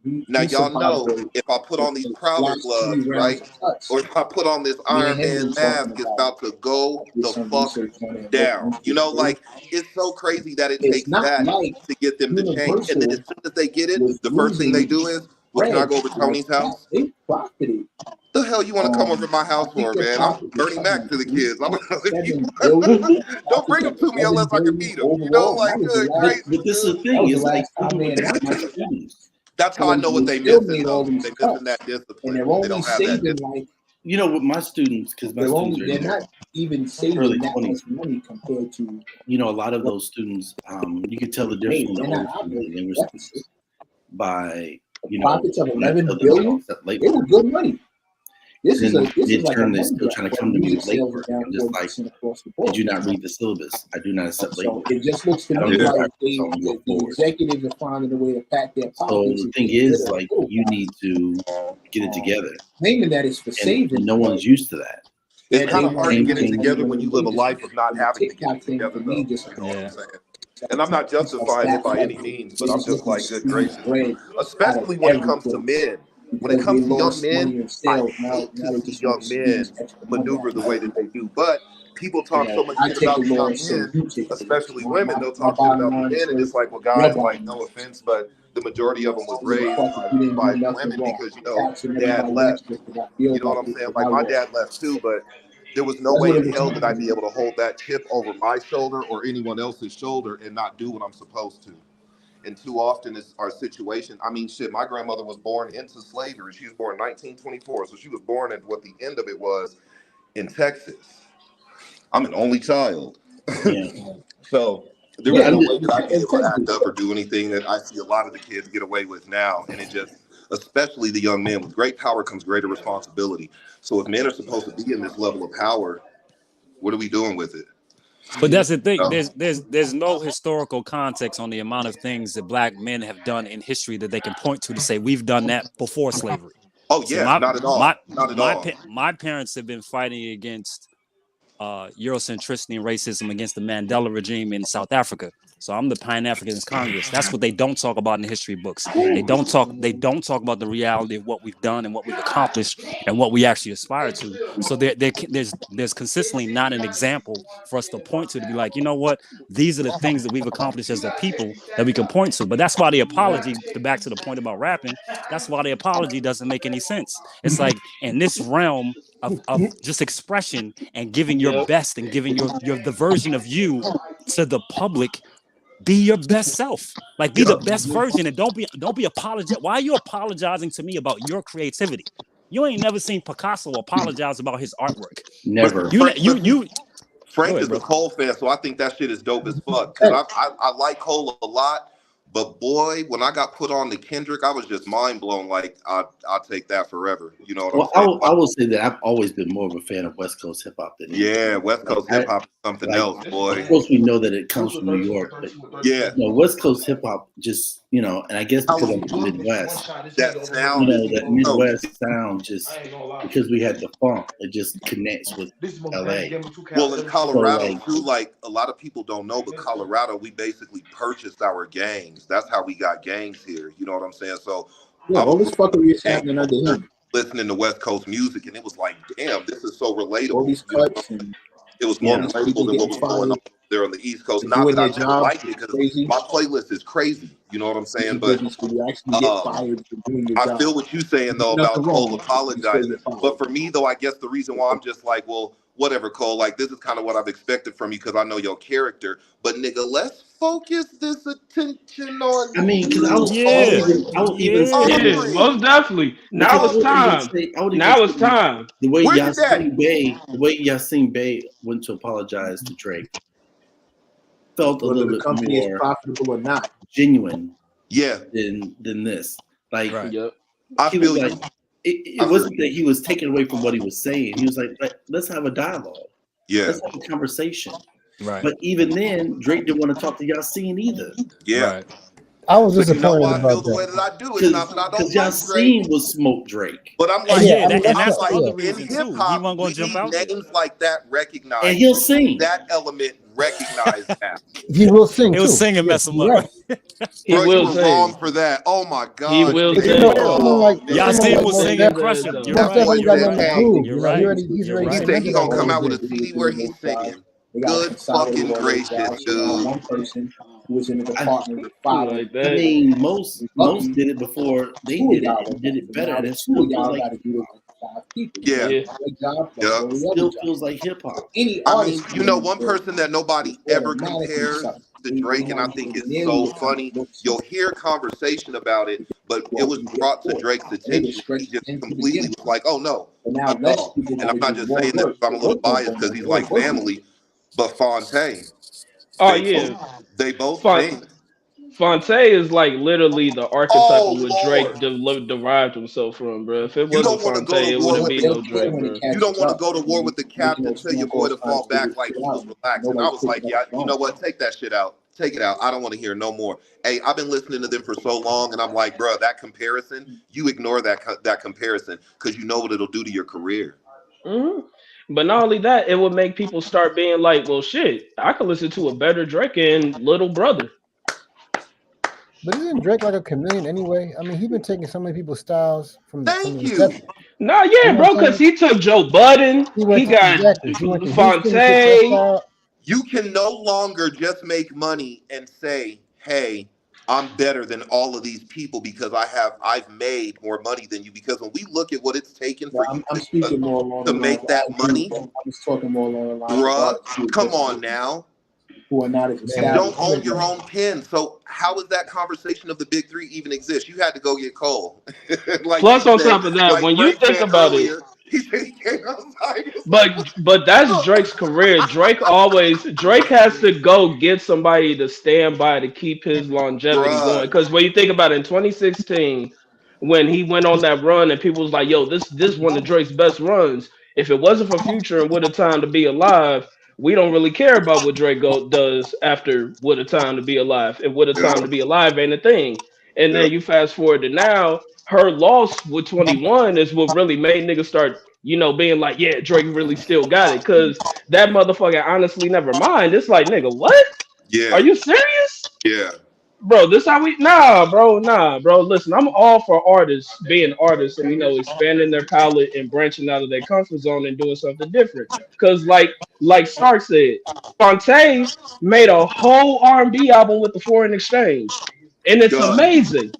Now y'all know if I put on these Prowler gloves, right? Or if I put on this Iron Man mask, it's about to go the fuck down. You know, like it's so crazy that it takes that to get them to change. And then as soon as they get it, the first thing they do is, well, can I go over to Tony's house? The hell you want to come over to my house for, man? I'm Bernie Mac to the kids. Don't bring them to me unless I can beat them. You know, like good, crazy. But this is the thing. It's like that's how I know what they missing. Though. They missing that discipline. They don't have that discipline. You know, with my students, because my students are not even saving early that 20s. much money compared to. You know, a lot of those students, you could tell the difference in the old students by profits of $11 billion. They were good money. This is like they're still trying to come to me with late work. I'm just like, did you not read the syllabus? I do not accept late work. It just looks to me like the executives are finding a way to pack their pockets. So the thing is, like, you need to get it together. Claiming that it's for saving. And no one's used to that. It's kind of hard to get it together when you live a life of not having to get it together. Though. You know what I'm saying? And I'm not justifying it by any means, but I'm just like, good gracious. Especially when it comes to men. When it comes to young men, I hate to see young men maneuver the way that they do. But people talk so much shit about young men, especially women. They'll talk shit about the men, and it's like, well, guys, like, no offense, but the majority of them was raised by women because, you know, dad left. You know what I'm saying? Like, my dad left too, but there was no way in hell that I'd be able to hold that chip over my shoulder or anyone else's shoulder and not do what I'm supposed to. And too often is our situation. I mean, shit, my grandmother was born into slavery. She was born in 1924. So she was born at what the end of it was in Texas. I'm an only child. Yeah. So there was no way that I could be able to act up or do anything that I see a lot of the kids get away with now. And it just, especially the young men, with great power comes greater responsibility. So if men are supposed to be in this level of power, what are we doing with it? But that's the thing. There's no historical context on the amount of things that black men have done in history that they can point to say we've done that before slavery. Oh yeah, so not at all. Not at all. My parents have been fighting against Eurocentricity and racism against the Mandela regime in South Africa. So I'm the Pan-Africanist Congress. That's what they don't talk about in the history books. They don't talk about the reality of what we've done and what we've accomplished and what we actually aspire to. So there's consistently not an example for us to point to be like, you know what, these are the things that we've accomplished as a people that we can point to. But that's why the apology, back to the point about rapping, that's why the apology doesn't make any sense. It's like in this realm of just expression and giving your best and giving your the version of you to the public. Be your best self. Like, be the best version, and don't be apologetic. Why are you apologizing to me about your creativity? You ain't never seen Picasso apologize about his artwork. Never. Frank is a Cole fan, so I think that shit is dope as fuck. Cause I like Cole a lot, but boy, when I got put on to Kendrick, I was just mind blown. Like, I'll take that forever. You know what I'm saying? I will say that I've always been more of a fan of West Coast hip hop than West Coast hip hop is something else, boy. Of course, we know that it comes from New York, but West Coast hip hop just, and I guess because I'm from the Midwest, that sound, that Midwest sound, just because we had the funk, it just connects with LA. Well, in Colorado too, like a lot of people don't know, but Colorado, we basically purchased our gangs. That's how we got gangs here. You know what I'm saying? So all this fuckery is happening under him. Listening to West Coast music, and it was like, damn, this is so relatable. All these cuts and it was more relatable than what was going on they're on the East Coast. To Not doing that I their never job liked it is because crazy. my playlist is crazy. You know what I'm saying? But Business where you actually get fired for doing your I job. feel what you're saying though Nothing about wrong. Cole apologizing. But for me though, I guess the reason why I'm just like, well, whatever, Cole. Like this is kind of what I've expected from you because I know your character. But nigga, let's focus this attention on. I mean, because I would even Yeah, say, most definitely. because Now it's time. I would even Now it's say time. the way Where's your daddy? the way Yasin Bey went to apologize to Drake felt a Whether little the bit company is more profitable or not. genuine Yeah. than this. Like Yep. I he was feel like you. it wasn't that he was taken away from what he was saying. He was like, let's have a dialogue. Yeah. Let's have a conversation. Right. But even then, Drake didn't want to talk to Yasin either. Yeah. Right. I was But you know disappointed why I feel about the way that. that I do? It's not that I don't like Yasin Drake, was smoke Drake. but I'm And like, yeah, I mean, and I'm that's the like other in reason hip too. He hop, wasn't we gonna jump need out there. names like that recognized. And he'll sing. That element recognized now. He will sing He too. was singing, mess him you're up. right. He Bro, you will were sing. wrong for that. Oh my He God. will But sing. you know, Oh, like man. Yasin like was Mos singing Def, Crush Him. You're Mos right. Def ain't got You're nothing to right. prove. You're You know, right. he's You're already right. He said he cemented that gonna a come little out with a bit. CD where he's singing. They got Good fucking gracious, dude. One person who was in the department with 5 Like I that. mean, most did it before they Two of did y'all it were and did it better. Now And the it two still of feels y'all like got to do it with 5 people. Yeah. Yeah. Great job, Yeah. all the other still jobs. feels like hip hop. Any I artist, mean, you know, one person that nobody ever compares to Drake, and I think it's so funny. You'll hear conversation about it, but it was brought to Drake's attention. He just completely was like, "Oh no, not at all." And I'm not just saying this because I'm a little biased because he's like family, but Fontaine, Oh yeah. they both Font sing. Fonte is like literally the archetype of Oh what Drake Lord, derived himself from, bro. If it you wasn't don't want to Fonte, go to it war wouldn't with be the no Drake, bro. you don't want to go to war with the captain. Tell your boy to fall back like he was relaxed. And I was like, yeah, you know what? Take that shit out. Take it out. I don't want to hear no more. Hey, I've been listening to them for so long, and I'm like, bro, that comparison, you ignore that comparison because you know what it'll do to your career. hmm But not only that, it would make people start being like, well, shit, I could listen to a better Drake and Little Brother. But isn't Drake like a chameleon anyway? I mean, he's been taking so many people's styles from the Thank you. inception. Nah, You yeah, know bro, what I'm because saying? he took Joe Budden, He he went to got exactly. He went to Houston, he took that Fonte. style. You can no longer just make money and say, hey, I'm better than all of these people because I've made more money than you. Because when we look at what it's taken for you I'm speaking more along to the make lines. that money, I was talking more along the lines of bruh, artists who come on now. who are not as You established. don't own your own pen. So how is that conversation of the big three even exist? You had to go get Cole. Like Plus, he on said, top of that, like when you Drake think said about it, earlier, he said he came outside. He was like, but that's Drake's career. Drake has to go get somebody to stand by to keep his longevity going. bruh, Because when you think about it, in 2016, when he went on that run and people was like, "Yo, this one of Drake's best runs." If it wasn't for Future and What a Time to Be Alive, we don't really care about what does after What a Time to Be Alive. And What a yeah, Time to Be Alive ain't a thing. And yeah, then you fast forward to now, her loss with 21 is what really made niggas start, being like, yeah, Drake really still got it. Cause that motherfucker honestly never mind. It's like, nigga, what? Are yeah, you serious? yeah, Bro, this how we nah, bro. Listen, I'm all for artists being artists and expanding their palette and branching out of their comfort zone and doing something different. Cause like Stark said, Fonte made a whole R&B album with the Foreign Exchange. And it's done, amazing.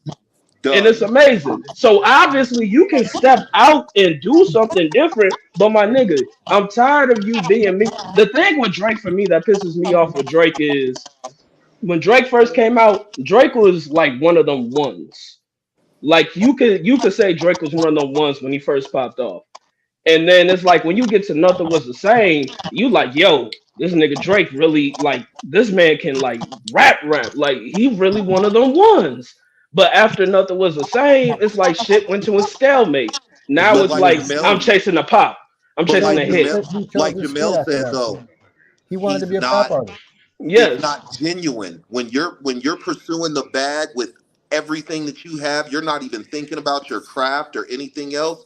And it's done. amazing. So obviously you can step out and do something different. But my nigga, I'm tired of you being me. The thing with Drake for me that pisses me off with Drake is when Drake first came out, Drake was like one of them ones. Like you could say Drake was one of them ones when he first popped off. And then it's like when you get to Nothing Was the Same, you like, yo, this nigga Drake really like this man can like rap. Like he really one of them ones. But after Nothing Was the Same, it's like shit went to a stalemate. Now But it's like like I'm Jamel, chasing the pop. I'm but chasing a hit. He chose Like his spin Jamel after said that. though, He wanted to he's be a pop not. artist. It's Yes. not genuine when you're pursuing the bag with everything that you have. You're not even thinking about your craft or anything else.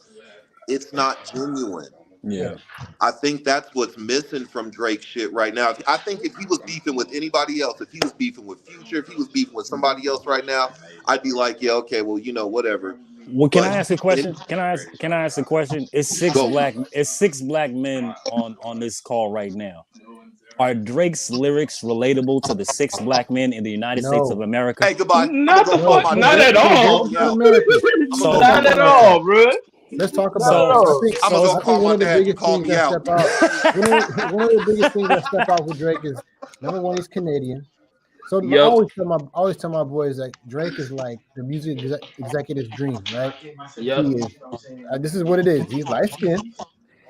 It's not genuine. Yeah. I think that's what's missing from Drake's shit right now. I think if he was beefing with anybody else, if he was beefing with Future, if he was beefing with somebody else right now, I'd be like, yeah, okay, well, whatever. Well, can But I ask a question? Can I ask a question? It's six go. black men on this call right now. Are Drake's lyrics relatable to the 6 black men in the United States of No. America? Hey, goodbye. Not the I'ma go fuck, my not Drake. at all. Drake is not American. So- Not at all, bro. Let's talk Not about at it. all. I'm gonna go I call think my one of the dad. You biggest called things me that out. step out. One of the biggest things that step out with Drake is number one, he's Canadian. So I Yep. always tell my boys that Drake is like the music executive's dream, right? Yep. He is. This is what it is. He's light skinned.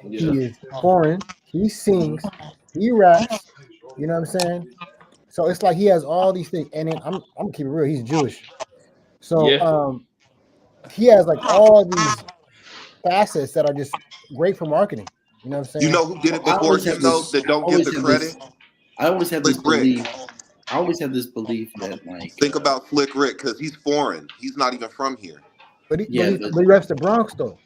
Yeah. He is foreign. He sings. He raps. You know what I'm saying? So it's like he has all these things. And then I'm gonna keep it real. He's Jewish. So Yeah. he has like all these facets that are just great for marketing. You know what I'm saying? You know who did it I before always him have though? this. That don't get the credit. I always have this Slick Rick. belief. I always have this belief that like Think about Slick Rick because he's foreign. He's not even from here. But Yeah, he reps the Bronx though.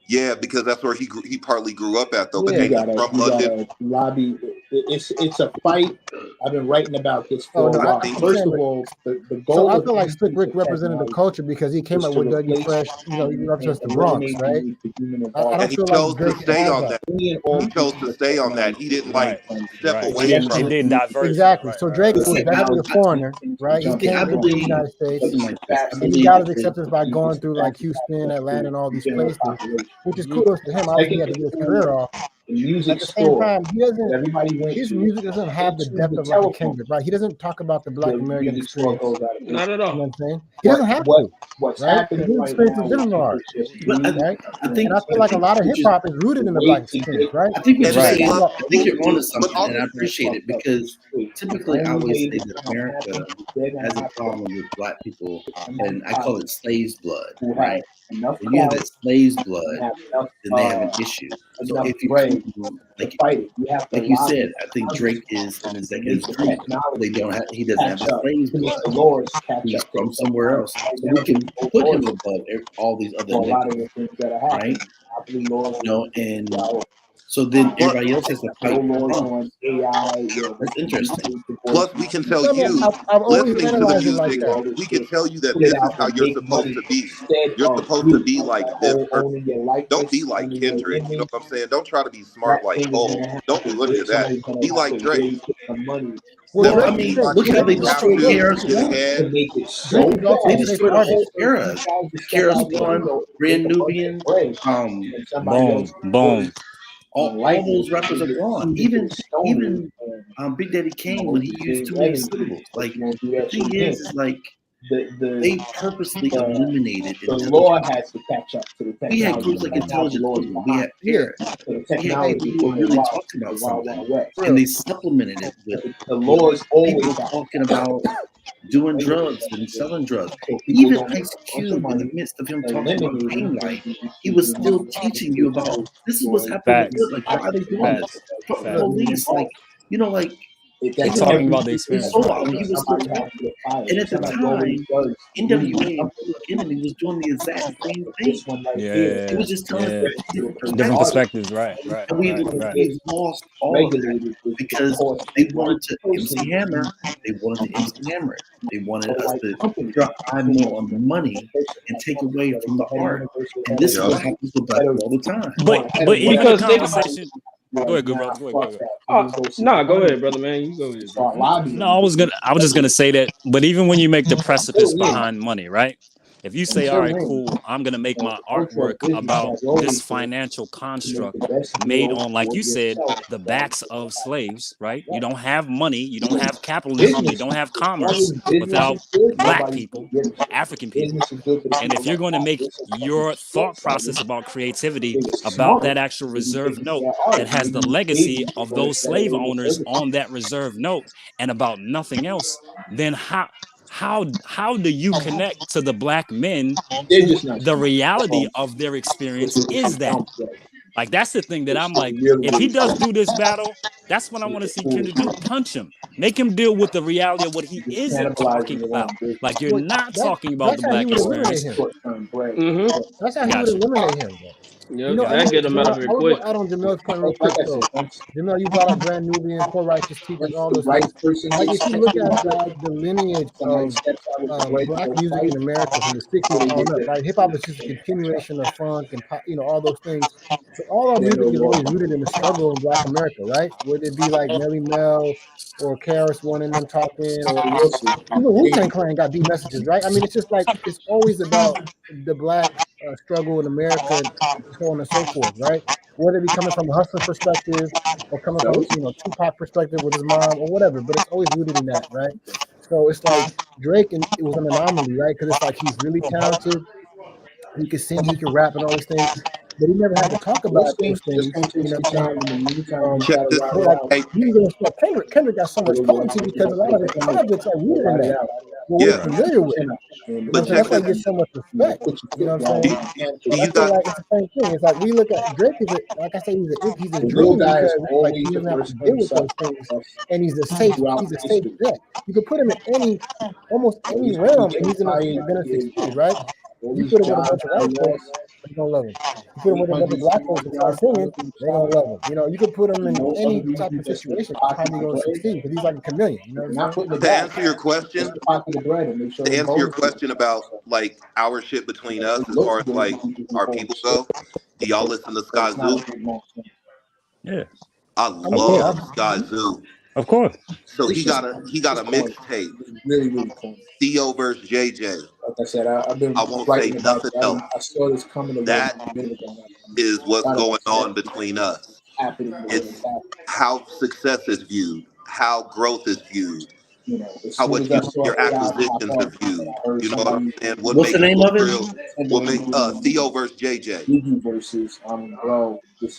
Yeah, because that's where he partly grew up at though. But Yeah, ain't he from London? gotta lobby. It's a fight. I've been writing about this Oh, for no, a while. I'm First saying, of all, the So goal I of feel like Slick Rick music represented the technology culture because he came is up to with Dougie replace Fresh. You know, he represents the and Bronx, eliminate right? the human I involvement. don't And he feel chose like to Drake stay has on that. that. He chose to stay on that. He didn't like step Right. away They from it. did diversion. Exactly. Right, So right, Drake right. was See, definitely a foreigner, right? He came I to the believe United States, something like this. I and he believe got his that acceptance by going through like Houston, Atlanta, and all these places, which is kudos to him. Obviously, he had to get his career off. The music At the same store time, everybody went his to. music doesn't have the Into depth the of like a telephone. Kendrick, right? He doesn't talk about the Black The American music store experience. goes out of business. Not at You know all. what I'm saying? He doesn't have to, What's right? happening His right experience now is different from is ours, But right? I think And I feel like a lot of hip hop is rooted in the Black experience, right? I think what And you're then saying. plus, I think you're onto but something, and I also appreciate it because typically I always say that America has a problem with Black people, and I call it slaves' blood, right? When you have that slaves' blood, then they have an issue. So if you come, like you said, I think Drake is an executive's dream. He doesn't have the slaves' blood. He's from somewhere else, so we can put him above all these other niggas, right? You know, and so then everybody else has to fight along. That's interesting. plus we can tell I mean, you, I've always listening to the analyzed it like music, that. we can tell you that this is how you're supposed to be. You're supposed to be like this person. Don't be like Kendrick. You know what I'm saying? Don't try to be smart like Cole. Don't do any of that. Be like Drake. Well, No, I Drake, mean, Drake, look how they You have destroyed to KRS get One. ahead. Drake is also They a safe destroyed a whole artist. era. KRS One, Brand Nubian, Boom. Boom. all those rappers are gone. Even Big Daddy Kane when he used too many syllables. Like the thing is like they purposely eliminated intelligence. has to catch up to the We had groups like Intelligent Wisdom. We had Paris. We had people who really talked about something, and they supplemented it with people talking about doing drugs and selling drugs. Even Ice Cube, in the midst of him talking about Green Light, he was still teaching you about this is what's happening with Facts. it. Like, why are they doing this? Facts. Facts. Police, like, you know, like They're talking about the experience. so Right, when he right. was still talking. And at the time, NWA and Public Enemy was doing the exact same thing. Yeah. It was just telling us Different perspectives. Right. Right. and we've lost all of that because they wanted to MC Hammer. They wanted to MC Hammer it. They wanted us to drop eye more on the money and take away from the art. And this is what happens with Black all the time. But even the Because they- conversation. Go ahead, good brother. Go ahead. Nah, go ahead, brother, man. You go ahead, bro. No, I was just gonna say that. But even when you make the precipice behind money, right? If you say, all right, cool, I'm gonna make my artwork about this financial construct made on, like you said, the backs of slaves, right? You don't have money, you don't have capitalism, you don't have commerce without Black people, African people. And if you're going to make your thought process about creativity about that actual reserve note that has the legacy of those slave owners on that reserve note and about nothing else, then how do you connect to the Black men who the reality of their experience is that? Like, that's the thing that I'm like, if he does do this battle, that's what I want to see Kendrick do. Punch him. Make him deal with the reality of what he isn't talking about. Like, you're not talking about the Black experience. Mm-hmm. That's how he Gotcha. would eliminate him. Yeah, You know, that get them out of Jamel, the I would go equation. out on Jamel's point real quick though. Jamel, you brought up Grand Nubian, poor righteous teachers, all those things. Like if you look at the lineage of black music in America from the '60s on up, right? Hip hop is just a continuation of funk and pop, you know, all those things. So all our music is always rooted in the struggle in Black America, right? Whether it be like Melly Mel or Karis One and them talking, or even Wu-Tang Clan got deep messages, right? I mean, it's just like it's always about the black struggle in America and so on and so forth, right? Whether it be coming from a hustler perspective or coming from Tupac perspective with his mom or whatever, but it's always rooted in that, right? So it's like Drake, and it was an anomaly, right? Because it's like he's really talented, he could sing, he could rap, and all these things, but he never had to talk about those things. You know what I'm saying? Check this. But like Hey, you go stuff, Kendrick got so much potency because a lot of his projects are rooted in that. What we're yeah, familiar with. You know what but I'm saying? check That's why he this. gets so much respect. You know what I'm Do, saying? do But I you feel got? like it's the same thing. It's like we look at Drake is like I say he's a dream because like he doesn't have to deal with those things, and he's a safe bet. You can put him in almost any realm, and he's gonna succeed, right? You put him with a bunch of white folks, they're gonna love him. You put him with a bunch of black folks that start singing, they're gonna love him. You know, you could put him in any type of situation, he's probably gonna succeed because he's like a chameleon. You know what I'm saying? To answer your question, about like our shit between us, as far as like our people go, do y'all listen to Skyzoo? Yeah, I love Skyzoo. of course. So he got a mixtape, Theo versus JJ. I won't say nothing else. That is what's going on between us. It's how success is viewed, how growth is viewed, how your acquisitions are viewed. You know what I'm saying? What What's makes the name you of it? real? What make Theo versus JJ?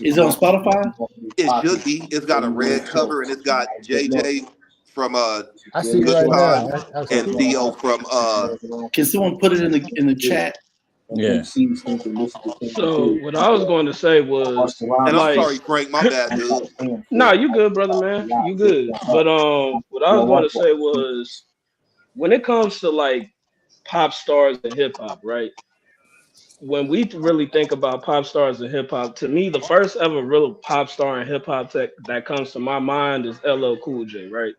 Is it on Spotify? It should be. It's got a red cover and it's got JJ from I see it Good right now. Times and Theo from Can someone put it in the chat? Yeah. So what I was going to say was and I'm like, sorry, Frank, my bad, dude. nah, you good, brother, man, you good. But what I was going to say was when it comes to like pop stars and hip hop, right? When we really think about pop stars and hip hop, to me, the first ever real pop star in hip hop that comes to my mind is LL Cool J, right?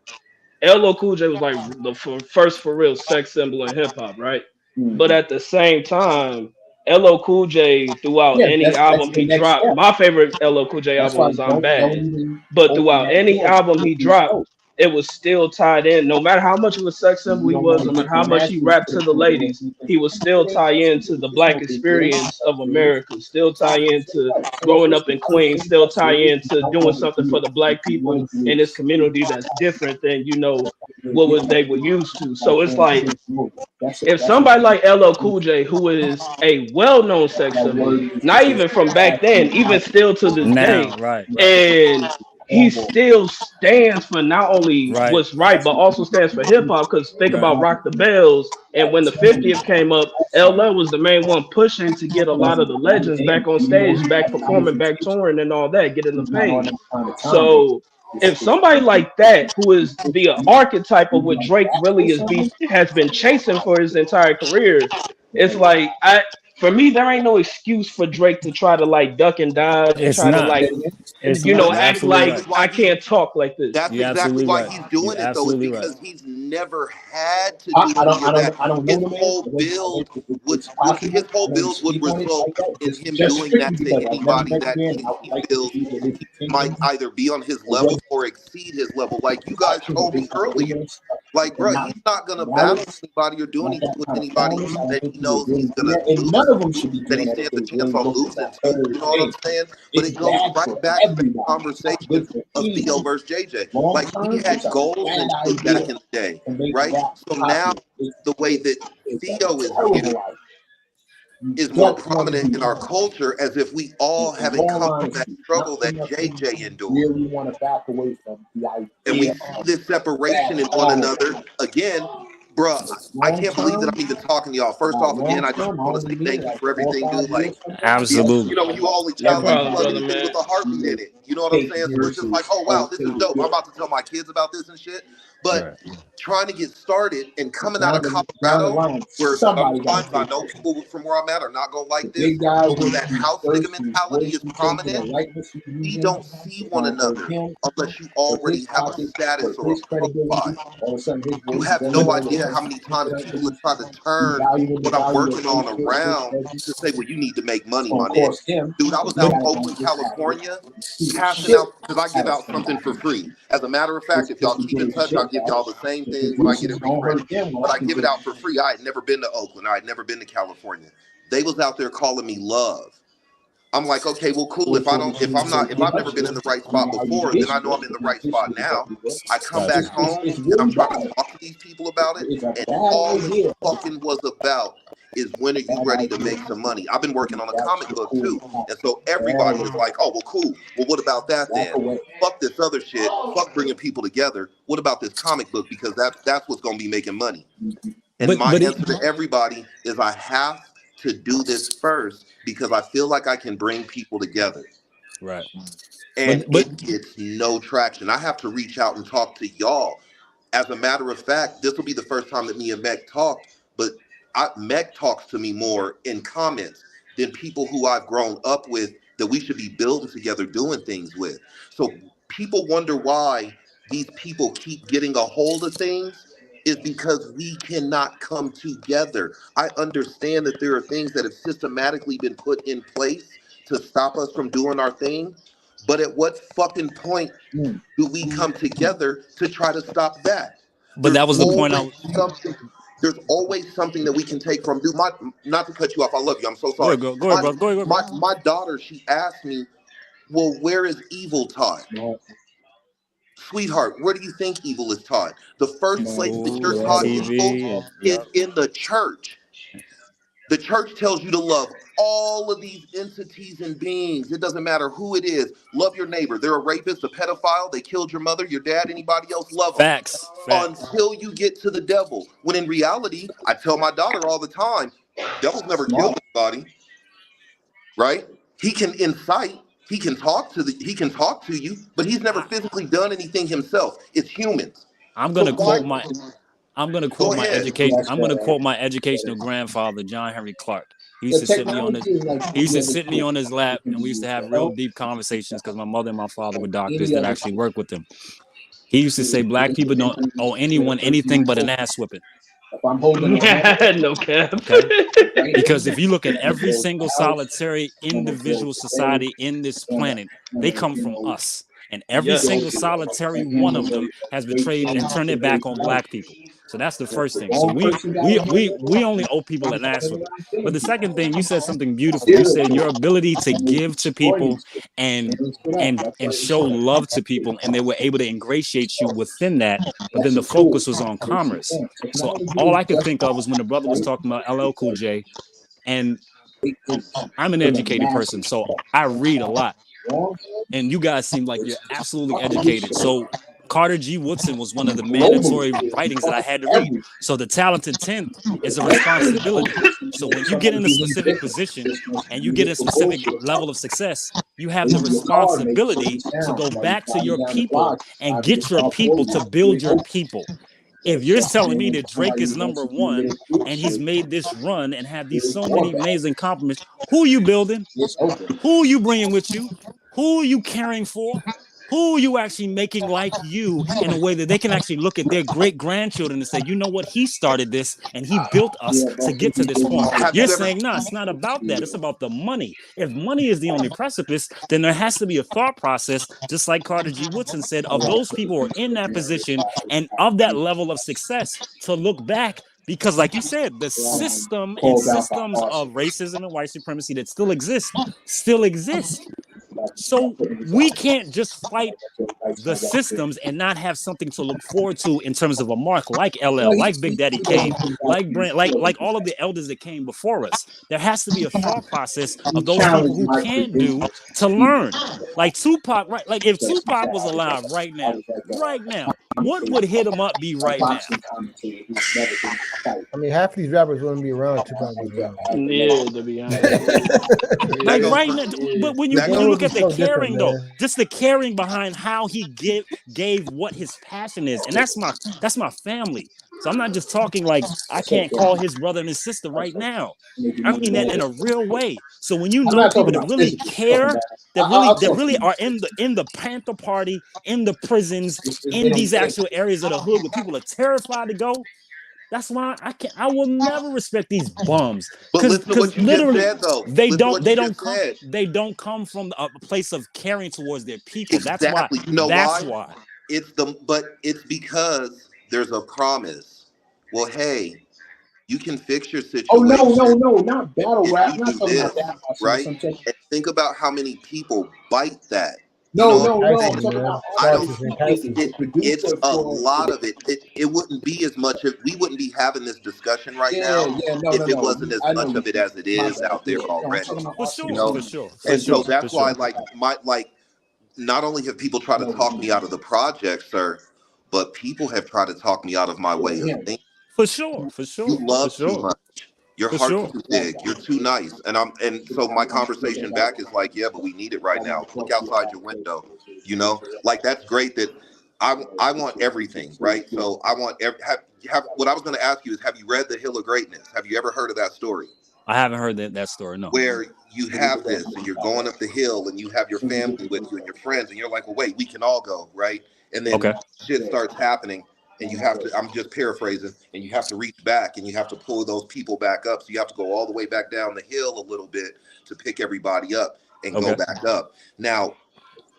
LL Cool J was like the first for real sex symbol in hip hop, right? But at the same time, LL Cool J throughout any album he dropped, my favorite LL Cool J album was I'm Bad. But throughout any album he dropped, it was still tied in. No matter how much of a sex symbol he was, no matter how much he rapped to the ladies, he would still tie into the black experience of America, still tie into growing up in Queens, still tie into doing something for the black people in this community that's different than they were used to. So it's like if somebody like LL Cool J, who is a well-known sex symbol, not even from back then, even still to this day, Now, right. and he still stands for not only what's right, but also stands for hip hop. Because think about Rock the Bells, and when the 50th came up, LL was the main one pushing to get a lot of the legends back on stage, back performing, back touring, and all that, getting the pain. So if somebody like that, who is the archetype of what Drake really has been chasing for his entire career, it's like for me, there ain't no excuse for Drake to try to like duck and dodge and It's try to not. like It's not. You're act absolutely like right. I can't talk like this. That's You're exactly absolutely why right. he's doing You're it, though, is absolutely because right. he's never had to do any of that. His whole build would result in him doing that to anybody that he feels might either be on his level or exceed his level. Like you guys told me earlier, like, bro, he's not gonna battle anybody or do anything with anybody that he knows he's gonna lose to, that he stands a chance on losing to. You know what I'm saying? But it goes right back to that conversation of Theo versus JJ. Like we had goals and shit back in the day, right? So now the way that Theo is viewed is more prominent in our culture, as if we all haven't come from that struggle that JJ endured. And we see this separation in one another. Again, bruh, I can't believe that I'm even talking to y'all. First off, again, I just want to say thank you for everything, dude. Like, Absolutely. when you always No try like problem, plug brother, anything man. with a heartbeat in it. You know what I'm saying? So it's just like, oh wow, this is dope. I'm about to tell my kids about this and shit. But trying to get started and coming out of Colorado, where sometimes I know people from where I'm at are not going to like this, but where that house nigga mentality is prominent, we don't see one another unless you already have a status or a profile. You have no idea how many times people have tried to turn what I'm working on around to say, well, you need to make money, my nigga. Dude, I was out in Oakland, California, passing out, because I give out something for free. As a matter of fact, if y'all keep in touch, I'll give y'all the same thing when I get it refreshed. But I give it out for free. I had never been to Oakland. I had never been to California. They was out there calling me love. I'm like, okay, well, cool. If I've never been in the right spot before, then I know I'm in the right spot now. I come back home and I'm trying to talk to these people about it, and all it fucking was about is when are you ready to make some money? I've been working on a comic book too, and so everybody is like, oh, well, cool. Well, what about that then? Fuck this other shit. Fuck bringing people together. What about this comic book? Because that's what's gonna be making money. And my answer to everybody is I have to do this first because I feel like I can bring people together. Right. And it gets no traction. I have to reach out and talk to y'all. As a matter of fact, this will be the first time that me and Mech talked, but Mech talks to me more in comments than people who I've grown up with that we should be building together, doing things with. So people wonder why these people keep getting a hold of things is because we cannot come together. I understand that there are things that have systematically been put in place to stop us from doing our thing, but at what fucking point do we come together to try to stop that? But that was the point. There's always something that we can take from. Dude, not to cut you off, I love you. I'm so sorry. Go ahead, bro. My daughter, she asked me, well, where is evil taught? Sweetheart, where do you think evil is taught? The first place that you're taught evil is in the church. The church tells you to love all of these entities and beings. It doesn't matter who it is. Love your neighbor. They're a rapist, a pedophile. They killed your mother, your dad, anybody else. Love them. Facts. Until you get to the devil. When in reality, I tell my daughter all the time, devil's never killed anybody. Right? He can incite. He can talk to you, but he's never physically done anything himself. It's humans. I'm gonna quote my educational grandfather, John Henry Clark. He used to sit me on his lap, and we used to have real deep conversations because my mother and my father were doctors that actually worked with him. He used to say black people don't owe anyone anything but an ass whipping. No cap. Okay? Because if you look at every single solitary individual society in this planet, they come from us. And every single solitary one of them has betrayed and turned it back on black people. So that's the first thing. So we only owe people an ass whipping. But the second thing, you said something beautiful. You said your ability to give to people and show love to people, and they were able to ingratiate you within that. But then the focus was on commerce. So all I could think of was when the brother was talking about LL Cool J, and I'm an educated person, so I read a lot. And you guys seem like you're absolutely educated. So Carter G. Woodson was one of the mandatory writings that I had to read. So the talented 10th is a responsibility. So when you get in a specific position and you get a specific level of success, you have the responsibility to go back to your people and get your people to build your people. If you're telling me that Drake is number one and he's made this run and had these so many amazing compliments, who are you building? Who are you bringing with you? Who are you caring for? Who are you actually making like you in a way that they can actually look at their great-grandchildren and say, you know what, he started this and he built us to get to this point. You're saying, no, it's not about that. It's about the money. If money is the only precipice, then there has to be a thought process, just like Carter G. Woodson said, of those people who are in that position and of that level of success to look back. Because like you said, the system and systems of racism and white supremacy that still exist. So we can't just fight the systems and not have something to look forward to in terms of a mark like LL, like Big Daddy Kane, like Brent, like all of the elders that came before us. There has to be a thought process of those people who can't do to learn. Like Tupac, right? Like if Tupac was alive right now, what would hit him up be right now? I mean, half of these rappers wouldn't be around Tupac was around. Yeah, to be honest. Like right now, but when you look at the so different, caring though. man. Just the caring behind how he gave what his passion is, and that's my family. So I'm not just talking like I can't call his brother and his sister right now. I mean that in a real way. So when you I'm know not talking people that about really physical. care, I'll that talk to really you. are in the Panther Party, in the prisons, in these actual areas of the hood where people are terrified to go. That's why I will never respect these bums. But listen to what Because you just literally said, though. they Listen to don't what you they don't just come said. they don't come from a place of caring towards their people. That's why. Exactly. You know That's why? why. But it's because there's a promise. Well, hey, you can fix your Oh no, situation not battle if rap. you I'm not do talking about this, that process. right? I'm talking. And think about how many people bite that. You No, know what no, I'm no. I'm saying? Enticing, talking man. about all I the don't. Starks other is people. The, enticing. the It's producer a for lot of it. It wouldn't be as much if we wouldn't be having this discussion right yeah, now yeah. No, if no, it no. wasn't as I know much you. of it as it My is bad. out there Yeah, no, I'm already. talking about For Austin. You sure, know, for sure, for and so sure, for that's why, sure. not only have people tried to talk me out of the project, sir, but people have tried to talk me out of my way of Him. thinking. For sure, for You sure, for love too sure, much. Your for heart's sure. too big. You're too nice. And so my conversation back is like, yeah, but we need it right now. Look outside your window. You know, like that's great that I want everything, right? So I want have what I was going to ask you is, have you read The Hill of Greatness? Have you ever heard of that story? I haven't heard that story. No. Where you have this and you're going up the hill and you have your family with you and your friends and you're like, well, wait, we can all go, right? And then Okay. shit starts happening and you have to, I'm just paraphrasing, and you have to reach back and you have to pull those people back up. So you have to go all the way back down the hill a little bit to pick everybody up and go Okay. back up. Now,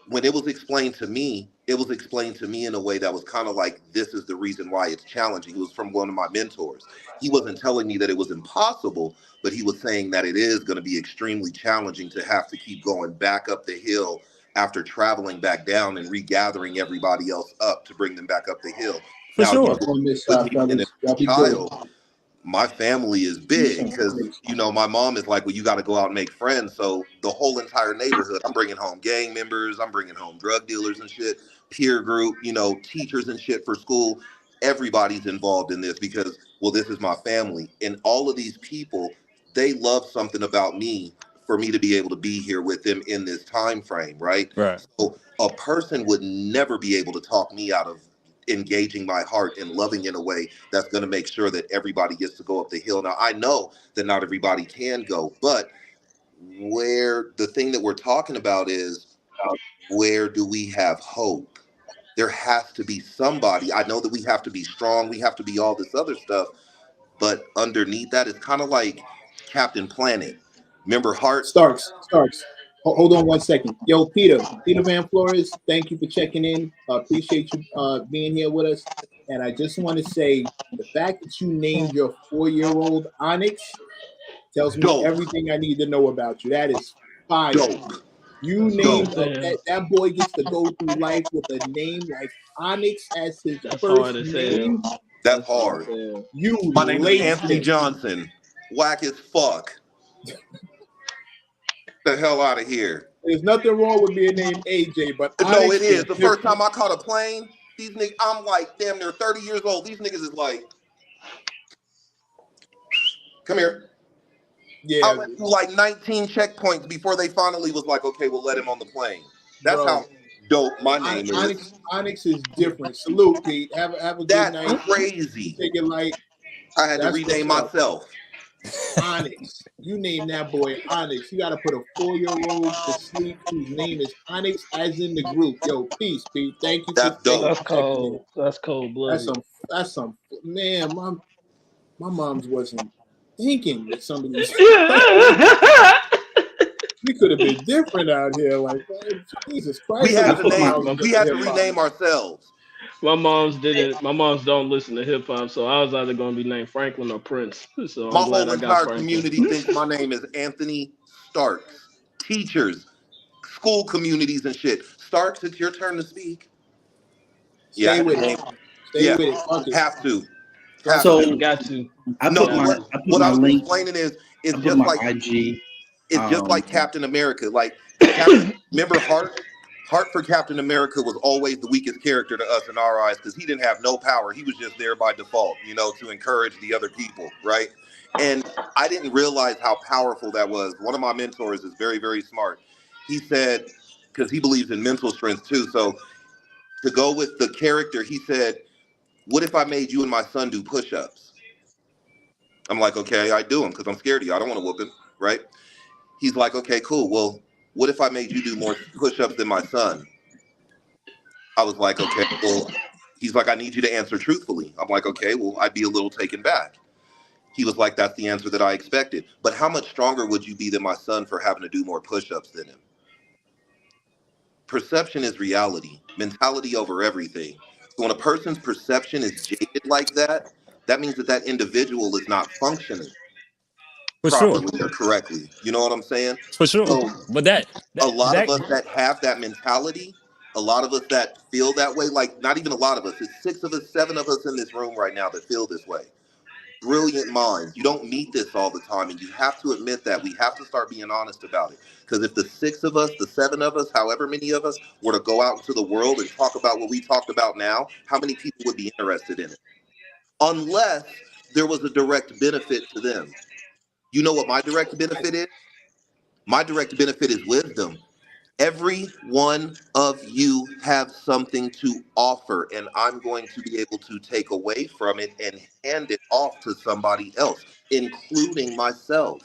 when it was explained to me, it was explained to me in a way that was kind of like, this is the reason why it's challenging. It was from one of my mentors. He wasn't telling me that it was impossible, but he was saying that it is going to be extremely challenging to have to keep going back up the hill after traveling back down and regathering everybody else up to bring them back up the hill. For Now, you sure. On this with side, me being an fellas. Y'all only be good. child, my family is big because my mom is like, well, you got to go out and make friends. So the whole entire neighborhood, I'm bringing home gang members, I'm bringing home drug dealers and shit, peer group, teachers and shit for school. Everybody's involved in this because, well, this is my family, and all of these people, they love something about me for me to be able to be here with them in this time frame, right? Right. So a person would never be able to talk me out of engaging my heart and loving in a way that's going to make sure that everybody gets to go up the hill. Now, I know that not everybody can go, but where the thing that we're talking about is, where do we have hope? There has to be somebody. I know that we have to be strong, we have to be all this other stuff, but underneath that, it's kind of like Captain Planet. Remember Heart? Starks. Hold on one second. Yo, Peter Van Flores, thank you for checking in. Appreciate you being here with us. And I just want to say, the fact that you named your 4-year-old Onyx tells me Dope. everything I need to know about you. That is fire. Dope. You Dope. named that boy gets to go through life with a name like Onyx as his That's first hard as name. hell. That's hard. You My name is laced Anthony it. Johnson. Whack as fuck. The hell out of here. There's nothing wrong with being named AJ, but No, Onyx it is. The first different. time I caught a plane, these niggas, I'm like damn near 30 years old. These niggas is like, come here. Yeah, I went through like 19 checkpoints before they finally was like, okay, we'll let him on the plane. That's bro. how dope my name is. Onyx is different. Salute, Pete. Have a good That's night. crazy. Take it light. I had to That's rename what's up. myself. Onyx. You name that boy Onyx. You got to put a 4-year-old to sleep whose name is Onyx, as in the group. Yo, peace, Pete. Thank you That's dope. That's for checking in. cold. That's cold blooded. That's some man. My mom's wasn't thinking with some of these. We could have been different out here. Like, Jesus Christ. We had to My rename ourselves. mom's didn't. My mom's don't listen to hip hop, so I was either gonna be named Franklin or Prince. So My I'm glad whole I got entire Franklin. community thinks my name is Anthony Starks. Teachers, school communities and shit. Starks, it's your turn to speak. Stay with it. Stay with it. Fuck it. Have to. So got to. What I was explaining is, it's just like IG. It's just like Captain America. Like remember Hart? Hart for Captain America was always the weakest character to us in our eyes because he didn't have no power. He was just there by default, to encourage the other people, right? And I didn't realize how powerful that was. One of my mentors is very, very smart. He said, because he believes in mental strength too. So to go with the character, he said, what if I made you and my son do push-ups? I'm like, okay, I do them because I'm scared of you. I don't want to whoop him, right? He's like, okay, cool. Well, what if I made you do more push-ups than my son? I was like, okay, well, he's like, I need you to answer truthfully. I'm like, okay, well, I'd be a little taken back. He was like, that's the answer that I expected. But how much stronger would you be than my son for having to do more push-ups than him? Perception is reality, mentality over everything. So when a person's perception is jaded like that, that means that that individual is not functioning For sure. properly or correctly. You know what I'm saying? For sure. So But that a lot that of us that have that mentality, a lot of us that feel that way, like not even a lot of us, it's 6 of us, 7 of us in this room right now that feel this way. Brilliant minds. You don't meet this all the time, and you have to admit that. We have to start being honest about it. Because if the 6 of us, the 7 of us, however many of us were to go out into the world and talk about what we talked about now, how many people would be interested in it? Unless there was a direct benefit to them. You know what my direct benefit is? My direct benefit is wisdom. Every one of you have something to offer, and I'm going to be able to take away from it and hand it off to somebody else, including myself.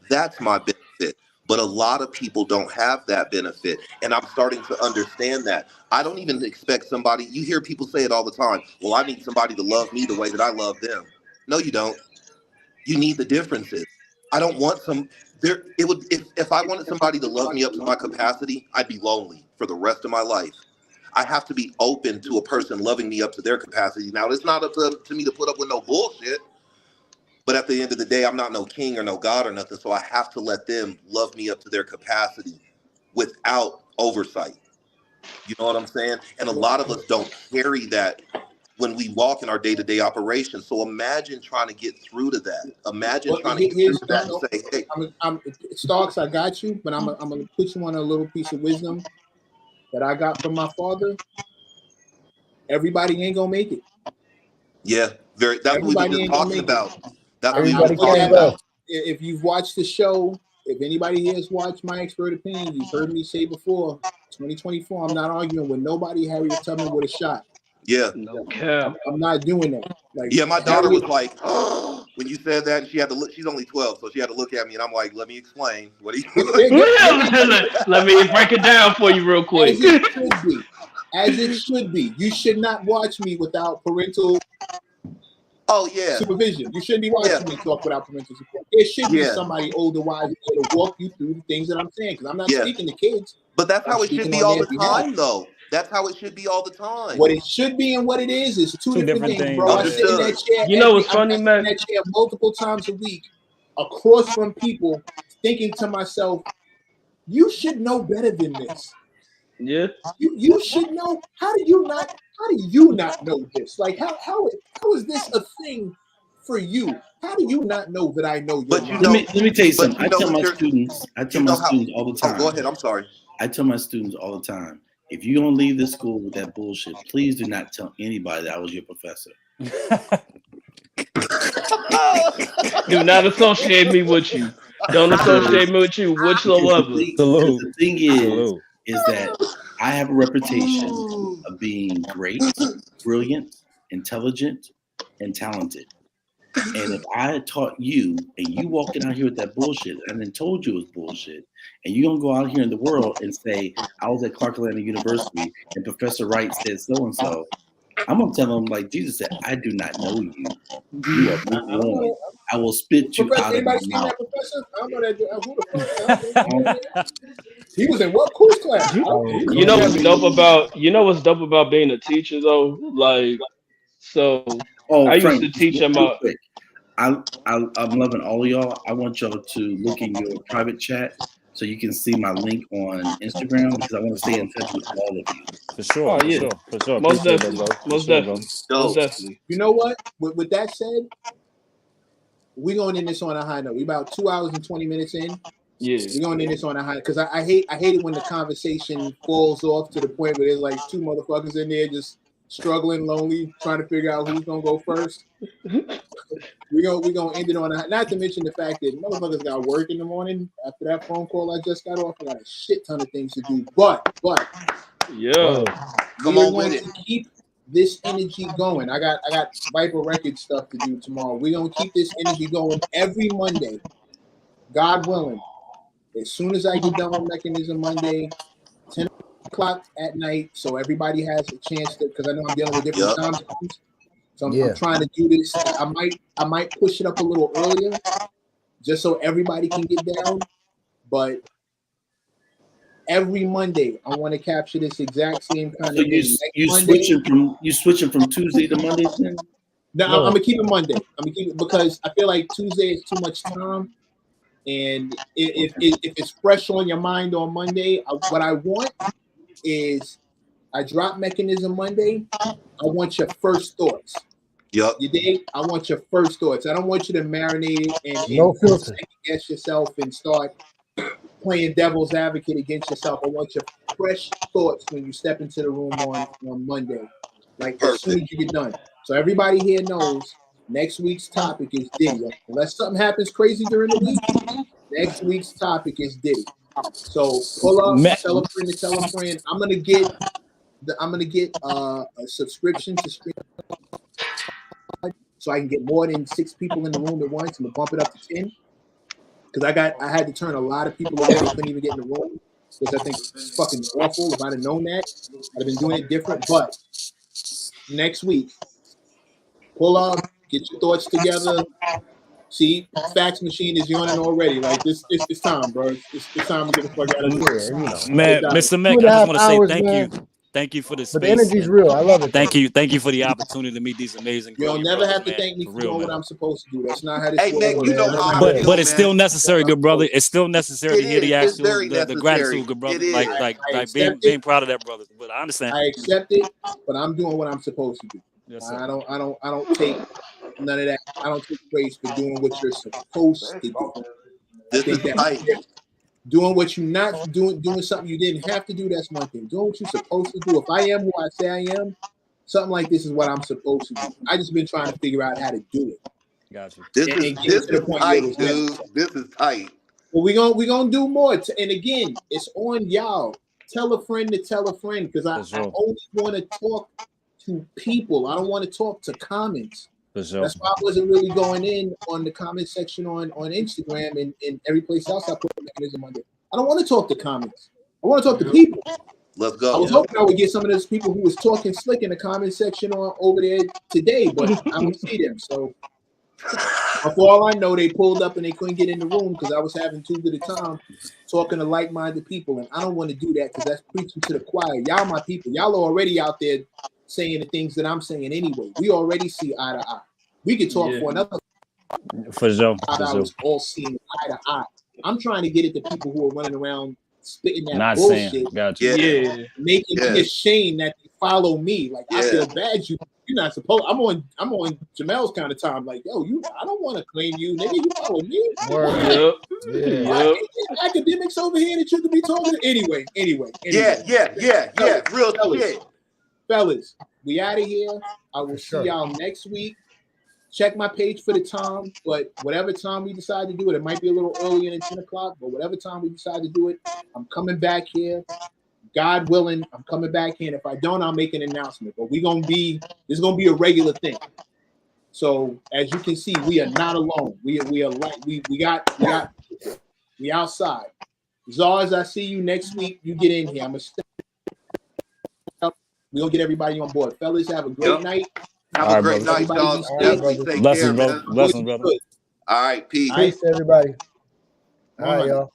That's my benefit. But a lot of people don't have that benefit, and I'm starting to understand that. I don't even expect somebody, you hear people say it all the time, well, I need somebody to love me the way that I love them. No, you don't. You need the differences. I don't want some there it would if I wanted somebody to love me up to my capacity, I'd be lonely for the rest of my life. I have to be open to a person loving me up to their capacity. Now, it's not up to me to put up with no bullshit, but at the end of the day, I'm not no king or no god or nothing, so I have to let them love me up to their capacity without oversight. You know what I'm saying? And a lot of us don't carry that when we walk in our day-to-day operations. So imagine trying to get through to that. Imagine trying to get through to that and say, hey, Starks, I got you, but I'm gonna put you on a little piece of wisdom that I got from my father. Everybody ain't gonna make it. yeah, that's what we were just talking about. That's what we were Everybody just talking can't go. about. If you've watched the show, if anybody here has watched My Expert Opinion, you've heard me say before, 2024, I'm not arguing with nobody. Harriet Tubman with a shot. Yeah. No cap. I'm not doing that. Like, Yeah, my daughter Harriet, was like, oh, when you said that, and she had to look, she's only 12, so she had to look at me, and I'm like, let me explain. What are you Let me break it down for you real quick. As it should be. As it should be. You should not watch me without parental supervision. You shouldn't be watching me talk without parental support. There should be somebody older, wise, there to walk you through the things that I'm saying, because I'm not speaking to kids. But that's how I'm it should speaking be on all their the behalf. time, though. That's how it should be all the time. What it should be and what it is two different things, bro. I sit in that chair. You know what's funny, man? I sit in that chair multiple times a week, across from people, thinking to myself, you should know better than this. Yeah. You should know. How do you not know this? Like how is this a thing for you? How do you not know that I know your mind? Let me tell you something. I tell my students all the time. Oh, go ahead. I'm sorry. I tell my students all the time, if you don't leave this school with that bullshit, please do not tell anybody that I was your professor. Do not associate me with you. Don't associate me with you whatsoever. The thing is that I have a reputation of being great, brilliant, intelligent, and talented. And if I had taught you and you walking out here with that bullshit and then told you it was bullshit, and you don't go out here in the world and say, I was at Clark Atlanta University and Professor Wright said so-and-so, I'm going to tell them like Jesus said, I do not know you. You are wrong. I will spit you out of my mouth. Professor? I don't know that. Who the fuck? He was in what course class? You know what's dope about being a teacher though? Like, so I used to teach them out. I'm loving all of y'all. I want y'all to look in your private chat so you can see my link on Instagram, because I want to stay in touch with all of you. For sure. Oh, yeah. For sure. Most definitely. Most definitely. You know what? With that said, we're going in this on a high note. We're about 2 hours and 20 minutes in. Yeah. We're going in this on a high, because I hate it when the conversation falls off to the point where there's like two motherfuckers in there just struggling, lonely, trying to figure out who's gonna go first. We gonna end it on a, not to mention the fact that motherfuckers got work in the morning after that phone call I just got off. I got a shit ton of things to do, but Yeah. Come we are on going with to it. keep this energy going. I got Viper Record stuff to do tomorrow. We're gonna keep this energy going every Monday, God willing. As soon as I get done with Mechanism Monday, 10 o'clock at night, so everybody has a chance to, because I know I'm dealing with different Yep. time zones. So I'm Yeah. trying to do this. I might push it up a little earlier, just so everybody can get down. But every Monday, I want to capture this exact same kind So of thing. Next you Monday, switching from Tuesday to Mondays then? no, No. I'm gonna keep it Monday. I'm gonna keep it because I feel like Tuesday is too much time, and if it's fresh on your mind on Monday, what I want is I drop Mechanism Monday. I want your first thoughts. Yep. You dig? I want your first thoughts. I don't want you to marinate and No filter. second guess yourself and start playing devil's advocate against yourself. I want your fresh thoughts when you step into the room on Monday, like as soon as you get done. So everybody here knows next week's topic is Diddy. Unless something happens crazy during the week, next week's topic is Diddy. So pull up, tell a friend to tell a friend. I'm gonna get a subscription to stream so I can get more than 6 people in the room at once. I'm gonna bump it up to 10 because I had to turn a lot of people away. They couldn't even get in the room, which I think is fucking awful. If I'd have known that, I'd have been doing it different. But next week, pull up, get your thoughts together. See, fax machine is yawning already. Like this, it's time, bro. It's time to get the fuck out of here. Yeah, you know. Man, Mr. Meck, I just want to say thank you. Thank you for the But the space. energy's real. I love it. Thank you for the opportunity to meet these amazing You'll brilliant never brothers, have to man. thank me For for real, doing man. what I'm supposed to do. That's not how this Hey, works. Mick, you know how I feel, But it's man. still necessary, good brother. It's still necessary It to hear the is. It's actual very the necessary. gratitude, good brother. It is. Like accept being it. proud of that, brother. But I understand. I accept it, but I'm doing what I'm supposed to do. Yes, sir. I don't take none of that. I don't take praise for doing what you're supposed to do. This is tight. Doing what you're not doing something you didn't have to do, that's one thing. Doing what you're supposed to do. If I am who I say I am, something like this is what I'm supposed to do. I just been trying to figure out how to do it. Got you. This And is get to the point where it tight, was dude. necessary. This is tight. Well, we gonna do more. And again, it's on y'all. Tell a friend to tell a friend because I only want to talk to people. I don't want to talk to comments. For sure. That's why I wasn't really going in on the comment section on Instagram and every place else I put Mechanism Monday. I don't want to talk to comments. I want to talk to people. Let's go. I was hoping I would get some of those people who was talking slick in the comment section over there today, but I don't see them. So for all I know, they pulled up and they couldn't get in the room because I was having too good a time talking to like-minded people, and I don't want to do that because that's preaching to the choir. Y'all my people. Y'all are already out there saying the things that I'm saying anyway. We already see eye to eye. We could talk for another For sure. 5 hours all seeing eye to eye. I'm trying to get at the people who are running around spitting that Not bullshit. saying. Got you. Yeah. Making me ashamed that they follow me. Like I feel bad. You're not supposed. I'm on Jamel's kind of time. Like yo, I don't want to claim you, nigga. You follow me. Yep. Yep. Academics over here that you could be talking to. Anyway. Yeah. Real shit. Fellas, we out of here. I will see y'all next week. Check my page for the time, but whatever time we decide to do it, it might be a little earlier than 10 o'clock, but whatever time we decide to do it, I'm coming back here. God willing, I'm coming back here. And if I don't, I'll make an announcement. But this is gonna be a regular thing. So as you can see, we are not alone. We outside. Czars, I see you next week. You get in here. I'm gonna step up. We're gonna get everybody on board. Fellas, have a great night. Have a great night, y'all. Definitely take care, man. Blessings, brother. All right, peace. Peace, everybody. All right, y'all.